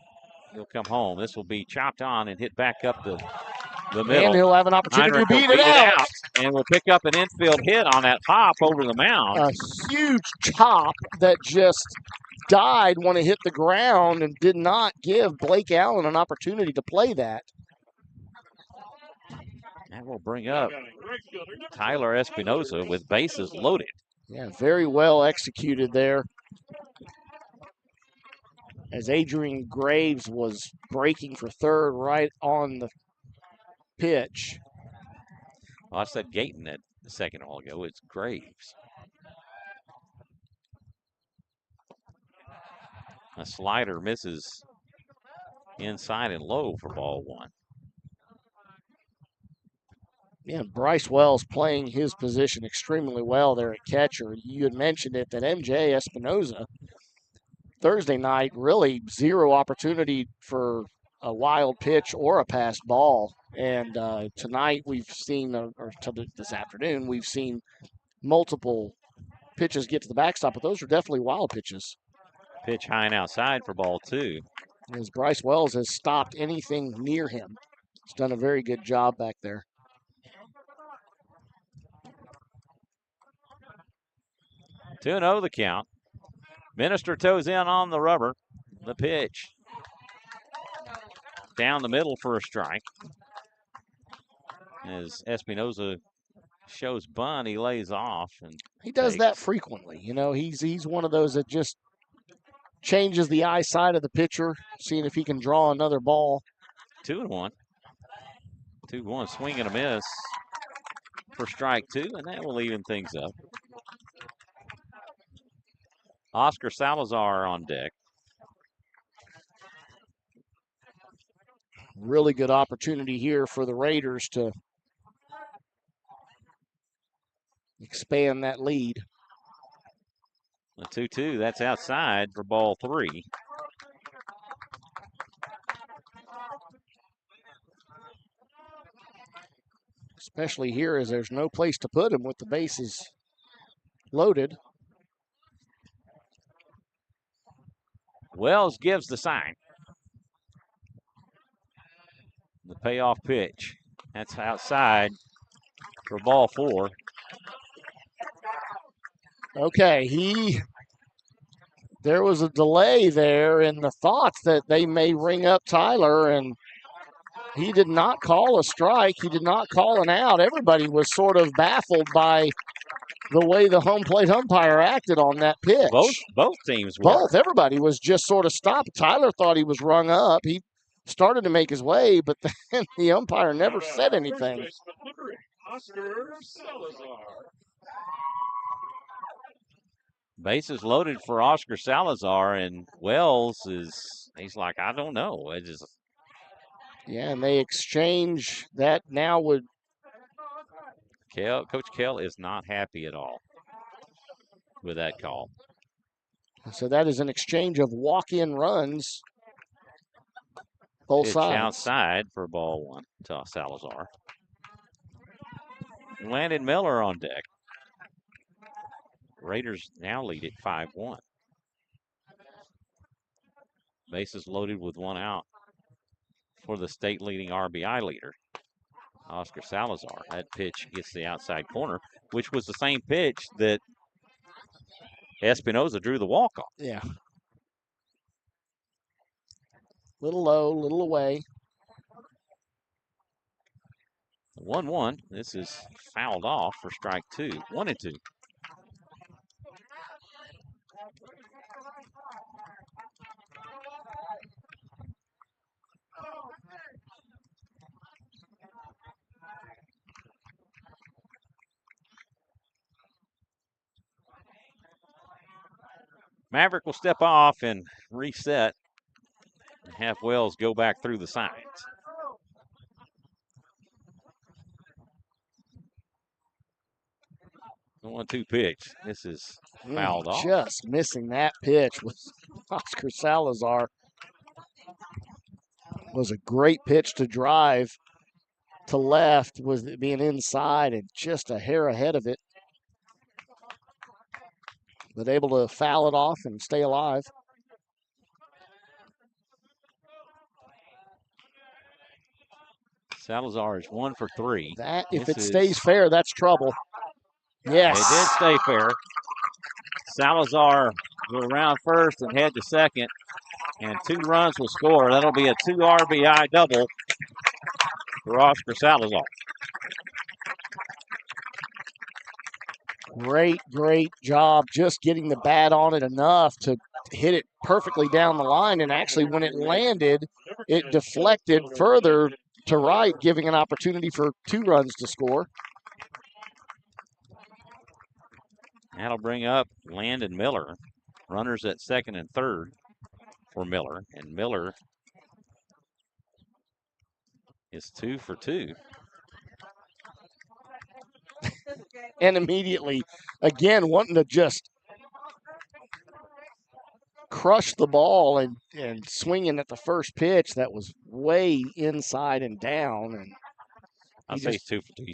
He'll come home. This will be chopped on and hit back up the middle. And he'll have an opportunity Heinrich to beat it out. And will pick up an infield hit on that hop over the mound. A huge chop that just died when it hit the ground and did not give Blake Allen an opportunity to play that. That will bring up Tyler Espinoza with bases loaded. Yeah, very well executed there. As Adrian Graves was breaking for third right on the pitch. Well, I said Gayton at the second all ago. It's Graves. A slider misses inside and low for ball 1. Yeah, Bryce Wells playing his position extremely well there at catcher. You had mentioned it that MJ Espinoza Thursday night, really 0 opportunity for a wild pitch or a passed ball. And tonight we've seen, this afternoon, we've seen multiple pitches get to the backstop, but those are definitely wild pitches. Pitch high and outside for ball 2. As Bryce Wells has stopped anything near him. He's done a very good job back there. 2-0 the count. Minister toes in on the rubber. The pitch. Down the middle for a strike. As Espinoza shows bunt, he lays off. And he does that frequently. You know, he's one of those that just changes the eyesight of the pitcher, seeing if he can draw another ball. 2-1. 2-1, swing and a miss for strike 2, and that will even things up. Oscar Salazar on deck. Really good opportunity here for the Raiders to expand that lead. The 2-2, that's outside for ball 3. Especially here as there's no place to put him with the bases loaded. Wells gives the sign. The payoff pitch. That's outside for ball 4. Okay, there was a delay there in the thoughts that they may ring up Tyler, and he did not call a strike. He did not call an out. Everybody was sort of baffled by the way the home plate umpire acted on that pitch. Both teams were. Everybody was just sort of stopped. Tyler thought he was rung up. He started to make his way, but then the umpire never said anything. Oscar Salazar. Bases loaded for Oscar Salazar, and Wells he's like, I don't know. It just. Yeah, and they exchange that now with. Coach Kell is not happy at all with that call. So that is an exchange of walk-in runs. Both Pitch sides. outside for ball 1 to Salazar. Landon Miller on deck. Raiders now lead it 5-1. Bases loaded with 1 out for the state leading RBI leader, Oscar Salazar. That pitch gets the outside corner, which was the same pitch that Espinoza drew the walk on. Yeah. Little low, little away. 1-1. This is fouled off for strike 2. 1-2. Maverick will step off and reset and have Wells go back through the signs. The 1-2 pitch. This is fouled off. Just missing that pitch was Oscar Salazar. Was a great pitch to drive to left, was it being inside and just a hair ahead of it. But able to foul it off and stay alive. Salazar is 1 for 3. That, if it stays fair, that's trouble. Yes. It did stay fair. Salazar will round first and head to second, and 2 runs will score. That'll be a 2 RBI double for Oscar Salazar. Great job just getting the bat on it enough to hit it perfectly down the line. And actually, when it landed, it deflected further to right, giving an opportunity for 2 runs to score. That'll bring up Landon Miller. Runners at second and third for Miller. And Miller is 2 for 2. And immediately, again, wanting to just crush the ball and swinging at the first pitch that was way inside and down. And I'll say he's 2 for 2.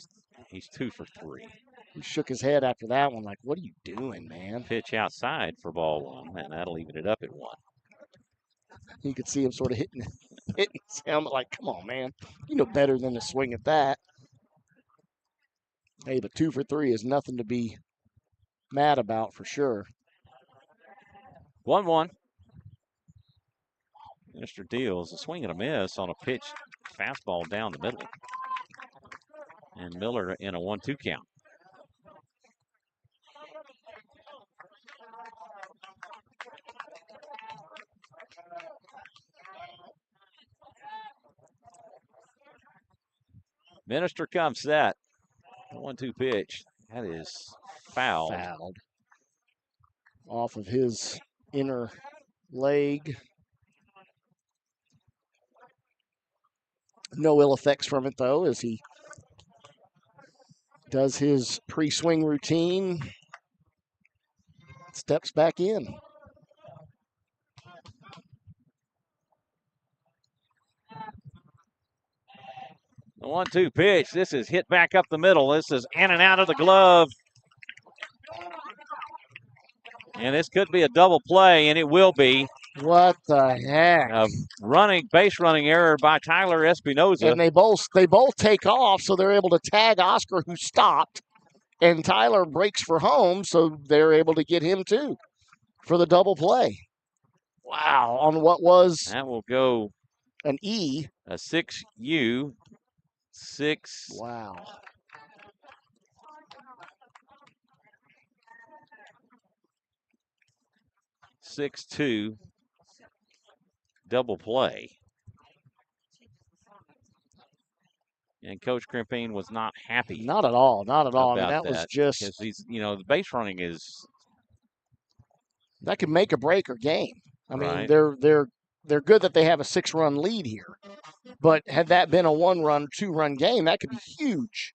He's 2 for 3. He shook his head after that one like, what are you doing, man? Pitch outside for ball 1, and that'll even it up at 1. You could see him sort of hitting his helmet like, come on, man. You know better than to swing at that. Hey, but 2 for 3 is nothing to be mad about for sure. 1-1. Mr. Deals a swing and a miss on a pitch fastball down the middle. And Miller in a 1-2 count. Minister comes set. 1-2 pitch. That is fouled. Off of his inner leg. No ill effects from it, though, as he does his pre-swing routine. Steps back in. The 1-2 pitch. This is hit back up the middle. This is in and out of the glove. And this could be a double play, and it will be. What the heck? Base running error by Tyler Espinoza. And they both take off, so they're able to tag Oscar, who stopped, and Tyler breaks for home, so they're able to get him too for the double play. Wow, on what was That will go an E. a 6U, 6. Wow. Six-two double play. And Coach Crimpine was not happy. Not at all. Not at all. I mean, about that was just, because he's, the base running is that could make or break a game. I mean, Right. they're good that they have a 6-run lead here. But had that been a 1-run, 2-run game, that could be huge.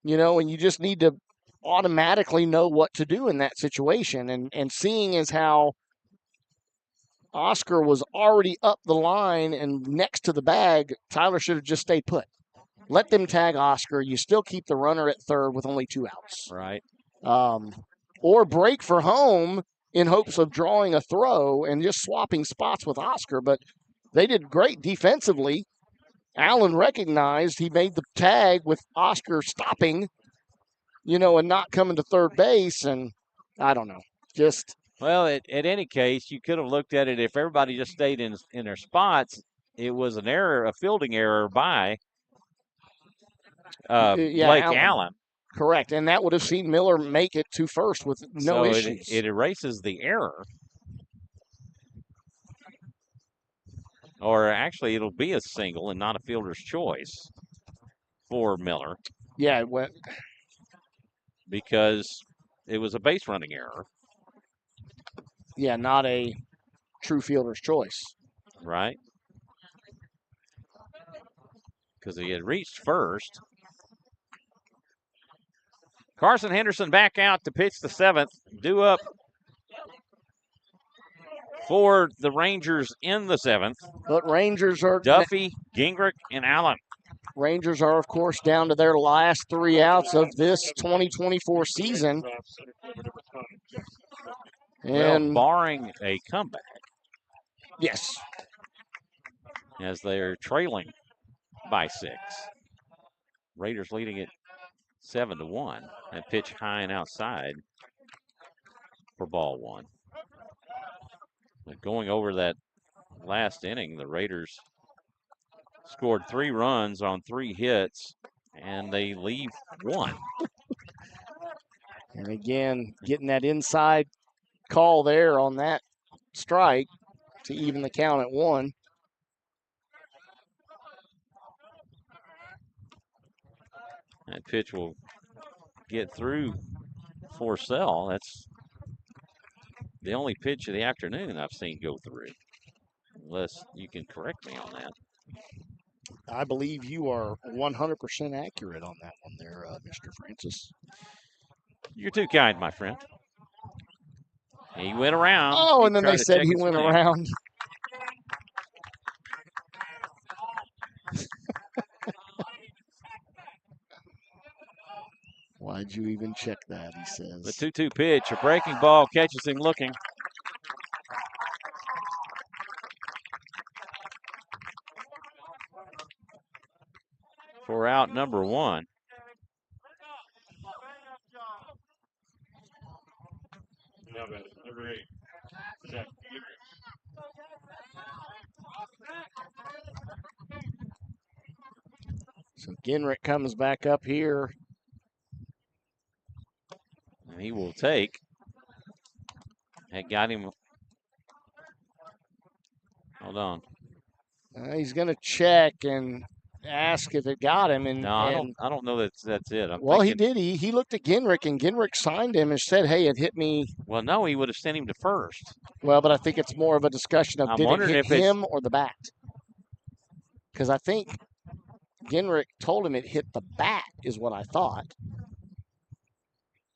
And you just need to automatically know what to do in that situation. And seeing as how Oscar was already up the line and next to the bag, Tyler should have just stayed put. Let them tag Oscar. You still keep the runner at third with only 2 outs. right. Or break for home in hopes of drawing a throw and just swapping spots with Oscar. But they did great defensively. Allen recognized he made the tag with Oscar stopping, and not coming to third base. And I don't know, just. Well, at any case, you could have looked at it if everybody just stayed in their spots. It was an error, a fielding error by Blake Allen. Correct, and that would have seen Miller make it to first with no issues. It erases the error. Or actually, it'll be a single and not a fielder's choice for Miller. Yeah, it went. Because it was a base running error. Yeah, not a true fielder's choice. Right. Because he had reached first. Carson Henderson back out to pitch the 7th. Due up for the Rangers in the 7th. But Rangers are Duffy, Gingrich, and Allen. Rangers are, of course, down to their last 3 outs of this 2024 season. And barring a comeback. Yes. As they're trailing by 6. Raiders leading it 7-1. And pitch high and outside for ball 1. But going over that last inning, the Raiders scored 3 runs on 3 hits, and they leave 1. And again, getting that inside call there on that strike to even the count at 1. That pitch will get through Forsell. That's the only pitch of the afternoon I've seen go through. Unless you can correct me on that. I believe you are 100% accurate on that one there, Mr. Francis. You're too kind, my friend. He went around. Oh, and then they said he went around. Why'd you even check that, he says. The 2-2 pitch, a breaking ball catches him looking. For out number 1. Number 8. Jack So Gingrich comes back up here. And he will take. That got him. Hold on. He's going to check and ask if it got him. And No, I don't know that's it. He did. He looked at Gingrich, and Gingrich signed him and said, hey, it hit me. Well, no, he would have sent him to first. Well, but I think it's more of a discussion of did it hit him or the bat? Because I think Gingrich told him it hit the bat is what I thought.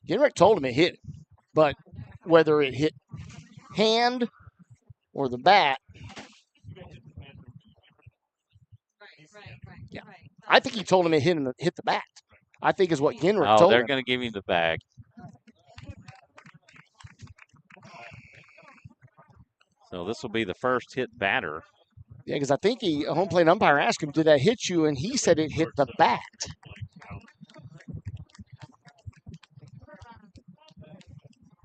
Gingrich told him it hit him, but whether it hit hand or the bat, yeah, I think he told him it hit the bat. I think is what Gingrich told him. They're going to give him the bag. So this will be the first hit batter. Yeah, because I think a home plate umpire asked him, did that hit you? And he said it hit the bat.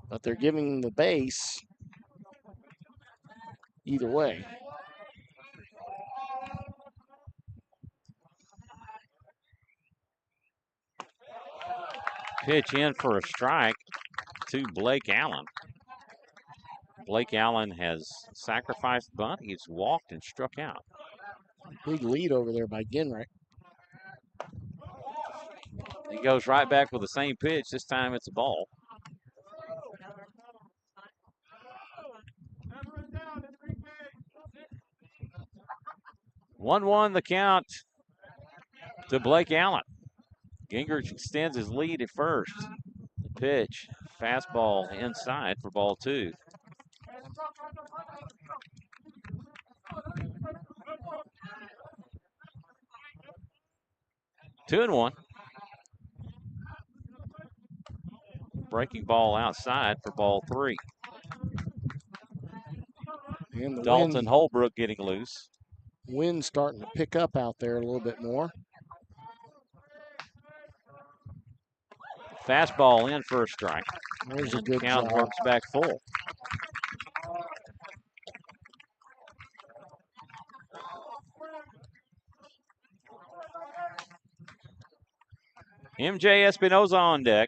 But they're giving the base either way. Pitch in for a strike to Blake Allen. Blake Allen has sacrificed bunt. He's walked and struck out. Big lead over there by Ginrich. He goes right back with the same pitch. This time it's a ball. One the count to Blake Allen. Gingrich extends his lead at first. The pitch, fastball inside for ball 2. Two and one. Breaking ball outside for ball 3. And the Dalton Holbrook getting loose. Wind starting to pick up out there a little bit more. Fastball in for a strike. There's a good count job. works back full. MJ Espinoza on deck.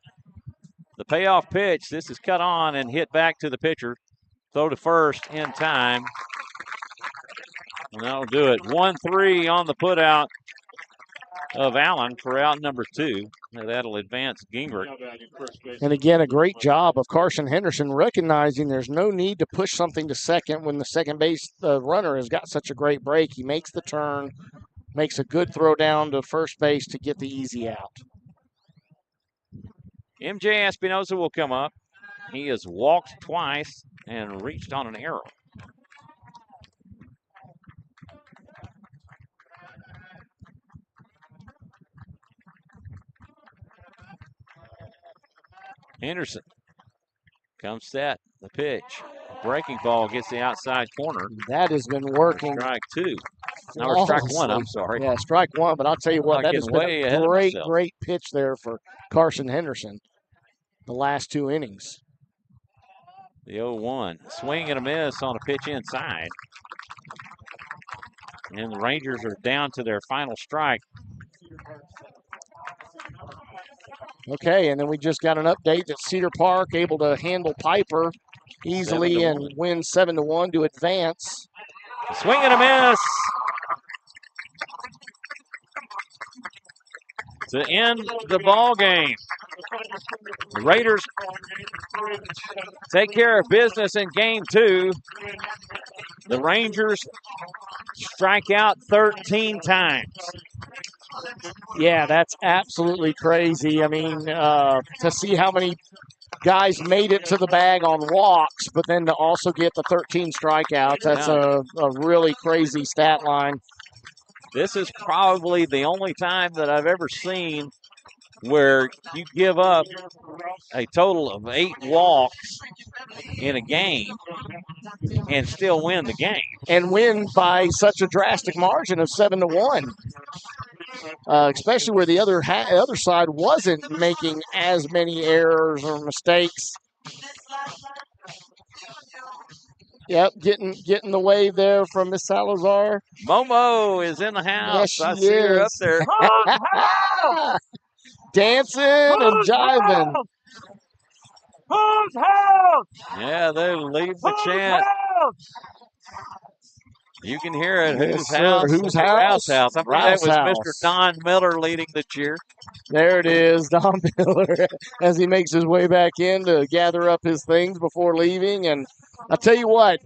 The payoff pitch. This is cut on and hit back to the pitcher. Throw to first in time. And that'll do it. 1-3 on the putout of Allen for out number 2. Now that'll advance Gingrich. And again, a great job of Carson Henderson recognizing there's no need to push something to second when the second base runner has got such a great break. He makes the turn, makes a good throw down to first base to get the easy out. MJ Espinoza will come up. He has walked twice and reached on an arrow. Henderson comes set. The pitch. Breaking ball gets the outside corner. That has been working. Strike 2. Or strike 1, I'm sorry. Yeah, strike 1, but I'll tell you what, that has been a great pitch there for Carson Henderson the last 2 innings. The 0-1. Swing and a miss on a pitch inside. And the Rangers are down to their final strike. Okay, and then we just got an update that Cedar Park able to handle Piper easily and win 7-1 to advance. Swing and a miss to end the ball game. The Raiders take care of business in game 2. The Rangers strike out 13 times. Yeah, that's absolutely crazy. I mean, to see how many guys made it to the bag on walks, but then to also get the 13 strikeouts, that's a really crazy stat line. This is probably the only time that I've ever seen where you give up a total of 8 walks in a game and still win the game. And win by such a drastic margin of 7-1. Especially where the other side wasn't making as many errors or mistakes. Yep, getting the wave there from Miss Salazar. Momo is in the house. Yes, I see her up there. Dancing and jiving. Yeah, they leave the chant. You can hear it. Yes, Whose sir. house? Whose Rouse house? I think Rouse that was house. Mr. Don Miller leading the cheer. There it is, Don Miller, as he makes his way back in to gather up his things before leaving. And I'll tell you what,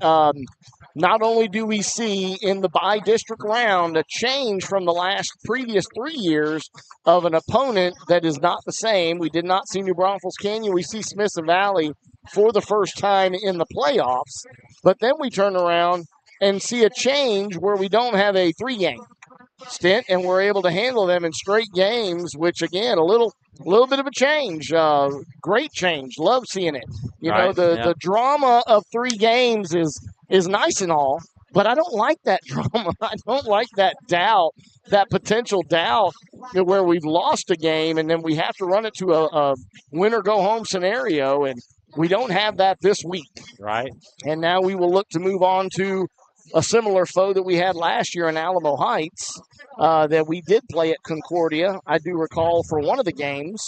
not only do we see in the by-district round a change from the previous 3 years of an opponent that is not the same. We did not see New Braunfels Canyon. We see Smithson Valley for the first time in the playoffs. But then we turn around and see a change where we don't have a 3-game stint, and we're able to handle them in straight games, which, again, a little bit of a change. Great change. Love seeing it. You know, the drama of 3 games is is nice and all, but I don't like that drama. I don't like that doubt, that potential doubt where we've lost a game and then we have to run it to a win or go home scenario, and we don't have that this week. Right. And now we will look to move on to a similar foe that we had last year in Alamo Heights that we did play at Concordia. I do recall for one of the games.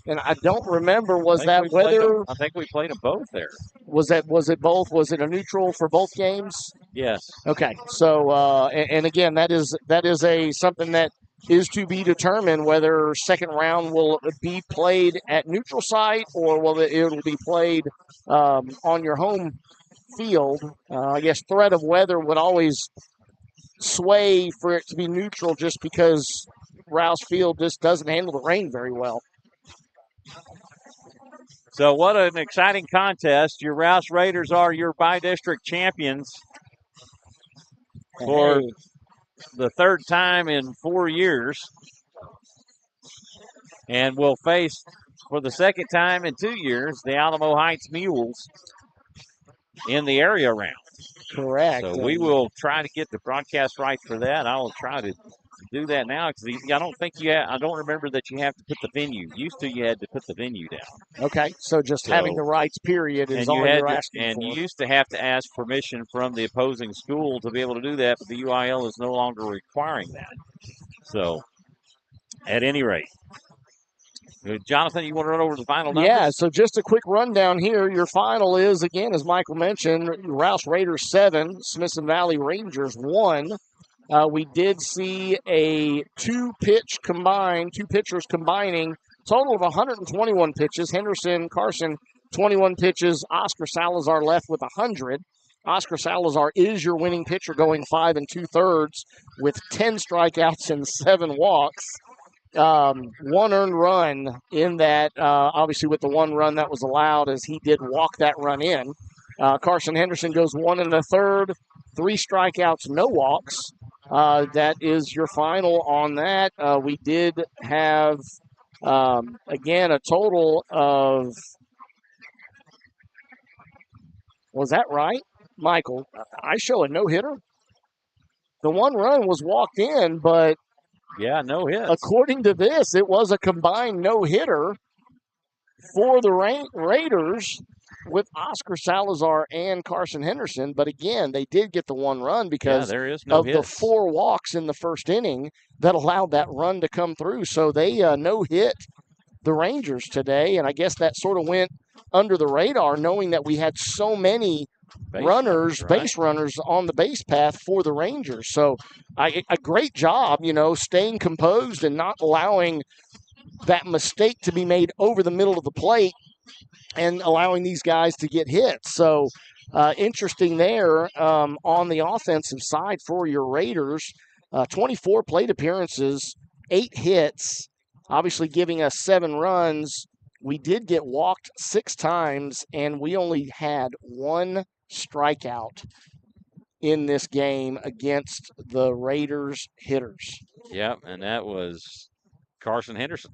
And I don't remember, was that whether I think we played them both there. was it both? Was it a neutral for both games? Yes. Okay, so and again, that is a something that is to be determined whether second round will be played at neutral site or will it will be played on your home field. I guess threat of weather would always sway for it to be neutral just because Rouse Field just doesn't handle the rain very well. So what an exciting contest. Your Rouse Raiders are your by-district champions for the third time in 4 years, and will face for the second time in 2 years the Alamo Heights Mules in the area round. Correct. So we will try to get the broadcast rights for that. I will try to do that now because I don't think I don't remember that you have to put the venue. Used to, you had to put the venue down. Okay, so just having the rights period is all you're asking for. And you used to have to ask permission from the opposing school to be able to do that, but the UIL is no longer requiring that. So, at any rate, Jonathan, you want to run over the final numbers? Yeah, so just a quick rundown here. Your final is, again, as Michael mentioned, Rouse Raiders 7, Smithson Valley Rangers 1. We did see a two pitchers combining, total of 121 pitches. Henderson, Carson, 21 pitches. Oscar Salazar left with 100. Oscar Salazar is your winning pitcher, going 5 2/3 with 10 strikeouts and 7 walks. One earned run in that, obviously with the one run that was allowed, as he did walk that run in. Carson Henderson goes 1 1/3, 3 strikeouts, no walks. That is your final on that. We did have, again, a total of, was that right, Michael? I show a no-hitter. The one run was walked in, but yeah, no hits. According to this, it was a combined no-hitter for the Raiders with Oscar Salazar and Carson Henderson. But again, they did get the one run because of the 4 walks in the first inning that allowed that run to come through. So they no-hit the Rangers today, and I guess that sort of went under the radar, knowing that we had so many base runners on the base path for the Rangers. So a great job, staying composed and not allowing that mistake to be made over the middle of the plate and allowing these guys to get hits. So interesting there on the offensive side for your Raiders. 24 plate appearances, 8 hits, obviously giving us 7 runs. We did get walked 6 times, and we only had 1 strikeout in this game against the Raiders hitters. Yep, and that was Carson Henderson.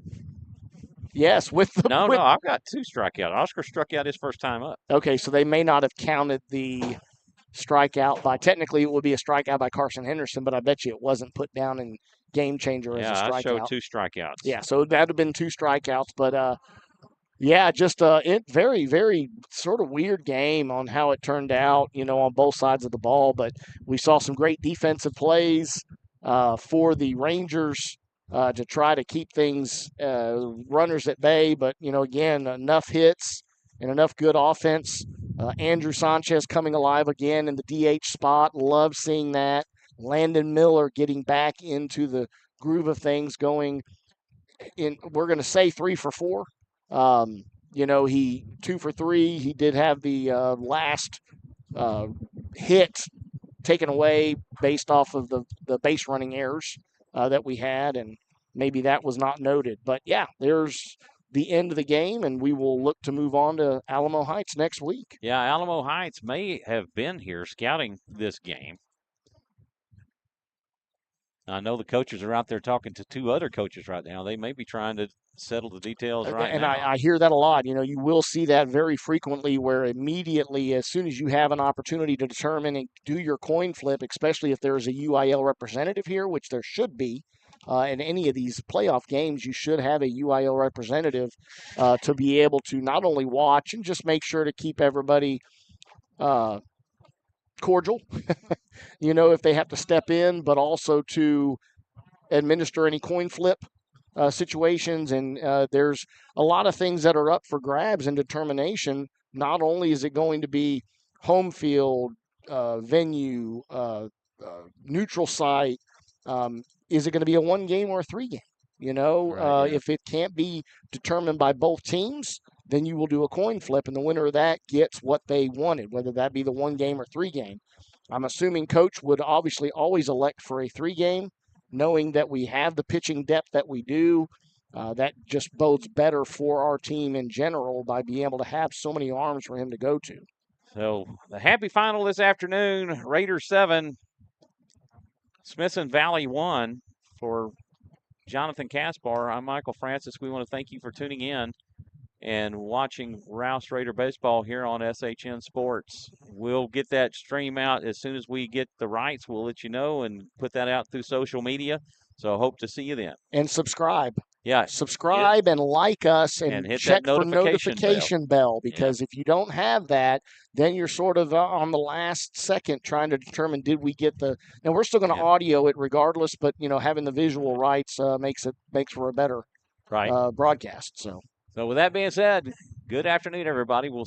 Yes, No, I've got 2 strikeouts. Oscar struck out his first time up. Okay, so they may not have counted the strikeout by, technically it would be a strikeout by Carson Henderson, but I bet you it wasn't put down in Game Changer as a strikeout. I showed 2 strikeouts. Yeah, so that would have been 2 strikeouts, but yeah, just a very, very sort of weird game on how it turned out, on both sides of the ball. But we saw some great defensive plays for the Rangers to try to keep things runners at bay. But, again, enough hits and enough good offense. Andrew Sanchez coming alive again in the DH spot. Love seeing that. Landon Miller getting back into the groove of things, going in, we're going to say 3 for 4. He 2 for 3. He did have the last hit taken away based off of the base running errors that we had, and maybe that was not noted. But yeah, there's the end of the game, and we will look to move on to Alamo Heights next week. Yeah, Alamo Heights may have been here scouting this game. I know the coaches are out there talking to 2 other coaches right now. They may be trying to settle the details right and now. I hear that a lot. You will see that very frequently where immediately, as soon as you have an opportunity to determine and do your coin flip, especially if there's a UIL representative here, which there should be, in any of these playoff games, you should have a UIL representative to be able to not only watch and just make sure to keep everybody cordial, if they have to step in, but also to administer any coin flip situations. And there's a lot of things that are up for grabs and determination. Not only is it going to be home field, venue, neutral site, is it going to be a 1 game or a 3 game? Right, yeah. If it can't be determined by both teams, then you will do a coin flip, and the winner of that gets what they wanted, whether that be the 1 game or 3 game. I'm assuming Coach would obviously always elect for a 3 game, knowing that we have the pitching depth that we do. That just bodes better for our team in general by being able to have so many arms for him to go to. So the happy final this afternoon, Raiders 7, Smithson Valley 1. For Jonathan Kaspar, I'm Michael Francis. We want to thank you for tuning in and watching Rouse Raider Baseball here on SHN Sports. We'll get that stream out as soon as we get the rights. We'll let you know and put that out through social media. So I hope to see you then. And subscribe. Yeah. Subscribe and like us and hit check that for notification bell, because if you don't have that, then you're sort of on the last second trying to determine, did we get the – and we're still going to audio it regardless, but, having the visual rights makes for a better broadcast. So with that being said, good afternoon, everybody. We'll